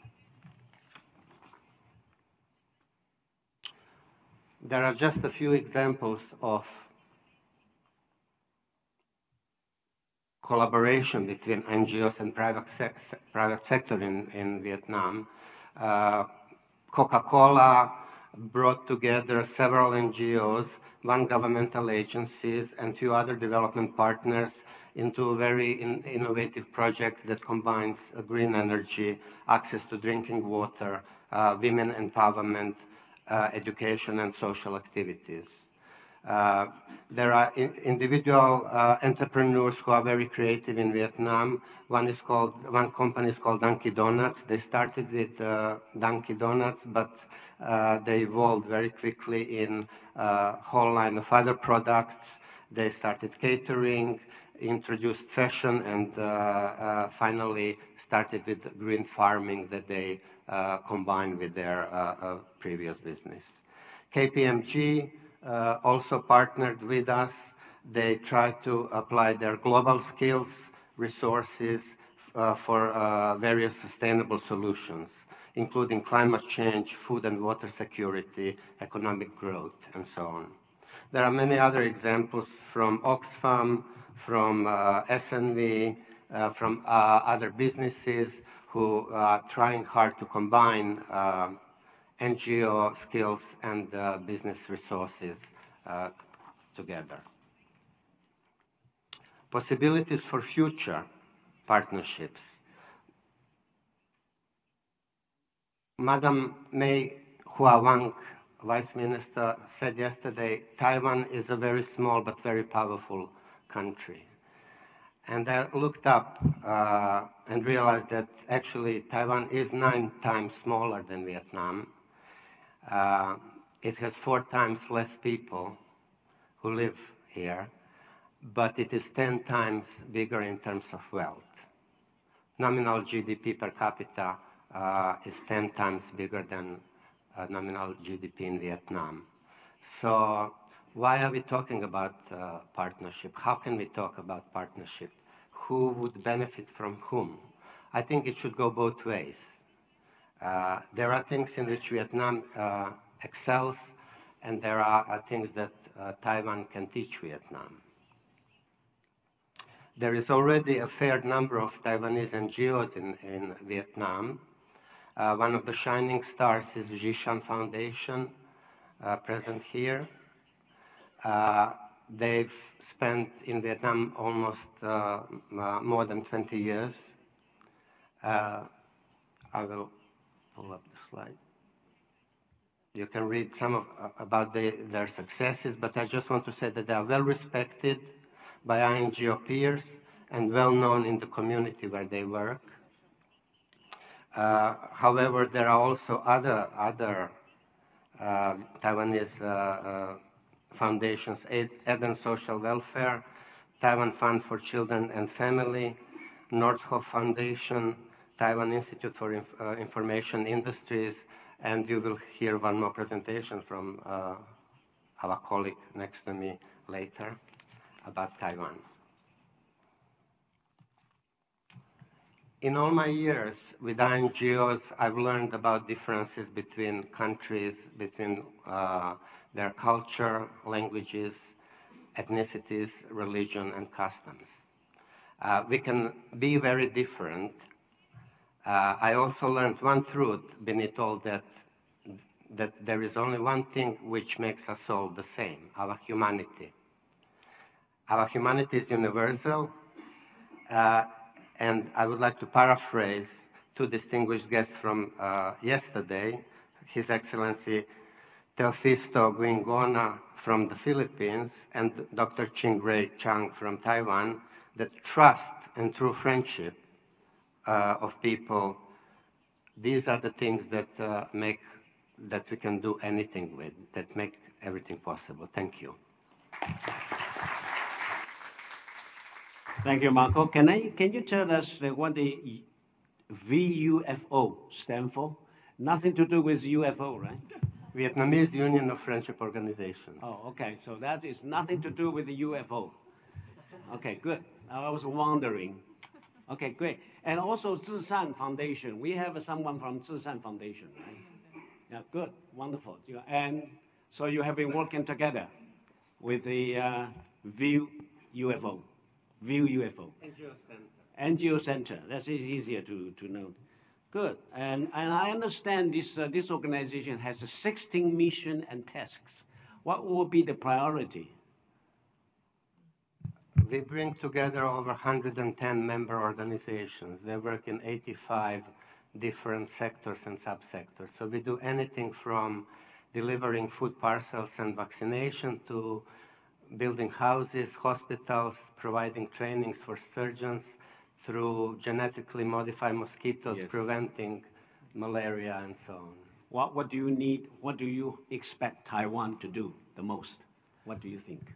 There are just a few examples of collaboration between NGOs and private sector in Vietnam. Coca-Cola brought together several NGOs, one governmental agencies, and few other development partners into a very innovative project that combines green energy, access to drinking water, women empowerment, education and social activities. There are individual entrepreneurs who are very creative in Vietnam. One company is called Dunkin' Donuts. They started with Dunkin' Donuts, but they evolved very quickly in a whole line of other products. They started catering, introduced fashion, and finally started with green farming that they combined with their previous business. KPMG also partnered with us. They tried to apply their global skills, resources for various sustainable solutions, including climate change, food and water security, economic growth, and so on. There are many other examples from Oxfam, from SNV, from other businesses who are trying hard to combine NGO skills and business resources together. Possibilities for future partnerships. Madam May Hua Wang, Vice Minister, said yesterday, Taiwan is a very small but very powerful country. And I looked up and realized that actually Taiwan is 9 times smaller than Vietnam. It has 4 times less people who live here, but it is 10 times bigger in terms of wealth. Nominal GDP per capita is 10 times bigger than nominal GDP in Vietnam. So why are we talking about partnership? How can we talk about partnership? Who would benefit from whom? I think it should go both ways. There are things in which Vietnam excels, and there are things that Taiwan can teach Vietnam. There is already a fair number of Taiwanese NGOs in Vietnam. One of the shining stars is Yushan Foundation, present here. They've spent in Vietnam almost more than 20 years. I will pull up the slide. You can read some about their successes, but I just want to say that they are well respected by our NGO peers and well known in the community where they work. However, there are also other Taiwanese foundations, Aid and Social Welfare, Taiwan Fund for Children and Family, Nordhoff Foundation, Taiwan Institute for Information Industries, and you will hear one more presentation from our colleague next to me later about Taiwan. In all my years with NGOs, I've learned about differences between countries, between their culture, languages, ethnicities, religion, and customs. We can be very different. I also learned one truth beneath all that there is only one thing which makes us all the same, our humanity. Our humanity is universal, and I would like to paraphrase 2 distinguished guests from yesterday, His Excellency Teofisto Guingona from the Philippines and Dr. Ching-Ray Chang from Taiwan, that trust and true friendship of people, these are the things that that we can do anything with, that make everything possible. Thank you. Thank you, Marco. Can you tell us what the VUFO stand for? Nothing to do with UFO, right? Vietnamese Union of Friendship Organizations. Oh, okay. So that is nothing to do with the UFO. Okay, good. I was wondering. Okay, great. And also Zishan Foundation. We have someone from Zishan Foundation, right? Yeah, good. Wonderful. And so you have been working together with the VUFO. NGO Center. NGO Center. That's easier to know. Good. And I understand this organization has 16 missions and tasks. What will be the priority? We bring together over 110 member organizations. They work in 85 different sectors and subsectors. So we do anything from delivering food parcels and vaccination, to building houses, hospitals, providing trainings for surgeons, through genetically modified mosquitoes, preventing malaria and so on. What do you need? What do you expect Taiwan to do the most? What do you think?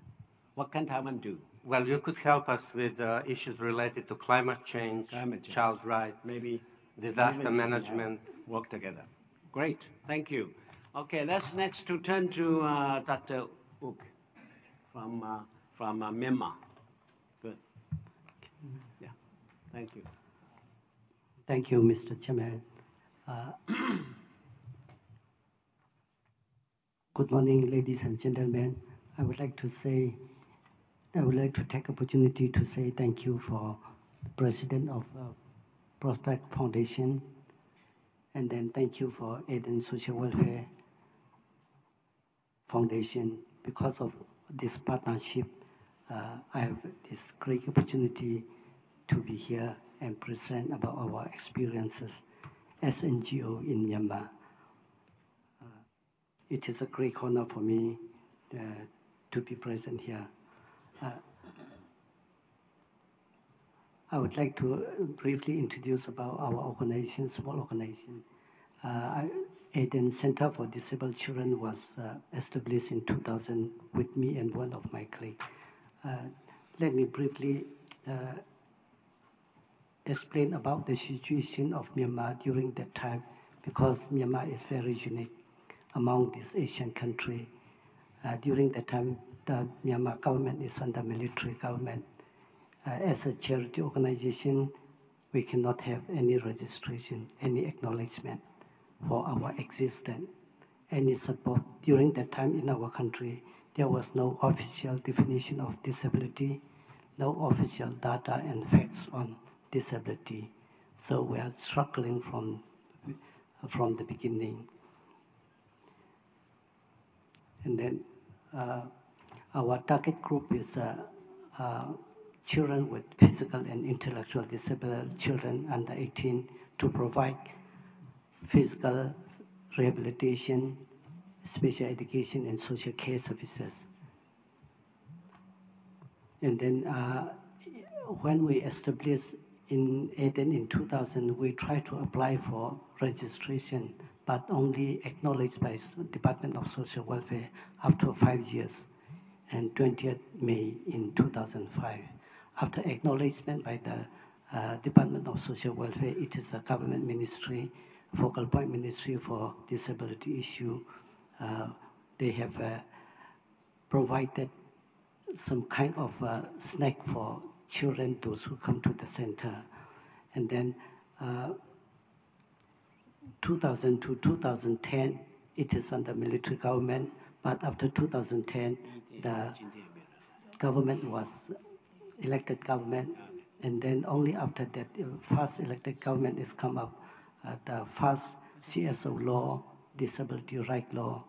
What can Taiwan do? Well, you could help us with issues related to climate change, child rights, maybe disaster management. Work together. Great, thank you. Okay, let's next to turn to Dr. Uk from Myanmar. Good. Yeah, thank you. Thank you, Mr. Chairman. Good morning, ladies and gentlemen. I would like to take opportunity to say thank you for the President of Prospect Foundation, and then thank you for Eden Social Welfare Foundation. Because of this partnership, I have this great opportunity to be here and present about our experiences as NGO in Myanmar. It is a great honor for me to be present here. I would like to briefly introduce about our organization, small organization. Eden Center for Disabled Children was established in 2000 with me and one of my colleagues. Let me briefly explain about the situation of Myanmar during that time, because Myanmar is very unique among these Asian countries. During that time, the Myanmar government is under military government. As a charity organization, we cannot have any registration, any acknowledgement for our existence, any support. During that time in our country, there was no official definition of disability, no official data and facts on disability. So we are struggling from the beginning. And then our target group is children with physical and intellectual disability, children under 18, to provide physical rehabilitation, special education, and social care services. And then when we established in Eden in 2000, we tried to apply for registration, but only acknowledged by Department of Social Welfare after 5 years, and 20th May in 2005. After acknowledgement by the Department of Social Welfare, it is a government ministry, focal point ministry for disability issue. They have provided some kind of snack for children, those who come to the center. And then 2000 to 2010, it is under military government, but after 2010, the government was elected government, and then only after that, first elected government is come up, the first CSO law, disability right law,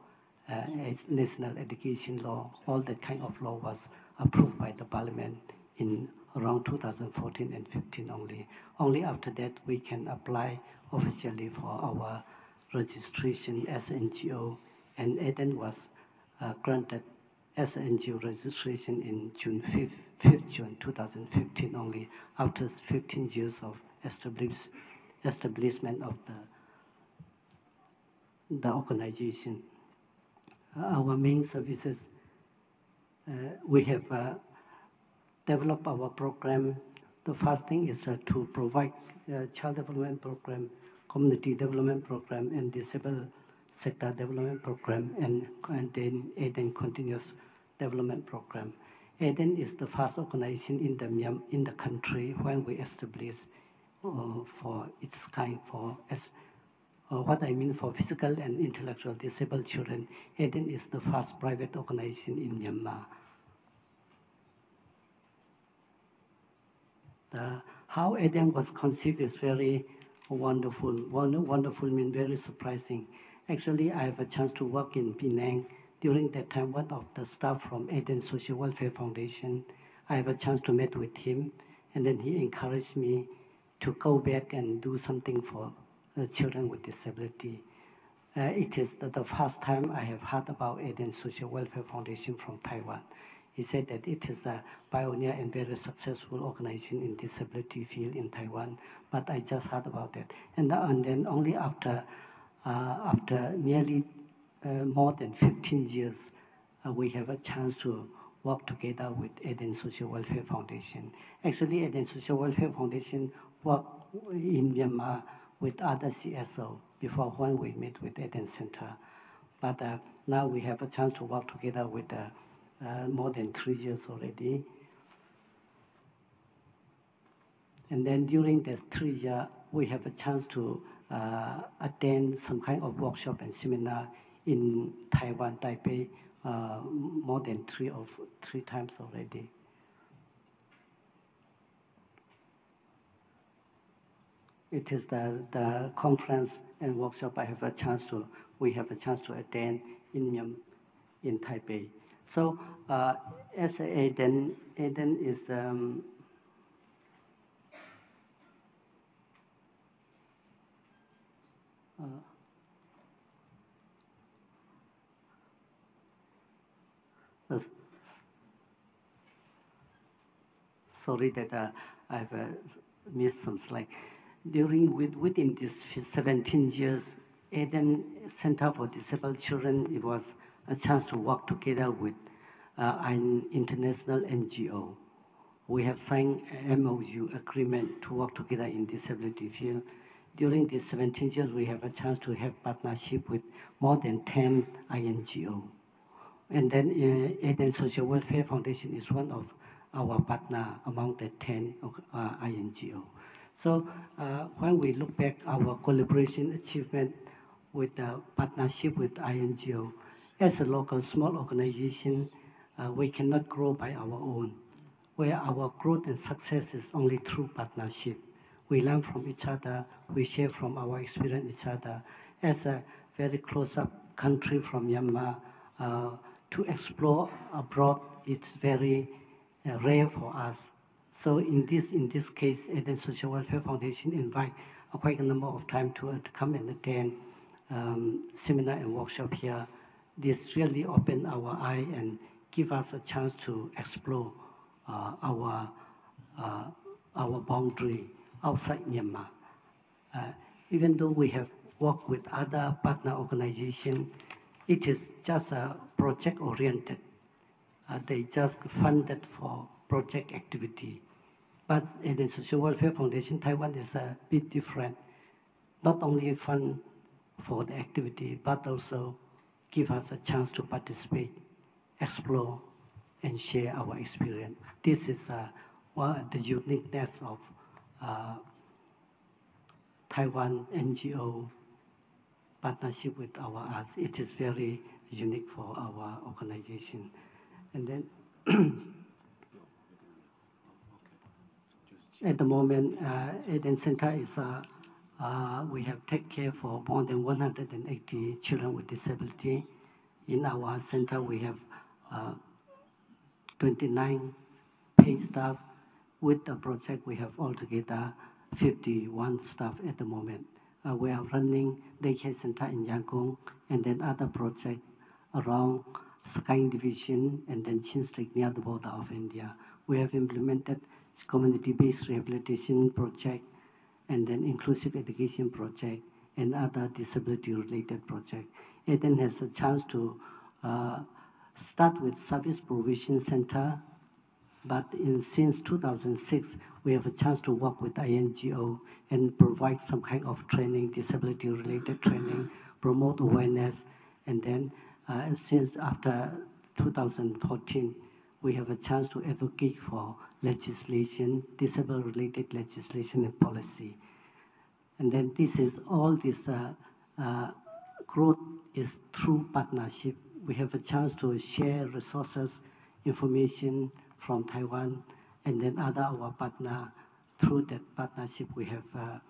national education law, all that kind of law was approved by the parliament in around 2014 and 15 only. Only after that we can apply officially for our registration as NGO, and Eden was granted as NGO registration in June 5th June 2015 only, after 15 years of establishment of the organization. Our main services, we have developed our program. The first thing is to provide child development program, community development program, and disabled sector development program, and then Eden continuous development program. Eden is the first organization in the country when we established for its kind, for what I mean for physical and intellectual disabled children. Eden is the first private organization in Myanmar. How Eden was conceived is very wonderful. Wonderful means very surprising. Actually, I have a chance to work in Penang. During that time, one of the staff from Eden Social Welfare Foundation, I have a chance to meet with him, and then he encouraged me to go back and do something for children with disability. It is the first time I have heard about Eden Social Welfare Foundation from Taiwan. He said that it is a pioneer and very successful organization in disability field in Taiwan, but I just heard about that. And then only after nearly more than 15 years, we have a chance to work together with Eden Social Welfare Foundation. Actually, Eden Social Welfare Foundation worked in Myanmar with other CSO before when we met with Eden Center. But now we have a chance to work together with more than 3 years already. And then during this 3 years, we have a chance to attend some kind of workshop and seminar in Taiwan, Taipei, more than three times already. It is the conference and workshop we have a chance to attend in Taipei. So as Eden is sorry that I've missed some slide. Within these 17 years, Eden Center for Disabled Children, it was a chance to work together with an international NGO. We have signed an MOU agreement to work together in disability field. During these 17 years, we have a chance to have partnership with more than 10 INGO. And then Eden Social Welfare Foundation is one of our partner among the 10 INGO. So when we look back our collaboration achievement with the partnership with INGO, as a local small organization, we cannot grow by our own, where our growth and success is only through partnership. We learn from each other, we share from our experience each other. As a very close-up country from Myanmar, to explore abroad, it's very rare for us. So in this case, Eden Social Welfare Foundation invite quite a number of times to come and attend seminar and workshop here. This really opened our eye and give us a chance to explore our boundary outside Myanmar. Even though we have worked with other partner organizations, it is just a project-oriented. They just funded for project activity. But Eden Social Welfare Foundation Taiwan is a bit different. Not only fund for the activity, but also give us a chance to participate, explore, and share our experience. This is the uniqueness of Taiwan NGO partnership with our arts. It is very unique for our organization. And then at the moment, Eden Center is we have taken care for more than 180 children with disability. In our center, we have 29 paid staff. With the project, we have altogether 51 staff at the moment. We are running daycare center in Yangon, and then other projects around Skying Division, and then Chinstrik near the border of India. We have implemented community-based rehabilitation project, and then inclusive education project, and other disability-related projects. Eden has a chance to start with service provision center, but since 2006, we have a chance to work with INGO and provide some kind of training, disability-related training, promote awareness, and then since after 2014, we have a chance to advocate for legislation, disability-related legislation and policy. And then all this growth is through partnership. We have a chance to share resources, information from Taiwan, and then our partner. Through that partnership, we have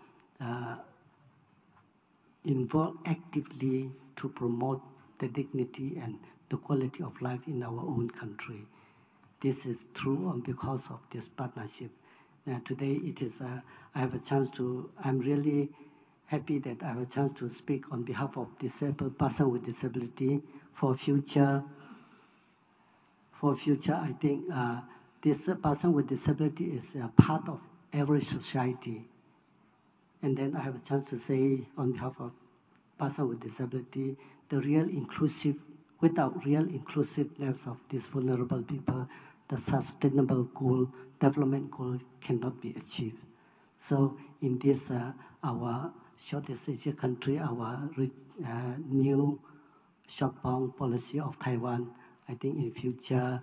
involved actively to promote the dignity and the quality of life in our own country. This is true because of this partnership. Today, it is I have a chance to. I'm really happy that I have a chance to speak on behalf of disabled person with disability. For future, I think this person with disability is a part of every society. And then I have a chance to say on behalf of person with disability, without real inclusiveness of these vulnerable people, the sustainable goal, development goal cannot be achieved. So in this, our Southeast Asia country, our new short-bound policy of Taiwan, I think in future,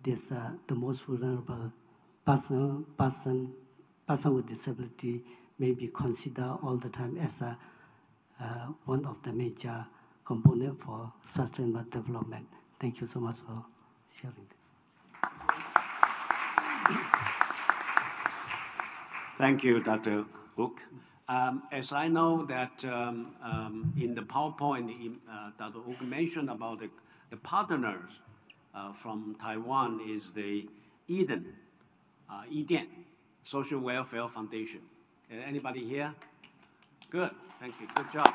this the most vulnerable person with disability may be considered all the time as one of the major components for sustainable development. Thank you so much for sharing this. Thank you, Dr. Uk. As I know that in the PowerPoint, Dr. Uk mentioned about the partners from Taiwan is the Eden Social Welfare Foundation. Anybody here? Good, thank you, good job.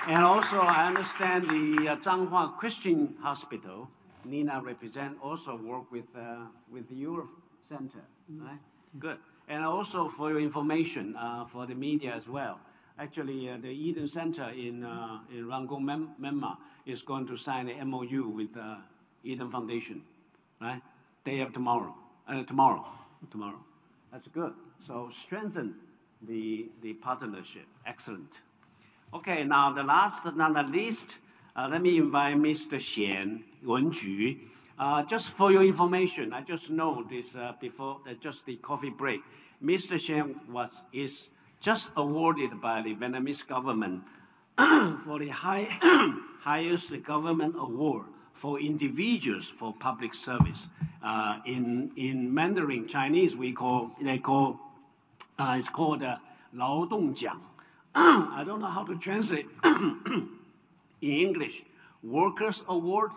And also I understand the Zhanghua Christian Hospital, Nina represent, also work with your center, right? Good. And also for your information, for the media as well. Actually, the Eden Center in Rangoon, Myanmar is going to sign an MOU with Eden Foundation, right? Day of tomorrow. Tomorrow. That's good. So strengthen the partnership. Excellent. Okay, now the last but not the least, let me invite Mr. Xian Wenju. Just for your information, I just know this before just the coffee break. Mr. Xian is just awarded by the Vietnamese government for the highest government award for individuals for public service. In Mandarin Chinese, it's called 劳动奖. I don't know how to translate in English. Workers award.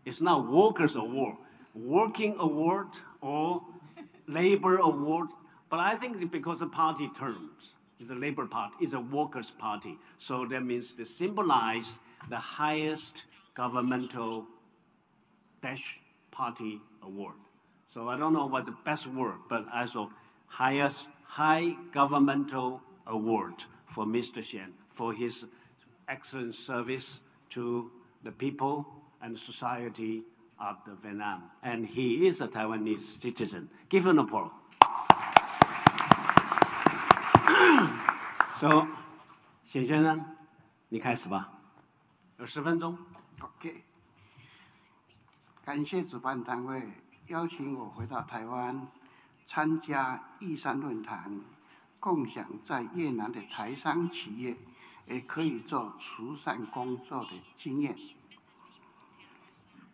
It's not workers award, working award or labor award. But I think it's because of party terms. It's a labor party, it's a workers' party. So that means they symbolize the highest governmental party award. So I don't know what's the best word, but also high governmental award for Mr. Xian for his excellent service to the people and society of the Vietnam. And he is a Taiwanese citizen. Give him an applause. So, 显先生，你开始吧，有10分钟。OK， 感谢主办单位邀请我回到台湾，参加玉山论坛，共享在越南的台商企业也可以做慈善工作的经验。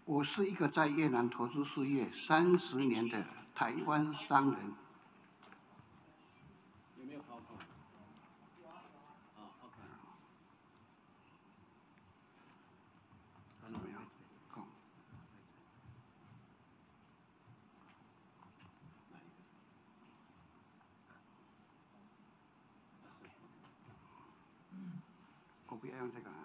我是一个在越南投资事业30年的台湾商人。有没有考考？啊 ，OK。看到没有？好。我不要用这个啊。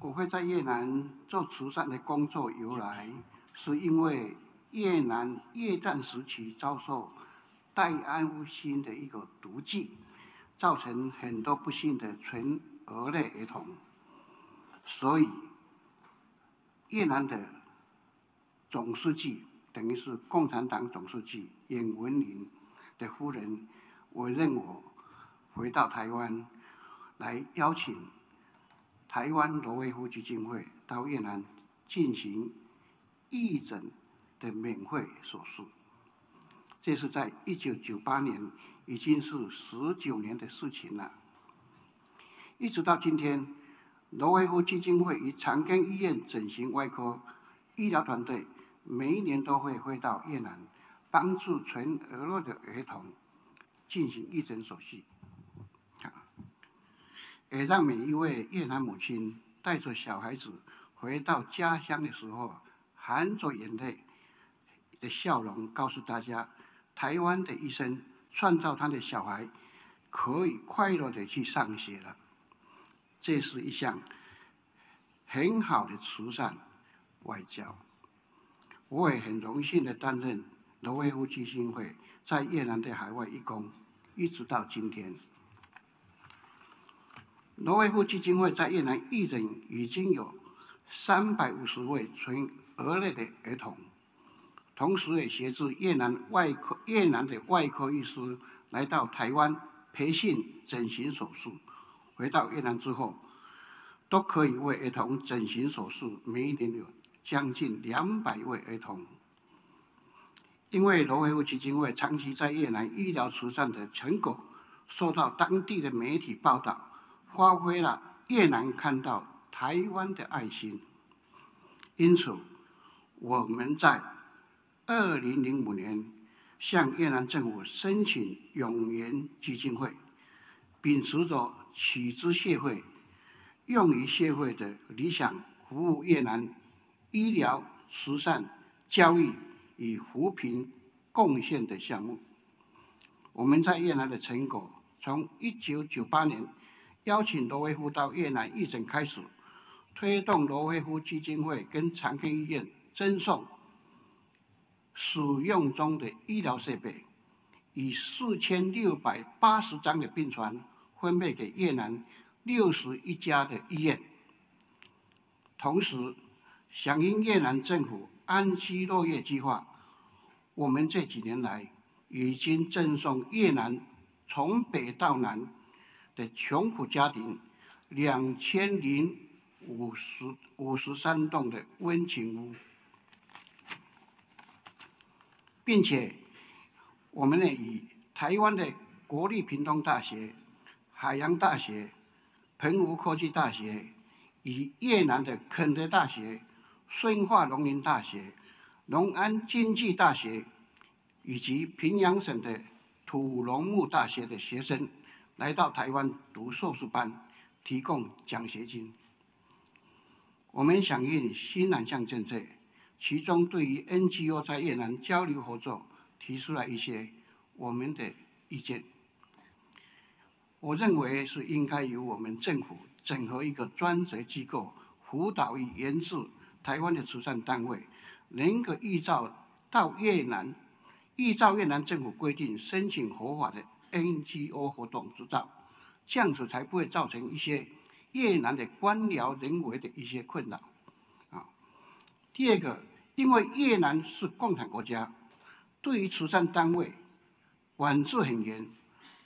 我会在越南做慈善的工作由来，是因为越南越战时期遭受戴安夫星的一个毒剂，造成很多不幸的纯俄类儿童，所以越南的总书记，等于是共产党总书记尹文林的夫人委任我回到台湾，来邀请台湾罗威夫基金会到越南进行义诊的免费手术。这是在1998年，已经是19年的事情了。一直到今天，罗威夫基金会与长庚医院整形外科医疗团队每一年都会回到越南，帮助纯俄罗的儿童进行义诊手术。也让每一位越南母亲带着小孩子回到家乡的时候，含着眼泪的笑容，告诉大家，台湾的医生创造他的小孩可以快乐的去上学了。这是一项很好的慈善外交。我也很荣幸的担任罗威夫基金会在越南的海外义工，一直到今天。罗威夫基金会在越南义诊已经有350位纯俄类的儿童，同时也协助越南的外科医师来到台湾培训整形手术。回到越南之后，都可以为儿童整形手术，每一年有将近200位儿童。因为罗威夫基金会长期在越南医疗慈善的成果受到当地的媒体报道，发挥了越南看到台湾的爱心。因此，我们在2005年向越南政府申请永援基金会，秉持着取之协会、用于协会的理想，服务越南医疗、慈善、教育与扶贫贡献的项目。我们在越南的成果，从1998年邀请罗威夫到越南义诊开始，推动罗威夫基金会跟长庚医院赠送使用中的医疗设备，以4680张的病床分配给越南61家的医院。同时，响应越南政府安居乐业计划，我们这几年来已经赠送越南从北到南的穷苦家庭2053栋的温情屋，并且我们呢以台湾的国立屏东大学、海洋大学、澎湖科技大学，以越南的肯德大学、顺化农林大学、隆安经济大学以及平阳省的土农牧大学的学生来到台湾读硕士班，提供奖学金。我们响应新南向政策，其中对于 NGO 在越南交流合作提出了一些我们的意见。我认为是应该由我们政府整合一个专责机构，辅导与研制台湾的慈善单位，能够依照越南政府规定申请合法的 NGO 活动执照，这样子才不会造成一些越南的官僚人为的一些困扰。第二个，因为越南是共产国家，对于慈善单位管制很严，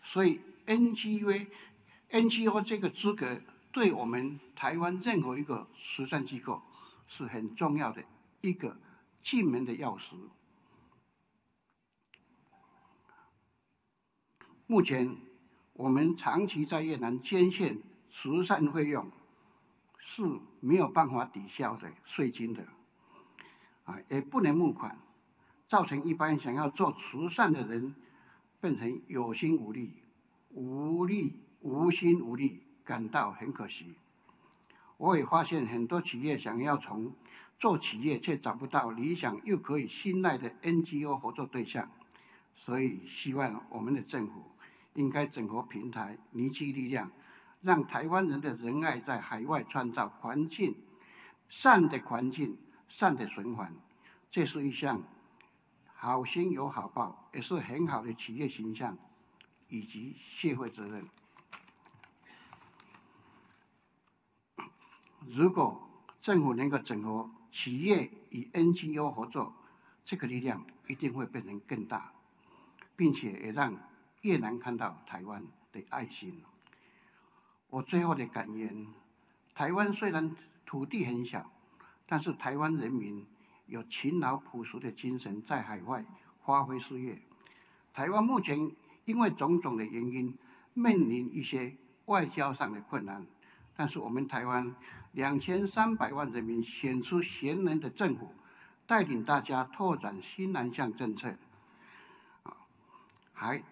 所以 NGO 这个资格对我们台湾任何一个慈善机构是很重要的一个进门的钥匙。目前我们长期在越南捐献慈善费用是没有办法抵消的税金的，也不能募款，造成一般想要做慈善的人变成有心无力、无心无力，感到很可惜。我也发现很多企业想要做企业，却找不到理想又可以信赖的 NGO 合作对象，所以希望我们的政府应该整合平台，凝聚力量，让台湾人的仁爱在海外创造善的环境、善的循环。这是一项好心有好报，也是很好的企业形象以及社会责任。如果政府能够整合企业与 NGO 合作，这个力量一定会变成更大，并且也让越南看到台湾的爱心。我最后的感言：台湾虽然土地很小，但是台湾人民有勤劳朴实的精神，在海外发挥事业。台湾目前因为种种的原因，面临一些外交上的困难，但是我们台湾2300万人民选出贤能的政府，带领大家拓展新南向政策，还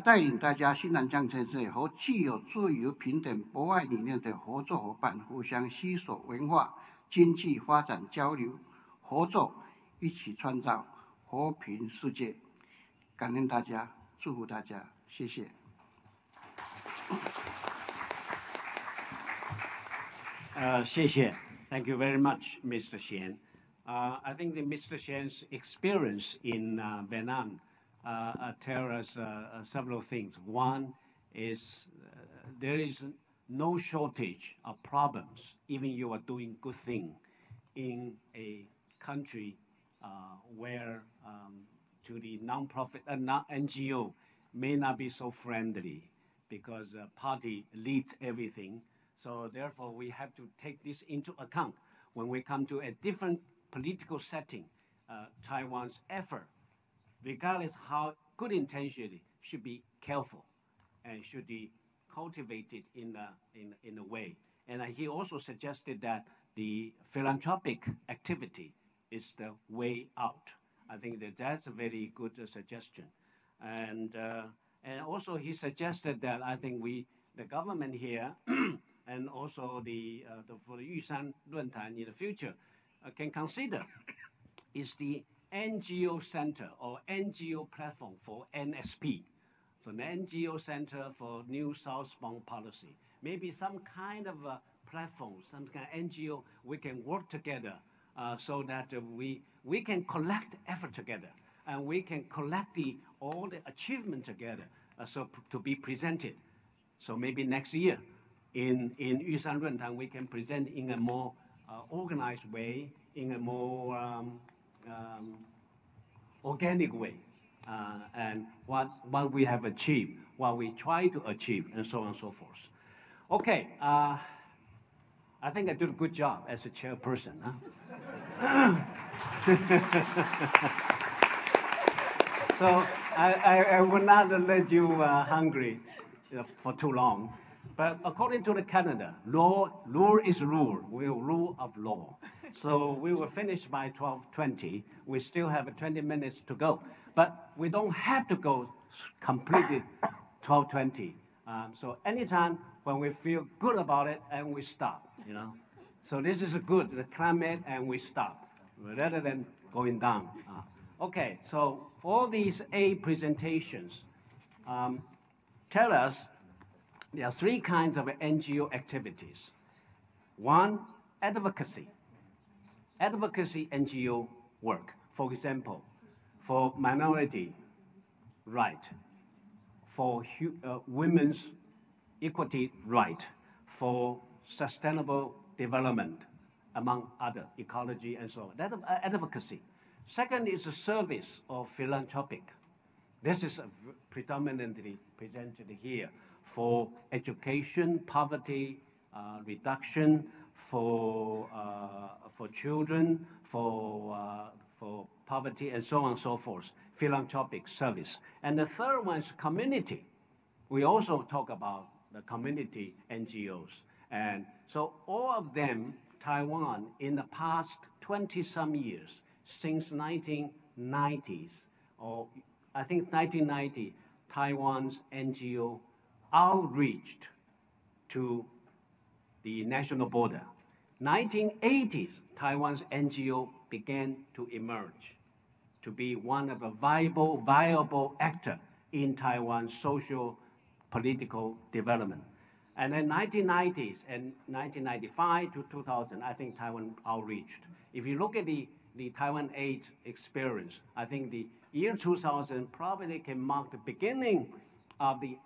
带领大家新南向政策和具有自由、平等、博爱理念的合作伙伴，互相携手文化、经济发展交流合作，一起创造和平世界。感恩大家，祝福大家，谢谢。谢谢 Thank you very much, Mr. Xian. I think that Mr. Xian's experience in Vietnam tell us several things. One is there is no shortage of problems, even you are doing good thing in a country where to the non-profit NGO may not be so friendly because party leads everything. So therefore, we have to take this into account when we come to a different political setting. Taiwan's effort, regardless how good intentionally, should be careful and should be cultivated in a way. And he also suggested that the philanthropic activity is the way out. I think that that's a very good suggestion. And also he suggested that I think the government here and also for the Yushan论坛in the future can consider is the NGO center or NGO platform for NSP. So the NGO Center for New Southbound Policy. Maybe some kind of a platform, some kind of NGO, we can work together so that we can collect effort together and we can collect all the achievement together so to be presented. So maybe next year in Yushan论坛, we can present in a more organized way, in a more organic way. And what we have achieved, what we try to achieve, and so on and so forth. Okay, I think I did a good job as a chairperson. Huh? So I will not let you hungry for too long. But according to the Canada, law is rule. We will rule of law. So we will finish by 12:20. We still have 20 minutes to go. But we don't have to go completely 12:20. So anytime when we feel good about it, and we stop, you know. So this is good, the climate, and we stop, rather than going down. Okay, so for these 8 presentations, tell us there are 3 kinds of NGO activities. One, advocacy. Advocacy NGO work, for example, for minority right, for women's equity right, for sustainable development, among other, ecology and so on. That advocacy. Second is a service or philanthropic. This is predominantly presented here for education, poverty reduction, for children, for poverty, and so on and so forth, philanthropic service. And the third one is community. We also talk about the community NGOs. And so all of them, Taiwan, in the past 20-some years, since 1990s, or I think 1990, Taiwan's NGO outreached to the national border. 1980s, Taiwan's NGO began to emerge to be one of the viable actor in Taiwan's social political development. And in 1990s and 1995 to 2000, I think Taiwan outreached. If you look at the Taiwan 8 experience, I think the year 2000 probably can mark the beginning of the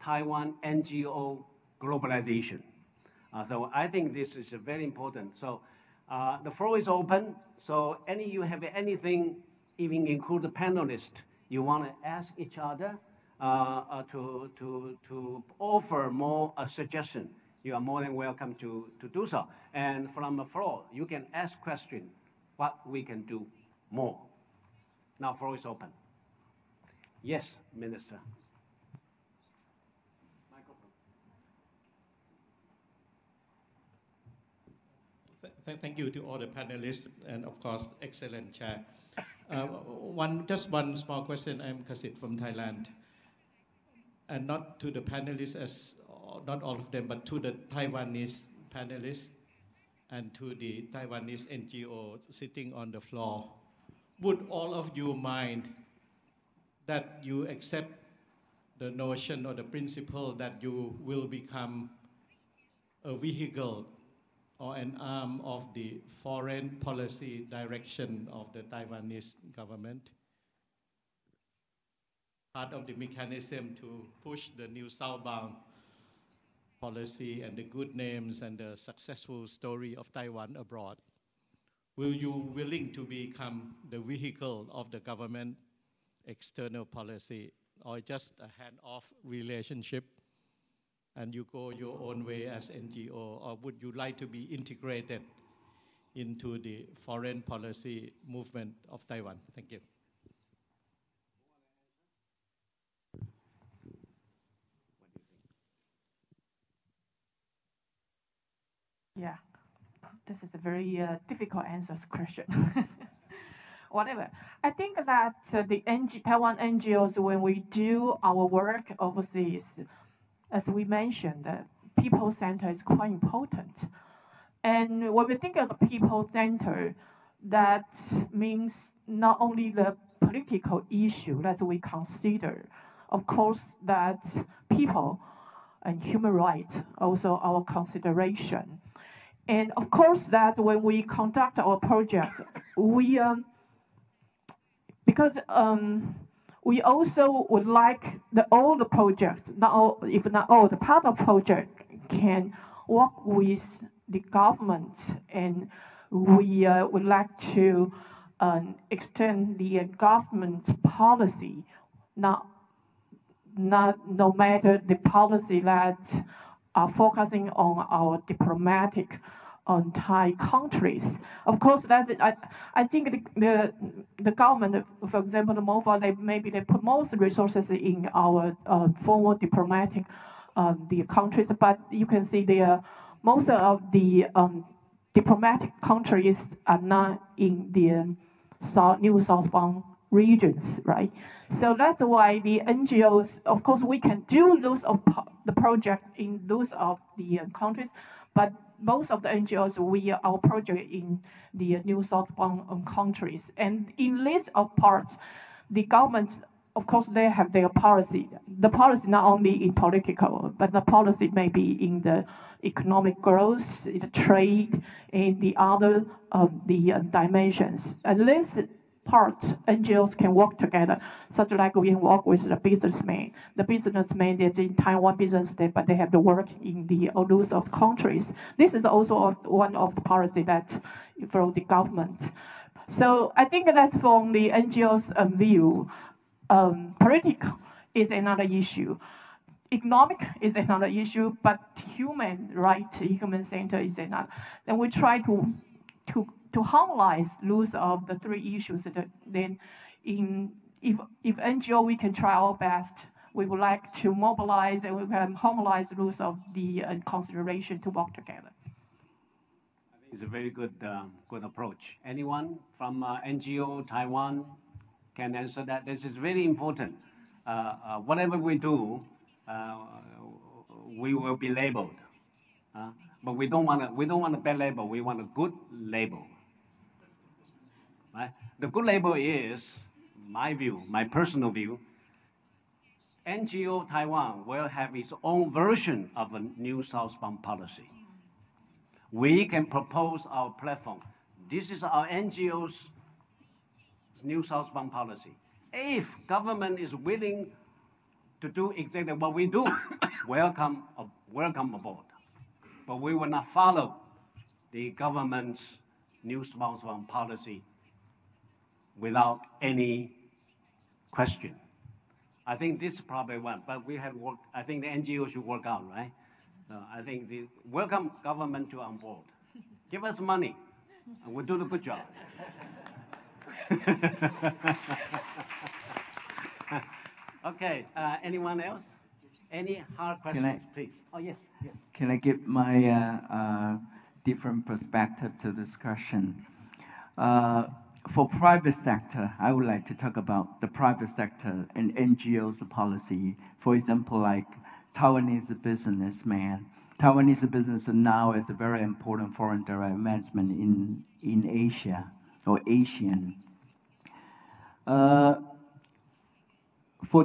Taiwan NGO globalization. So I think this is very important. So the floor is open. So you have anything, even include the panelists, you want to ask each other to offer more suggestion, you are more than welcome to do so. And from the floor, you can ask questions, what we can do more. Now floor is open. Yes, Minister. Thank you to all the panelists and of course, excellent chair. Just one small question. I'm Kasit from Thailand. And not to the panelists, not all of them, but to the Taiwanese panelists. and to the Taiwanese NGO sitting on the floor, would all of you mind that you accept the notion or the principle that you will become a vehicle or an arm of the foreign policy direction of the Taiwanese government? Part of the mechanism to push the new southbound policy and the good names and the successful story of Taiwan abroad. Will you willing to become the vehicle of the government external policy, or just a hand-off relationship and you go your own way as NGO, or would you like to be integrated into the foreign policy movement of Taiwan? Thank you. Yeah, this is a very difficult answer question. Whatever. I think that the Taiwan NGOs, when we do our work overseas, as we mentioned, the people center is quite important. And when we think of the people center, that means not only the political issue that we consider, of course, that people and human rights also our consideration. And of course that when we conduct our project, we because we also would like all the projects, if not all, the part of project can work with the government, and we would like to extend the government policy, no matter the policy that are focusing on our diplomatic on Thai countries. Of course, that's it. I think the government, for example, the MOFA, maybe they put most resources in our formal diplomatic the countries, but you can see most of the diplomatic countries are not in the new southbound regions, right? So that's why the NGOs, of course, we can do those of the project in those of the countries, but most of the NGOs, our project in the new southbound countries. And in list of parts, the governments, of course, they have their policy. The policy not only in political, but the policy may be in the economic growth, in the trade, and the other dimensions. And this part, NGOs can work together, such like we work with the businessman. The businessman is in Taiwan business, but they have to work in the those of countries. This is also one of the policy that from the government. So I think that from the NGOs' view, political is another issue. Economic is another issue, but human right, human center is another. And we try to harmonize those of the three issues. Then, if NGO, we can try our best. We would like to mobilize and we can harmonize those of the consideration to work together. I think it's a very good approach. Anyone from NGO Taiwan can answer that? This is very important. Whatever we do, we will be labeled, but we don't want a bad label. We want a good label. Right? The good label is, my view, my personal view, NGO Taiwan will have its own version of a new southbound policy. We can propose our platform. This is our NGO's new southbound policy. If government is willing to do exactly what we do, welcome aboard. But we will not follow the government's new southbound policy without any question. I think this is probably one, but we have work. I think the NGO should work out, right? I think the welcome government to on board. Give us money, and we'll do the good job. Okay, anyone else? Any hard questions, please? Oh, yes, yes. Can I give my different perspective to this question? For private sector, I would like to talk about the private sector and NGOs policy. For example, like Taiwanese businessman, Taiwanese business now is a very important foreign direct investment in Asia or Asian. For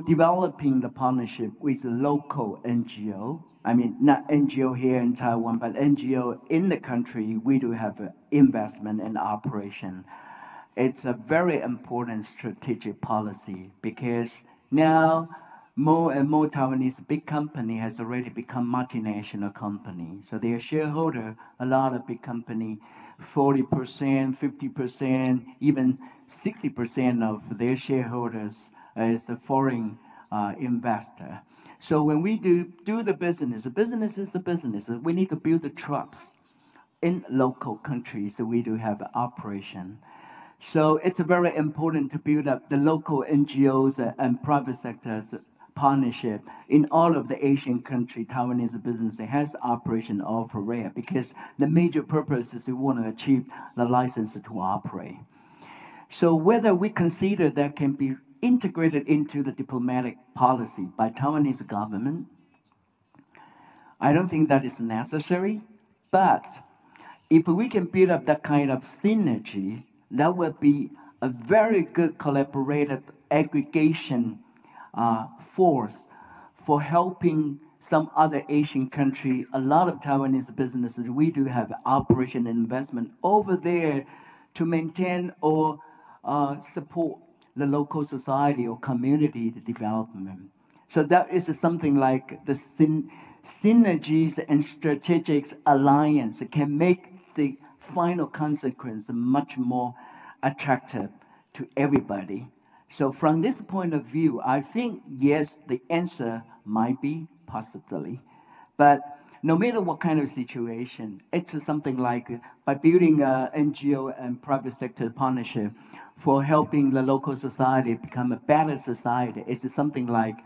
developing the partnership with a local NGO, I mean, not NGO here in Taiwan, but NGO in the country, we do have investment and operation. It's a very important strategic policy because now more and more Taiwanese big company has already become multinational company. So their shareholder, a lot of big company, 40%, 50%, even 60% of their shareholders is a foreign investor. So when we do the business is the business. We need to build the trust in local countries, so we do have operation. So it's very important to build up the local NGOs and private sectors partnership in all of the Asian countries. Taiwanese business has operation over there because the major purpose is we want to achieve the license to operate. So whether we consider that can be integrated into the diplomatic policy by Taiwanese government, I don't think that is necessary. But if we can build up that kind of synergy, that would be a very good collaborative aggregation force for helping some other Asian country. A lot of Taiwanese businesses, we do have operation and investment over there to maintain or support the local society or community development. So that is something like the synergies and strategic alliance can make the final consequence much more attractive to everybody. So from this point of view, I think, yes, the answer might be possibly. But no matter what kind of situation, it's something like by building an NGO and private sector partnership for helping the local society become a better society. It's something like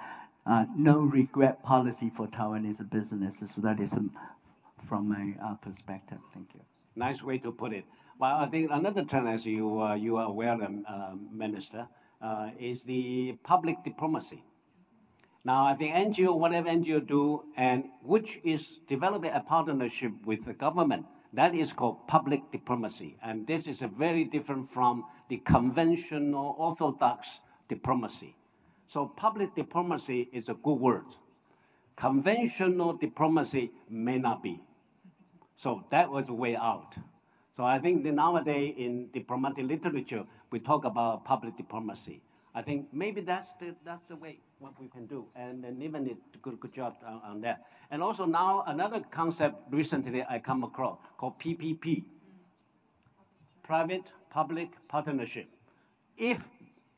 no regret policy for Taiwanese businesses. So that is from my perspective. Thank you. Nice way to put it. Well, I think another trend, as you are aware, Minister, is the public diplomacy. Now, I think NGO, whatever NGO do, and which is developing a partnership with the government, that is called public diplomacy. And this is very different from the conventional orthodox diplomacy. So public diplomacy is a good word. Conventional diplomacy may not be. So that was a way out. So I think that nowadays in diplomatic literature, we talk about public diplomacy. I think maybe that's the way what we can do. And Niven did a good job on that. And also now another concept recently I come across called PPP, private-public partnership. If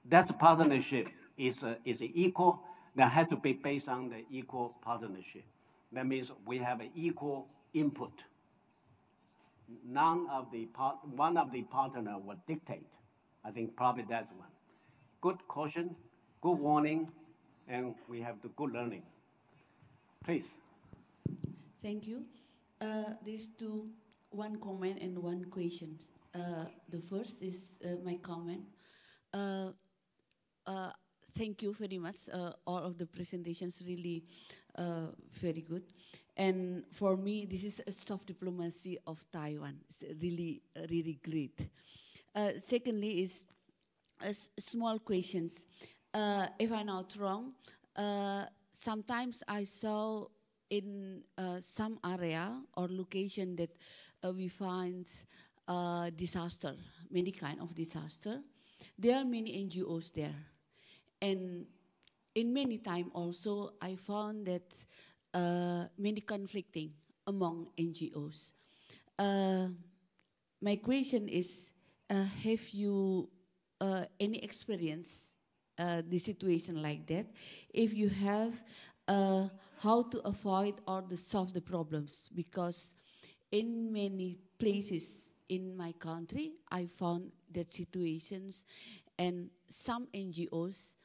that partnership is equal, that has to be based on the equal partnership. That means we have an equal input. One of the partner will dictate. I think probably that's one. Good caution, good warning, and we have the good learning. Please. Thank you. These two, one comment and one question. The first is my comment. Thank you very much. All of the presentations really very good. And for me, this is a soft diplomacy of Taiwan. It's really, really great. Secondly is small questions. If I'm not wrong, sometimes I saw in some area or location that we find disaster, many kind of disaster. There are many NGOs there. And in many time also, I found that many conflicting among NGOs. My question is, have you any experience the situation like that? If you have, how to avoid or to solve the problems? Because in many places in my country, I found that situations and some NGOs,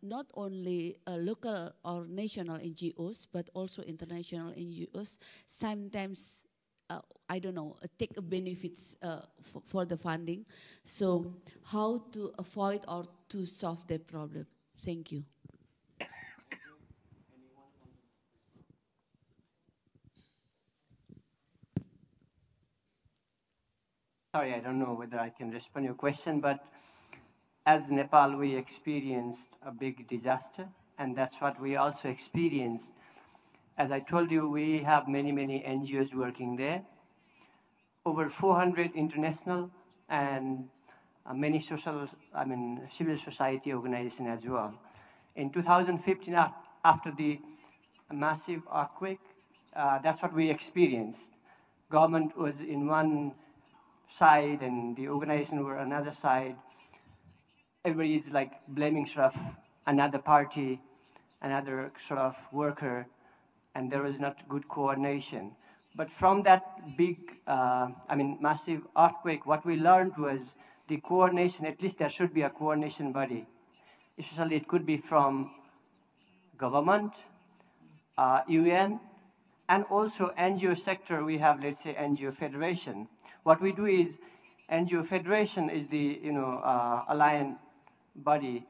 not only local or national NGOs, but also international NGOs, sometimes, I don't know, take benefits for the funding. So how to avoid or to solve that problem? Thank you. sorry, I don't know whether I can respond to your question, but as Nepal, we experienced a big disaster, and that's what we also experienced. As I told you, we have many, many NGOs working there, over 400 international and many civil society organizations as well. In 2015, after the massive earthquake, that's what we experienced. Government was in one side and the organization were another side. Everybody is like blaming sort of another party, another sort of worker, and there was not good coordination. But from that big, massive earthquake, what we learned was the coordination, at least there should be a coordination body. Especially it could be from government, UN, and also NGO sector. We have, let's say, NGO Federation. What we do is, NGO Federation is the alliance body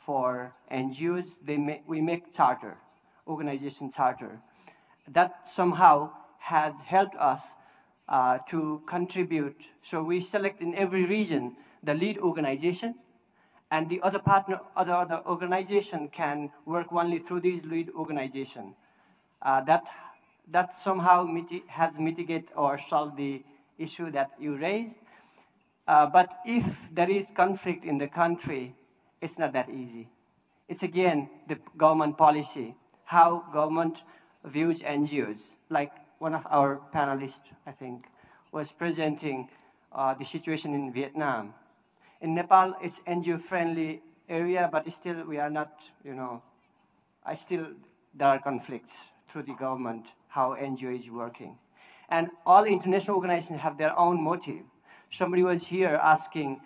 for NGOs. We make charter, organization charter. That somehow has helped us to contribute. So we select in every region the lead organization, and the other partner, other organization can work only through these lead organization. That somehow has mitigated or solved the issue that you raised. But if there is conflict in the country, it's not that easy. It's again the government policy, how government views NGOs. Like one of our panelists, I think, was presenting the situation in Vietnam. In Nepal, it's NGO-friendly area, but still we are not, still there are conflicts through the government, how NGO is working. And all international organizations have their own motive. Somebody was here asking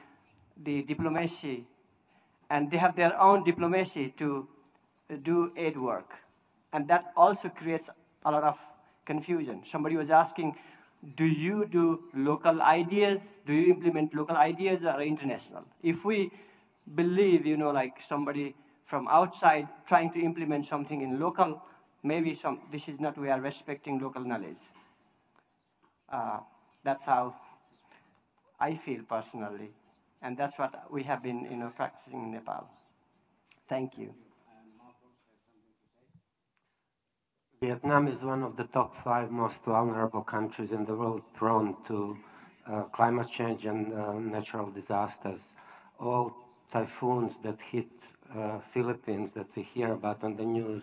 the diplomacy, and they have their own diplomacy to do aid work. And that also creates a lot of confusion. Somebody was asking, do you do local ideas? Do you implement local ideas or international? If we believe, like somebody from outside trying to implement something in local, maybe this is not, we are respecting local knowledge. That's how I feel personally. And that's what we have been practicing in Nepal. Thank you. Vietnam is one of the top 5 most vulnerable countries in the world prone to climate change and natural disasters. All typhoons that hit Philippines that we hear about on the news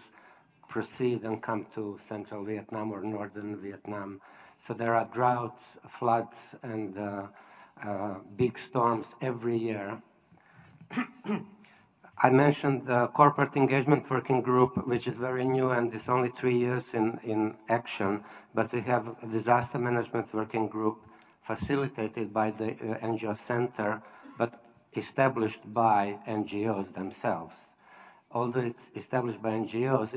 proceed and come to central Vietnam or northern Vietnam. So there are droughts, floods, and big storms every year. I mentioned the Corporate Engagement Working Group, which is very new and is only 3 years in action, but we have a Disaster Management Working Group facilitated by the NGO Center, but established by NGOs themselves. Although it's established by NGOs,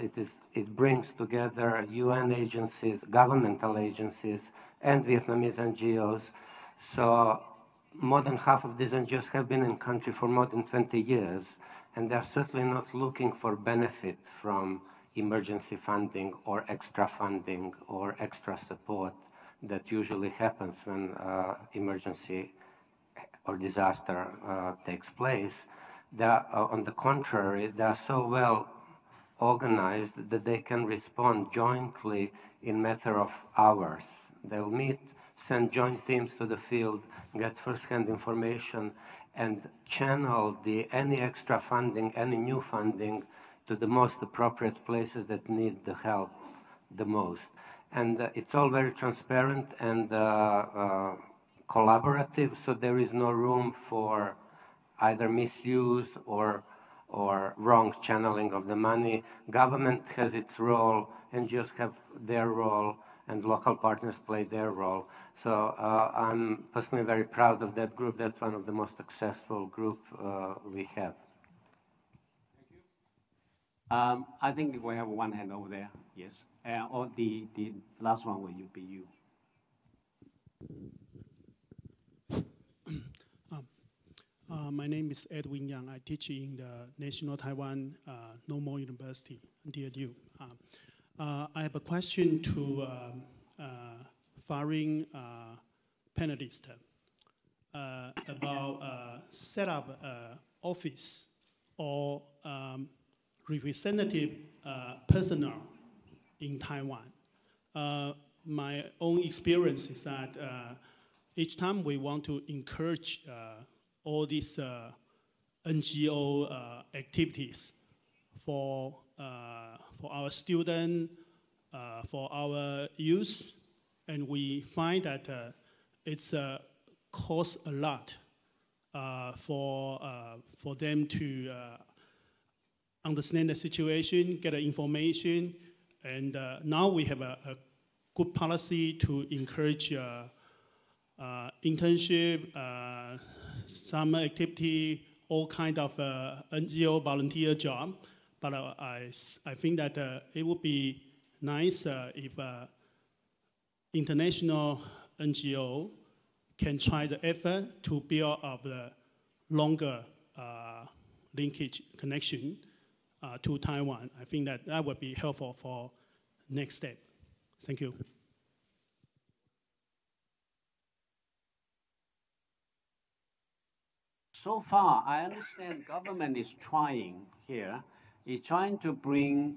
it brings together UN agencies, governmental agencies, and Vietnamese NGOs. So more than half of these NGOs have been in country for more than 20 years, and they're certainly not looking for benefit from emergency funding or extra support that usually happens when emergency or disaster takes place. On the contrary, they are so well organized that they can respond jointly in a matter of hours. They'll meet, send joint teams to the field, get first-hand information, and channel any extra funding, any new funding, to the most appropriate places that need the help the most. And it's all very transparent and collaborative, so there is no room for either misuse or wrong channeling of the money. Government has its role, NGOs have their role, and local partners play their role. So I'm personally very proud of that group. That's one of the most successful groups we have. I think we have one hand over there, yes. Or the last one will be you. My name is Edwin Yang. I teach in the National Taiwan Normal University, NTNU. I have a question to foreign panelists. about set up office or representative personnel in Taiwan. My own experience is that each time we want to encourage all these NGO activities for our students, for our youth, and we find that it's costs a lot for them to understand the situation, get the information, and now we have a good policy to encourage internship, summer activity, all kind of NGO volunteer job. But I think that it would be nice if international NGO can try the effort to build up the longer linkage connection to Taiwan. I think that that would be helpful for next step. Thank you. So far, I understand government is trying here, is trying to bring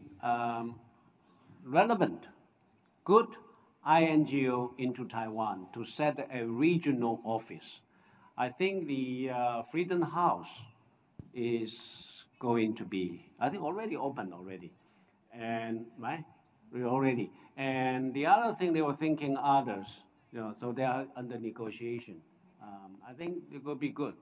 relevant, good INGO into Taiwan to set a regional office. I think the Freedom House is going to be, I think already open already, and right, already. And the other thing they were thinking others, you know, so they are under negotiation. I think it will be good.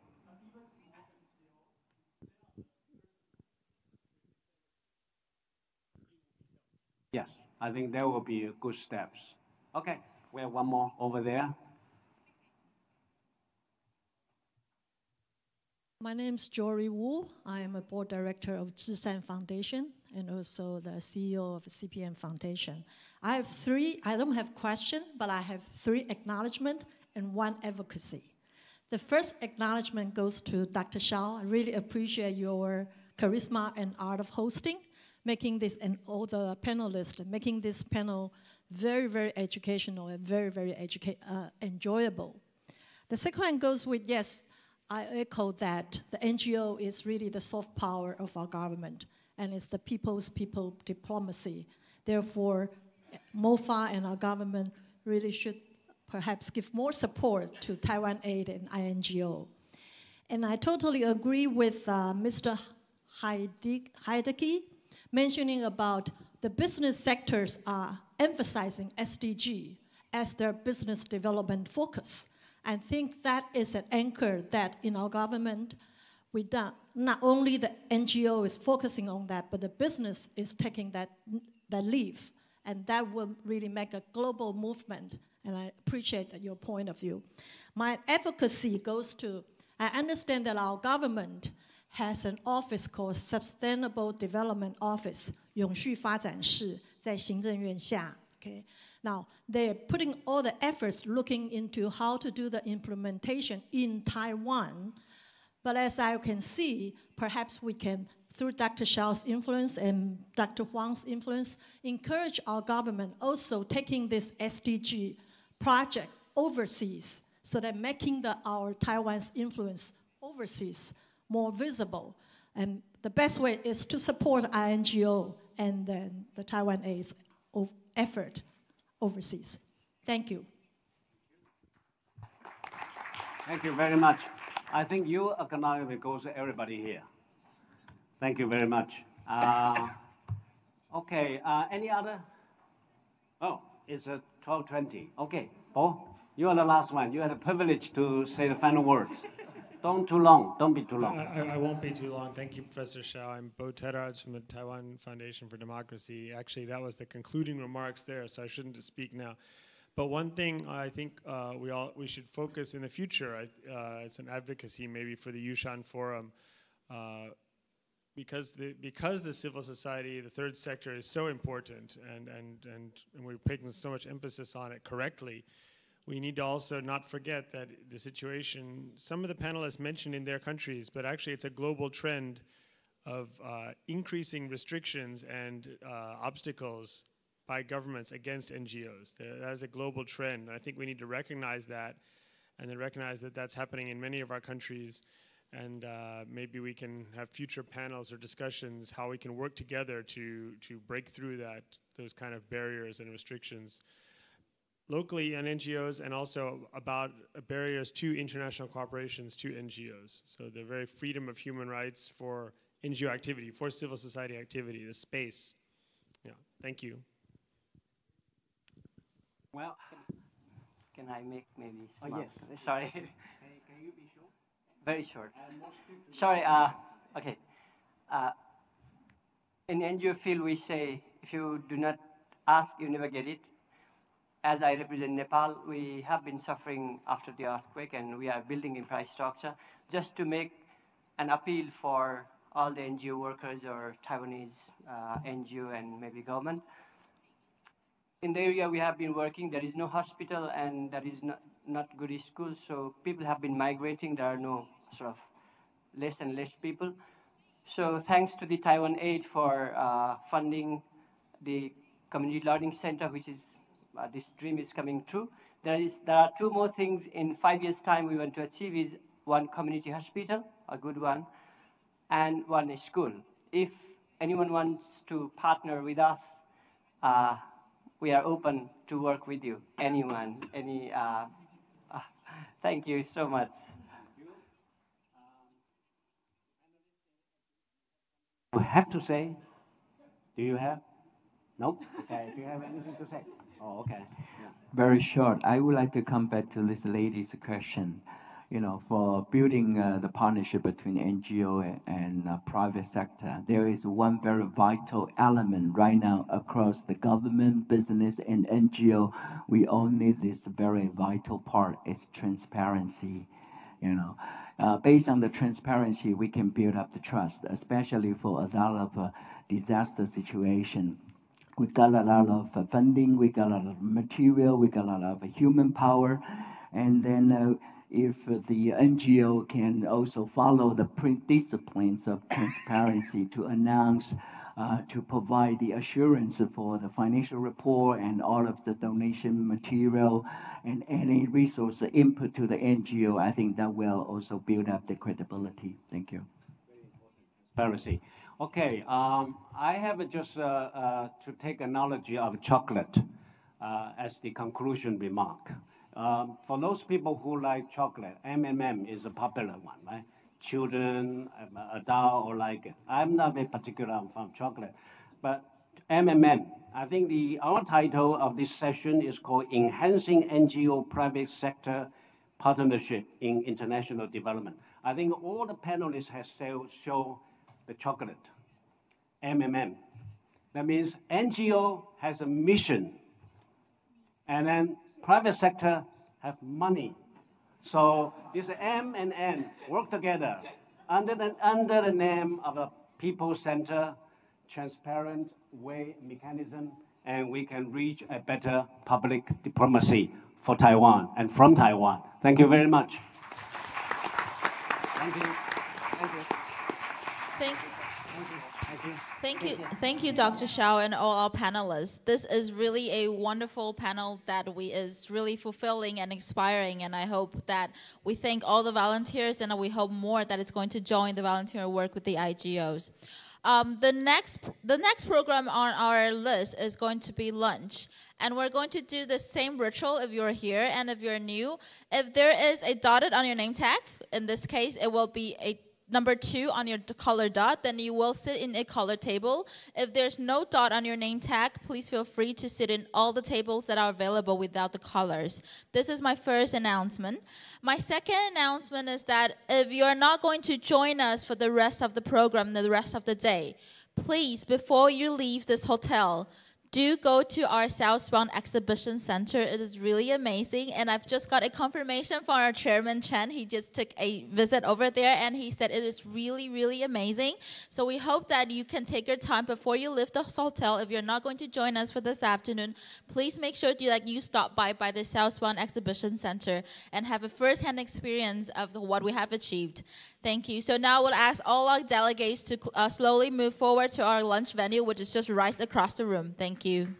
Yes, I think there will be good steps. Okay, we have one more over there. My name is Jory Wu. I am a board director of Zhishan Foundation and also the CEO of CPM Foundation. I have three, I don't have question, but I have three acknowledgement and one advocacy. The first acknowledgement goes to Dr. Shao. I really appreciate your charisma and art of hosting, making this, and all the panelists, making this panel very, very educational and very, very enjoyable. The second one goes with, yes, I echo that the NGO is really the soft power of our government, and it's the people's people diplomacy. Therefore, MOFA and our government really should perhaps give more support to Taiwan Aid and INGO. And I totally agree with Mr. Heidecke mentioning about the business sectors are emphasizing SDG as their business development focus. I think that is an anchor that in our government, we don't, not only the NGO is focusing on that, but the business is taking that lead. And that will really make a global movement. And I appreciate that your point of view. My advocacy goes to, I understand that our government has an office called Sustainable Development Office, 永续发展室，在行政院下。Okay. Now, they're putting all the efforts looking into how to do the implementation in Taiwan. But as I can see, perhaps we can, through Dr. Shao's influence and Dr. Huang's influence, encourage our government also taking this SDG project overseas, so that making our Taiwan's influence overseas more visible. And the best way is to support INGO and then the Taiwan Aid's effort overseas. Thank you. Thank you very much. I think your acknowledgement goes to everybody here. Thank you very much. Okay, any other? Oh, it's 12:20. Okay, Bo, you are the last one. You had the privilege to say the final words. Don't too long. Don't be too long. I won't be too long. Thank you, Professor Shao. I'm Bo Teddards from the Taiwan Foundation for Democracy. Actually, that was the concluding remarks there, so I shouldn't speak now. But one thing I think we should focus in the future, it's an advocacy maybe for the Yushan Forum, because the civil society, the third sector is so important, and we're putting so much emphasis on it correctly. We need to also not forget that the situation, some of the panelists mentioned in their countries, but actually it's a global trend of increasing restrictions and obstacles by governments against NGOs. That is a global trend, and I think we need to recognize that and then recognize that that's happening in many of our countries. And maybe we can have future panels or discussions how we can work together to break through those kind of barriers and restrictions locally on NGOs, and also about barriers to international corporations to NGOs. So the very freedom of human rights for NGO activity, for civil society activity, the space. Yeah, thank you. Well, can I make maybe some? Oh, yes. Sorry. Can you be short? Very short. Sorry. Okay. In NGO field, we say if you do not ask, you never get it. As I represent Nepal, we have been suffering after the earthquake, and we are building infrastructure just to make an appeal for all the NGO workers or Taiwanese NGO and maybe government. In the area we have been working, there is no hospital and there is not good schools, so people have been migrating. There are no sort of less and less people. So thanks to the Taiwan Aid for funding the community learning center, which is this dream is coming true. There are two more things in 5 years' time we want to achieve: is one community hospital, a good one, and one school. If anyone wants to partner with us, we are open to work with you. Anyone, thank you so much. You have to say? Do you have? No? Okay. Do you have anything to say? Oh, okay. Yeah. Very short. I would like to come back to this lady's question. You know, for building the partnership between NGO and private sector, there is one very vital element right now across the government, business, and NGO. We all need this very vital part. It's transparency. You know, based on the transparency, we can build up the trust, especially for a lot of disaster situation. We got a lot of funding, we got a lot of material, we got a lot of human power, and then if the NGO can also follow the disciplines of transparency to announce, to provide the assurance for the financial report and all of the donation material and any resource input to the NGO, I think that will also build up the credibility. Thank you. Transparency. Okay, I have just to take analogy of chocolate as the conclusion remark. For those people who like chocolate, M&M is a popular one, right? Children, adult, or like it. I'm not very particular on chocolate, but M&M. I think our title of this session is called Enhancing NGO Private Sector Partnership in International Development. I think all the panelists have shown the chocolate, M&M. That means NGO has a mission, and then private sector have money. So this M and N work together under the name of a people-centered, transparent way mechanism, and we can reach a better public diplomacy for Taiwan and from Taiwan. Thank you very much. Thank you. Thank you. Thank you. Thank you, Dr. Xiao and all our panelists. This is really a wonderful panel that is really fulfilling and inspiring, and I hope that we thank all the volunteers, and we hope more that it's going to join the volunteer work with the IGOs. The next program on our list is going to be lunch, and we're going to do the same ritual if you're here and if you're new. If there is a dotted on your name tag, in this case it will be a number 2 on your color dot, then you will sit in a color table. If there's no dot on your name tag, please feel free to sit in all the tables that are available without the colors. This is my first announcement. My second announcement is that if you're not going to join us for the rest of the program, the rest of the day, please, before you leave this hotel, do go to our Southbound Exhibition Center. It is really amazing, and I've just got a confirmation from our chairman, Chen. He just took a visit over there, and he said it is really, really amazing. So we hope that you can take your time before you leave the hotel. If you're not going to join us for this afternoon, please make sure you stop by the Southbound Exhibition Center and have a first-hand experience of what we have achieved. Thank you. So now we'll ask all our delegates to slowly move forward to our lunch venue, which is just right across the room. Thank you.